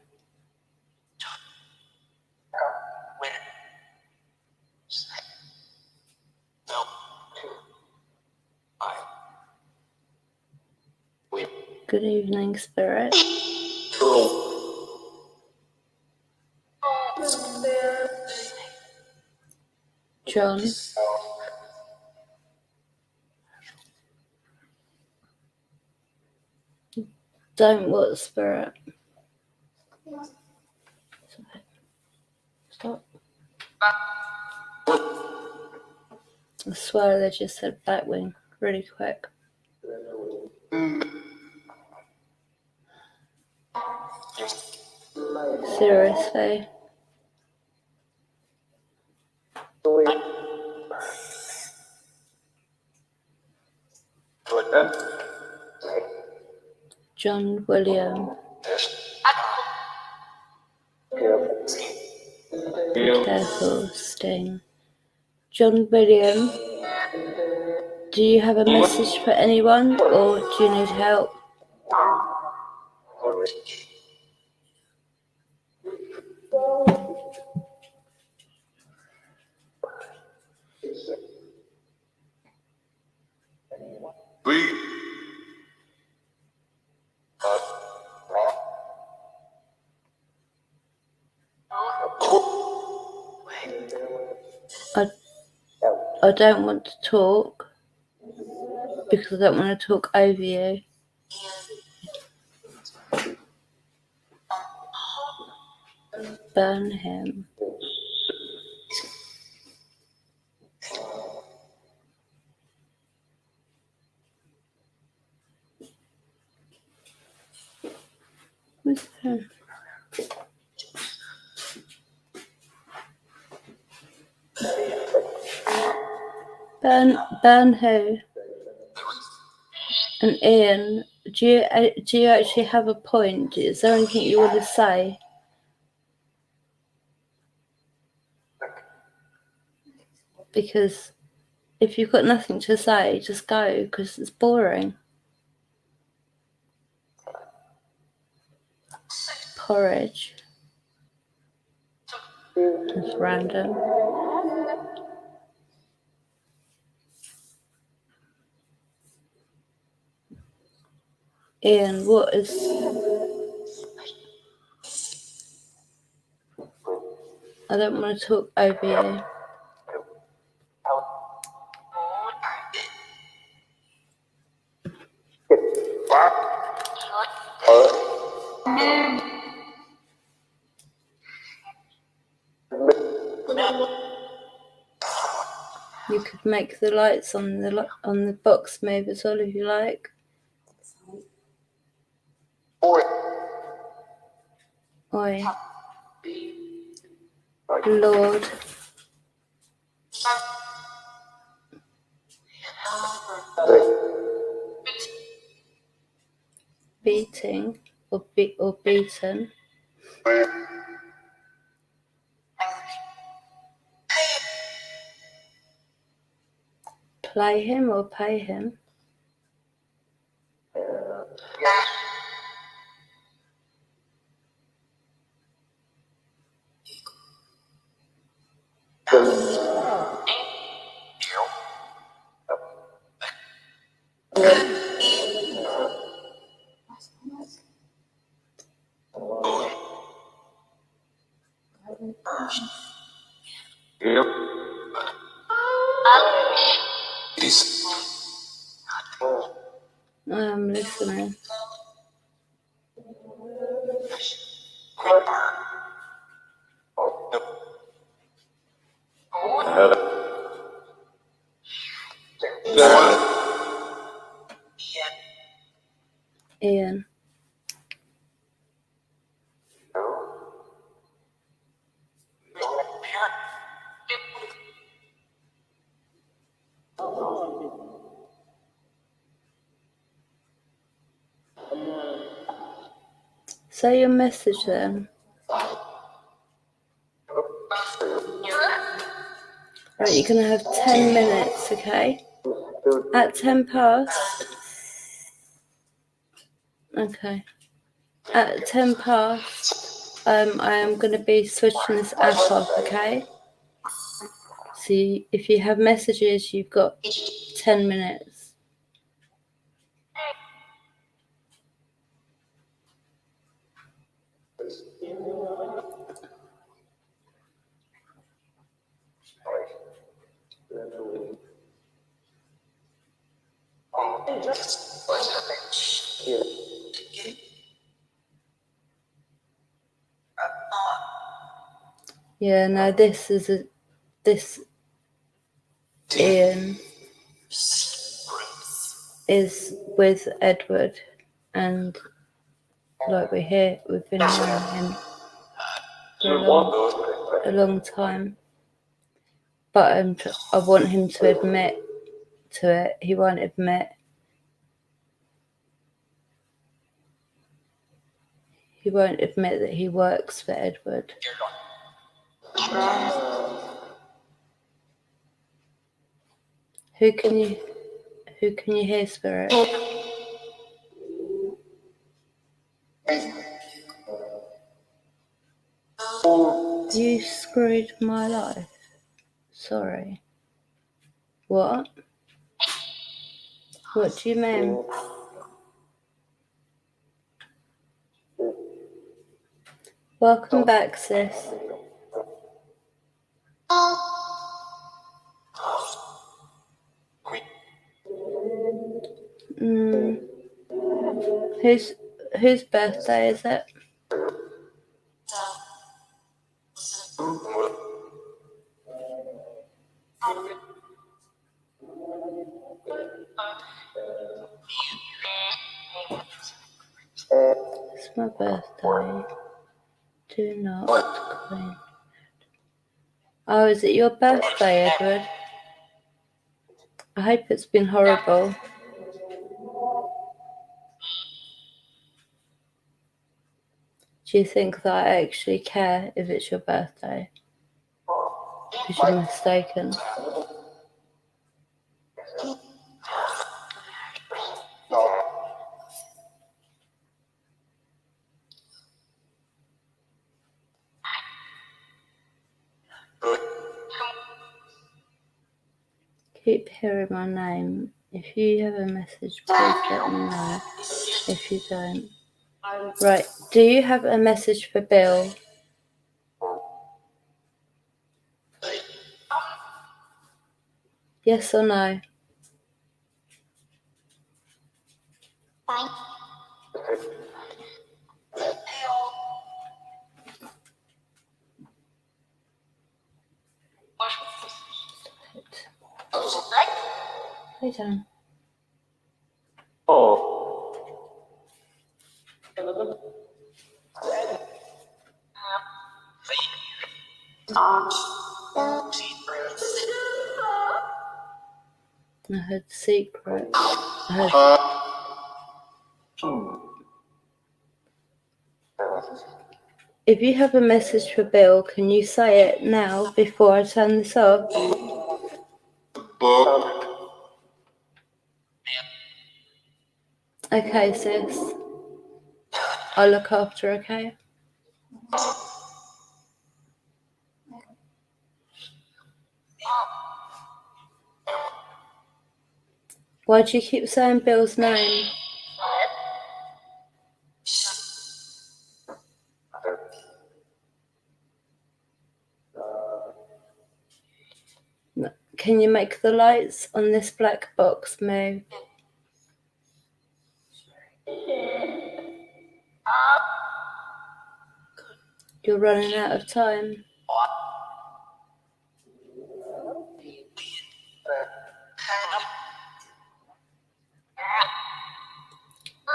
Good evening, Spirit. John. Don't what, Spirit? Stop. I swear they just said Batwing really quick. Seriously. John William. Be careful, Sting. John William, do you have a message for anyone or do you need help? I don't want to talk because I don't want to talk over you. Burn him. Who's that? Burn who? And Ian, do you actually have a point? Is there anything you want to say? Because if you've got nothing to say, just go, because it's boring. Porridge. It's random. Ian, what is... I don't want to talk over you. You could make the lights on the box move as well if you like. Oi. Lord. Beating or beaten. Play him or pay him. I'm listening. Ian. Say your message then. Right, you're going to have 10 minutes, okay? At 10 past. Okay. At 10 past, I am going to be switching this app off, okay? So if you have messages, you've got 10 minutes. Yeah, no, this Ian is with Edward, and like we've been hearing him for a long time, but I want him to admit to it. He won't admit. He won't admit that he works for Edward. Who can you hear, Spirit? You screwed my life. Sorry. What? What do you mean? Welcome back, sis. Whose birthday is it? It's my birthday. Do not clean. Oh, is it your birthday, Edward? I hope it's been horrible. Do you think that I actually care if it's your birthday? Because you're mistaken. Can keep hearing my name. If you have a message, please let me know. If you don't. Right, do you have a message for Bill? Yes or no? Lay down. I heard secret. If you have a message for Bill, can you say it now before I turn this off? Okay, sis. I'll look after, okay? Why do you keep saying Bill's name? Can you make the lights on this black box move? You're running out of time.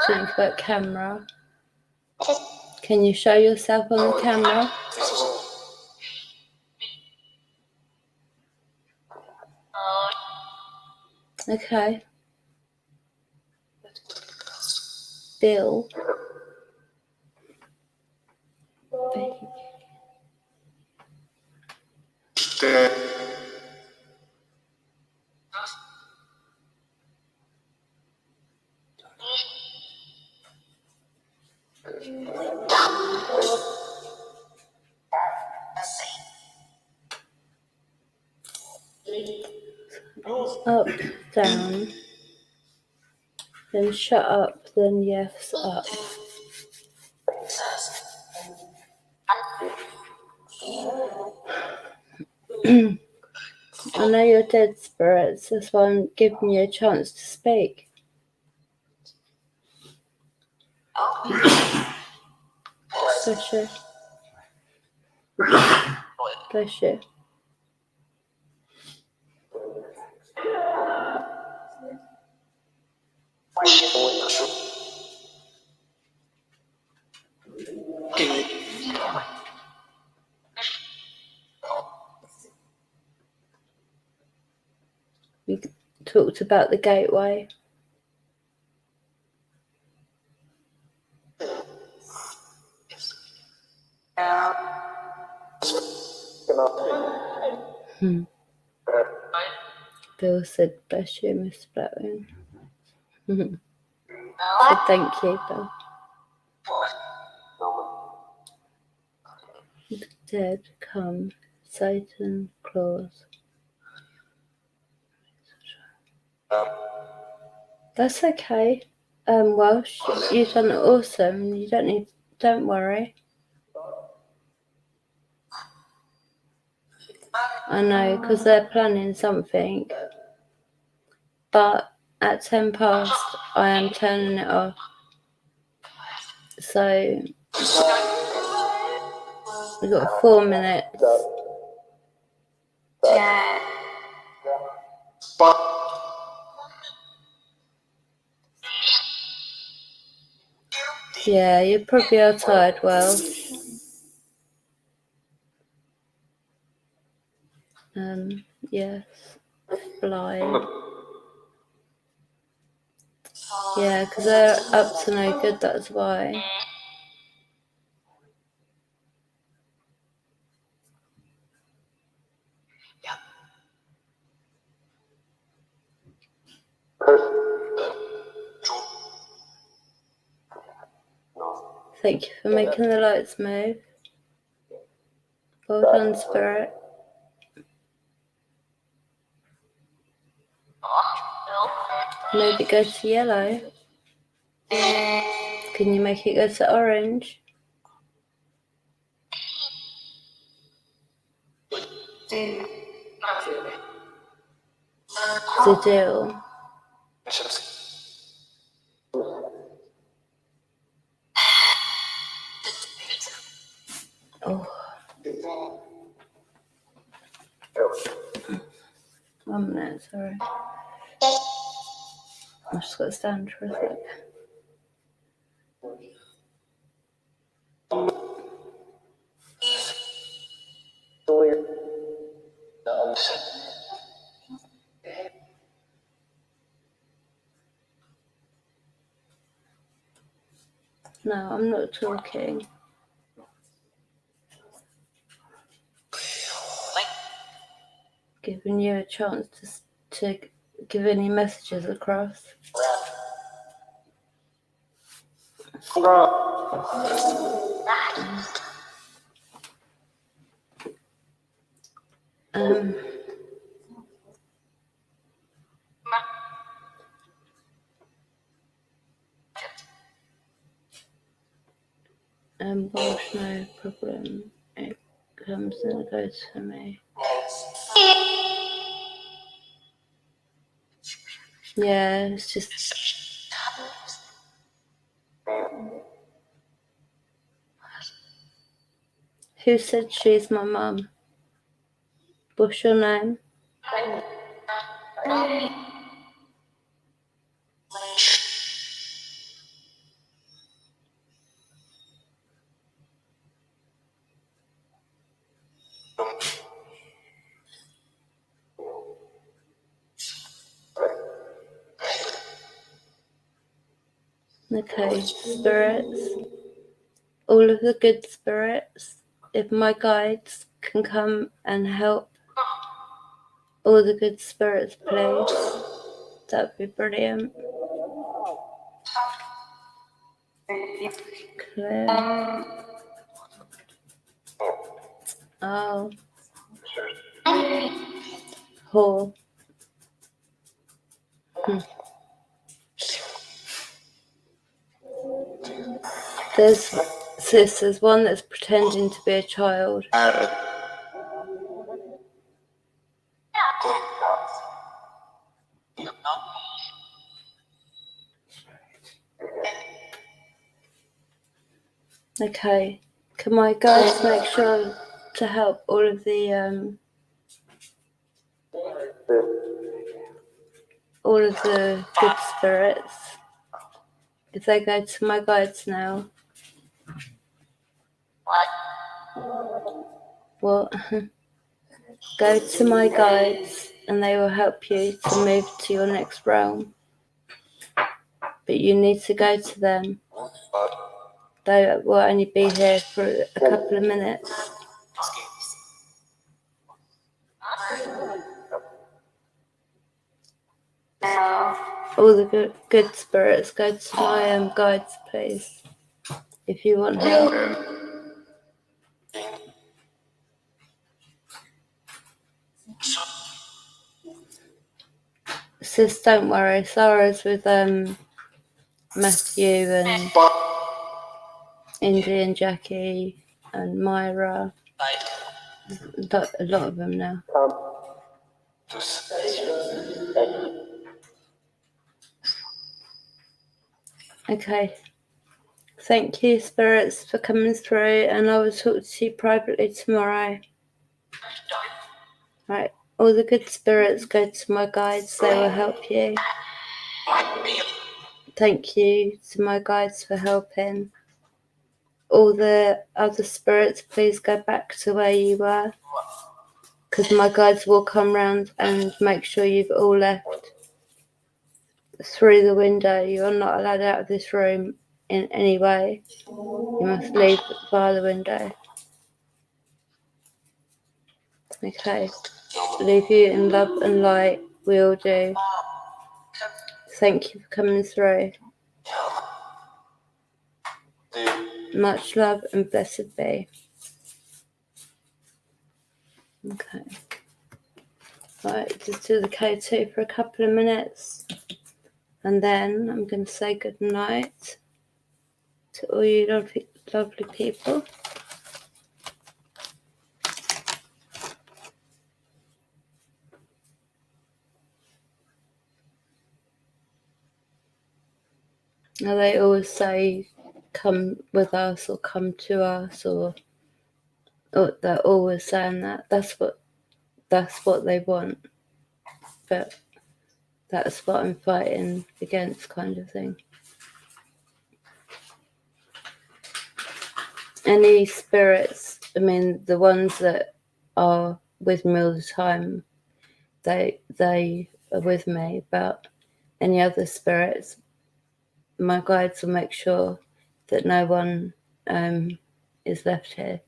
Think about camera. Can you show yourself on the camera? Okay. Bill. Up, down. Then shut up, then yes, up. I know you're dead spirits, that's why I'm giving you a chance to speak. Bless you. Bless you. We talked about the gateway. Bill said, bless you, Miss Blackwing. Said thank you, Bill. The dead come, Satan claws. That's okay. Welsh, you've done awesome. You don't worry. I know, because they're planning something. But at 10 past, I am turning it off. So, we've got 4 minutes. Yeah, you probably are tired, Welsh. Yes. Fly. Yeah, because they're up to no good, that's why. Thank you for making the lights move. Well done, Spirit. Maybe go to yellow. Can you make it go to orange? The deal. Oh. 1 minute, sorry. I just got to stand for a sec. No, I'm not talking. Giving you a chance to give any messages across. Welsh, no problem. It comes and it goes for me. Yeah, it's just. Who said she's my mum? What's your name? Okay, spirits. All of the good spirits, if my guides can come and help all the good spirits, please. That'd be brilliant. Clear. Oh. Whore. There's one that's pretending to be a child. Okay. Can my guides make sure to help all of the good spirits? If they go to my guides now. What? Go to my guides and they will help you to move to your next realm. But you need to go to them. They will only be here for a couple of minutes. All the good spirits, go to my guides, please. If you want help. Sis, don't worry. Sarah's with Matthew and Indy and Jackie and Myra. A lot of them now. Okay. Thank you, spirits, for coming through, and I will talk to you privately tomorrow. Right. All the good spirits, go to my guides. They will help you. Thank you to my guides for helping. All the other spirits, please go back to where you were, because my guides will come round and make sure you've all left through the window. You're not allowed out of this room in any way. You must leave via the window. Okay. Leave you in love and light. We all do. Thank you for coming through. Much love and blessed be. Okay. Right, just do the K2 for a couple of minutes. And then I'm going to say good night to all you lovely people. Now they always say come with us or come to us, or they're always saying that. That's what they want. But that's what I'm fighting against, kind of thing. Any spirits, I mean, the ones that are with me all the time, they are with me. But any other spirits, my guides will make sure that no one is left here,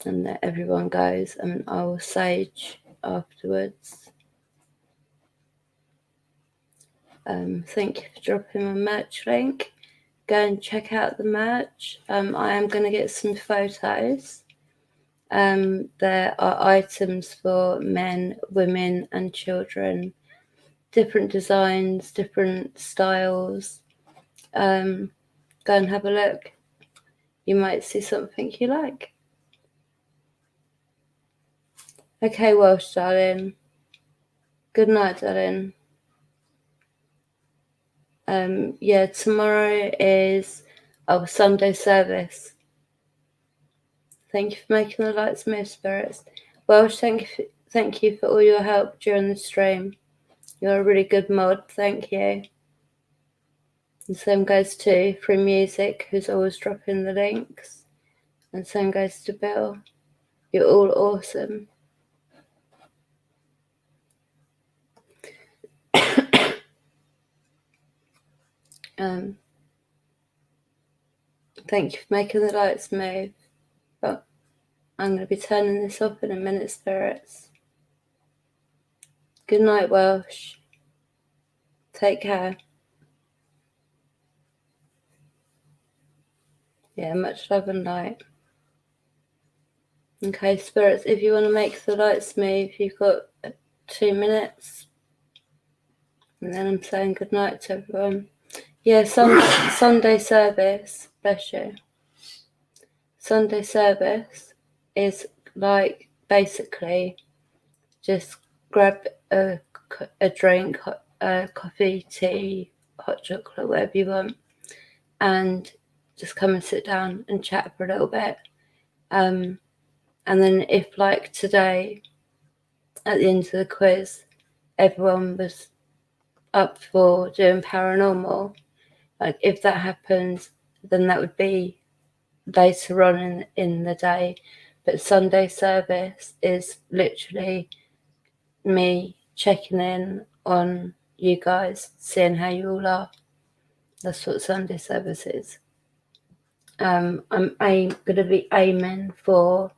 and that everyone goes, and I will sage afterwards. Thank you for dropping my merch link. Go and check out the merch. I am going to get some photos. There are items for men, women and children, different designs, different styles. Go and have a look. You might see something you like. Okay, Welsh, darling. Good night, darling. Yeah, tomorrow is our Sunday service. Thank you for making the lights move, spirits. Welsh, thank you for all your help during the stream. You're a really good mod, thank you. And same goes to Free Music, who's always dropping the links. And same goes to Bill. You're all awesome. Thank you for making the lights move. But I'm going to be turning this off in a minute, spirits. Good night, Welsh. Take care. Yeah, much love and light. Okay, spirits, if you want to make the lights move, you've got 2 minutes. And then I'm saying good night to everyone. Yeah, Sunday service, bless you. Sunday service is like basically just grab a drink, coffee, tea, hot chocolate, whatever you want, and just come and sit down and chat for a little bit. And then if like today, at the end of the quiz, everyone was up for doing paranormal, like if that happens, then that would be later on in the day. But Sunday service is literally me checking in on you guys, seeing how you all are. That's what Sunday service is. I'm going to be aiming for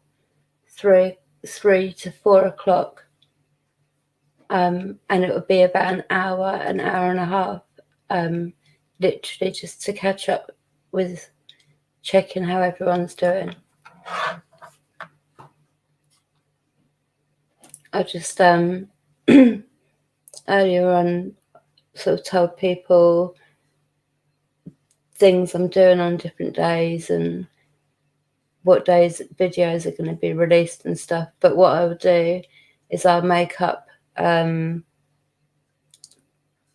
3 to 4 o'clock. And it will be about an hour and a half, literally just to catch up with checking how everyone's doing. I just earlier on sort of told people things I'm doing on different days and what days videos are going to be released and stuff. But what I will do is I'll make up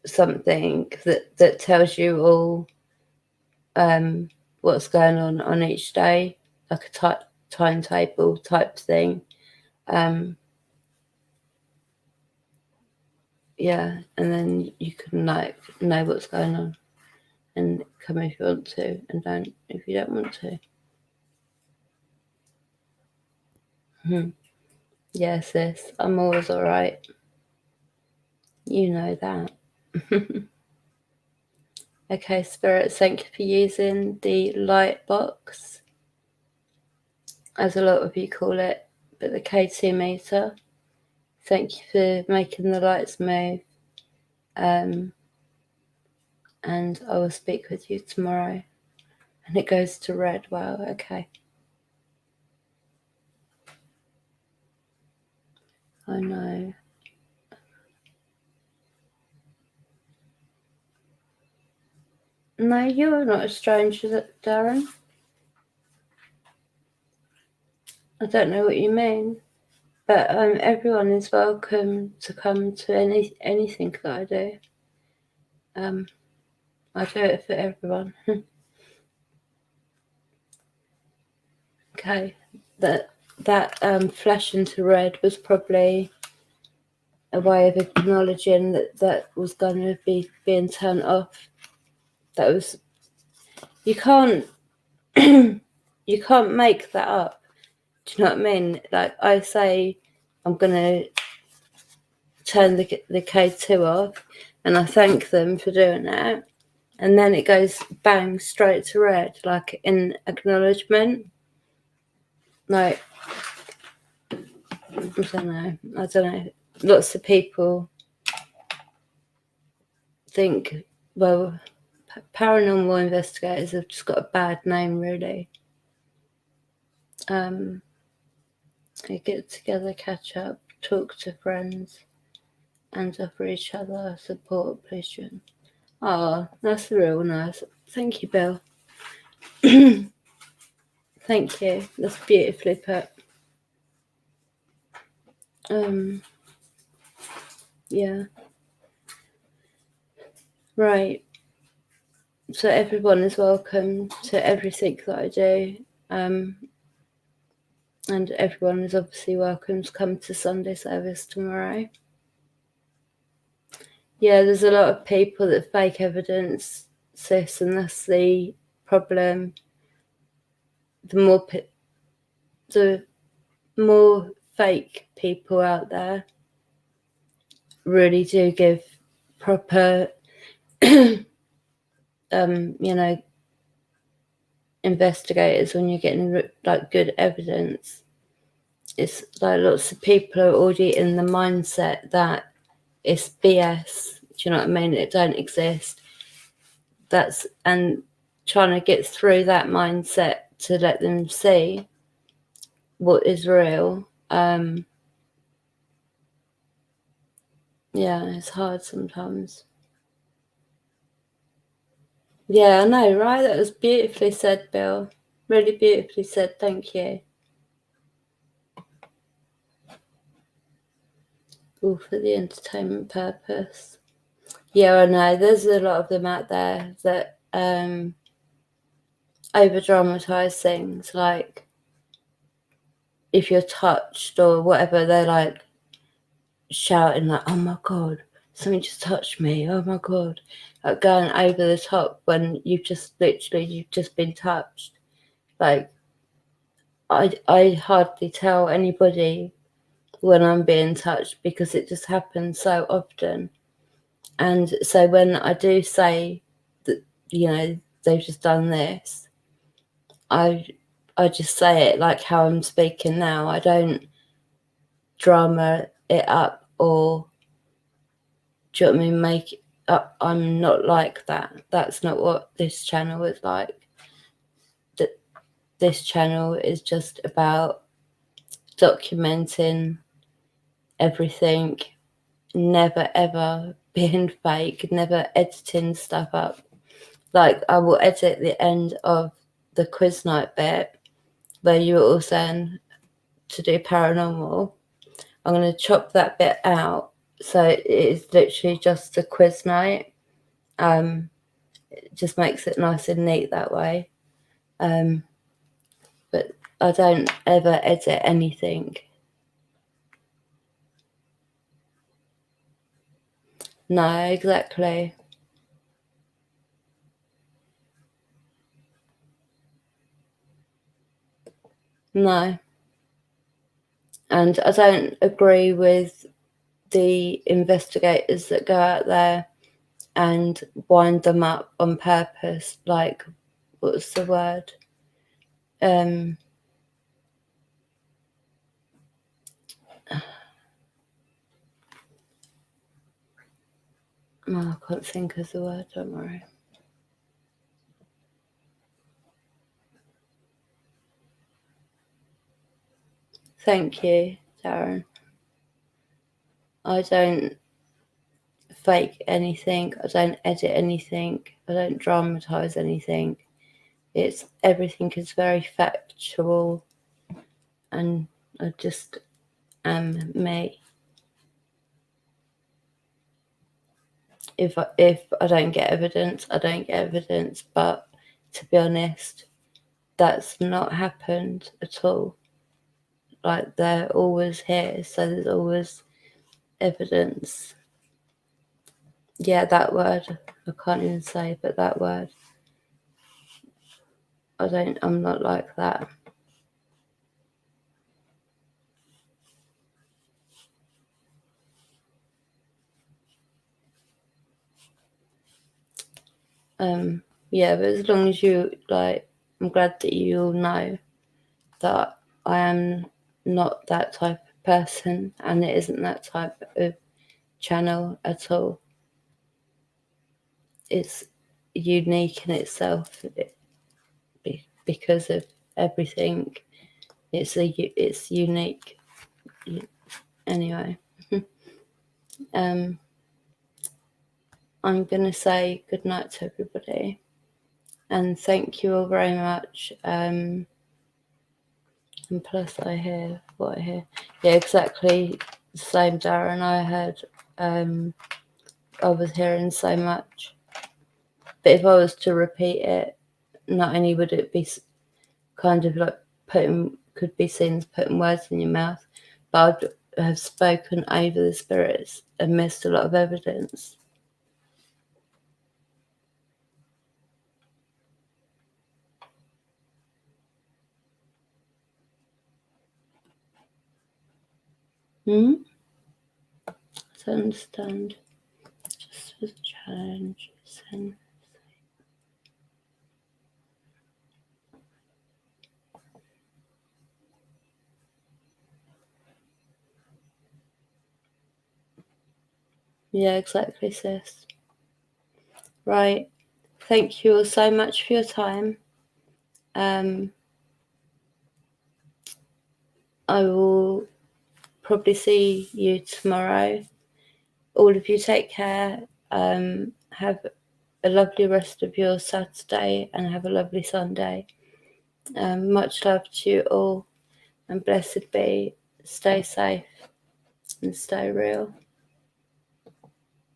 something that tells you all what's going on each day, like a timetable type thing. Yeah, and then you can like know what's going on and come if you want to, and don't if you don't want to. Yeah, sis, I'm always all right. You know that. Okay, spirits, thank you for using the light box, as a lot of you call it, but the K2 meter. Thank you for making the lights move. And I will speak with you tomorrow. And it goes to red. Wow, okay. I know. No, you're not a stranger, Darren. I don't know what you mean. But everyone is welcome to come to anything that I do. I do it for everyone. Okay, that flash into red was probably a way of acknowledging that was going to be being turned off. That was, you can't you can't make that up. Do you know what I mean? Like I say, I'm gonna turn the K2 off, and I thank them for doing that, and then it goes bang straight to red, like in acknowledgement. Like I don't know. Lots of people think, well, paranormal investigators have just got a bad name, really. They get together, catch up, talk to friends, and offer each other support, appreciation. Oh, that's real nice. Thank you, Bill. Thank you. That's beautifully put. Yeah. Right. So everyone is welcome to everything that I do. And everyone is obviously welcome to come to Sunday service tomorrow. Yeah, there's a lot of people that fake evidence, sis, and that's the problem. The more fake people out there really do give proper, investigators when you're getting like good evidence. It's like lots of people are already in the mindset that it's BS. Do you know what I mean? It don't exist. And trying to get through that mindset to let them see what is real. Yeah, it's hard sometimes. Yeah, I know, right? That was beautifully said, Bill. Really beautifully said. Thank you. All for the entertainment purpose. Yeah, I know. There's a lot of them out there that over dramatize things. Like if you're touched or whatever, they're like shouting like, "Oh my god, something just touched me! Oh my god!" Like going over the top when you've just been touched. Like I hardly tell anybody when I'm being touched because it just happens so often. And so when I do say that, they've just done this, I just say it like how I'm speaking now. I don't drama it up or, do you know what I mean, make it up. I'm not like that. That's not what this channel is like. This channel is just about documenting everything, never ever being fake, never editing stuff up. Like I will edit the end of the quiz night bit where you were all saying to do paranormal. I'm going to chop that bit out so it is literally just the quiz night. It just makes it nice and neat that way. But I don't ever edit anything. No, exactly. No. And I don't agree with the investigators that go out there and wind them up on purpose. Like, what's the word? I can't think of the word, don't worry. Thank you, Darren. I don't fake anything. I don't edit anything. I don't dramatize anything. Everything is very factual, and I just am me. If I don't get evidence, I don't get evidence. But to be honest, that's not happened at all. Like, they're always here, so there's always evidence. Yeah, that word I can't even say, but that word. I'm not like that. Yeah, but as long as you, like, I'm glad that you all know that I am not that type of person, and it isn't that type of channel at all. It's unique in itself because of everything. It's unique. Anyway, I'm gonna say good night to everybody, and thank you all very much. And plus, I hear what I hear. Yeah, exactly the same, Darren. I heard. I was hearing so much, but if I was to repeat it, not only would it be kind of like could be seen as putting words in your mouth, but I'd have spoken over the spirits and missed a lot of evidence. I don't understand. Just as a challenge. Yeah, exactly, sis. Right. Thank you all so much for your time. I will probably see you tomorrow. All of you take care. Have a lovely rest of your Saturday and have a lovely Sunday. Much love to you all, and blessed be. Stay safe and stay real.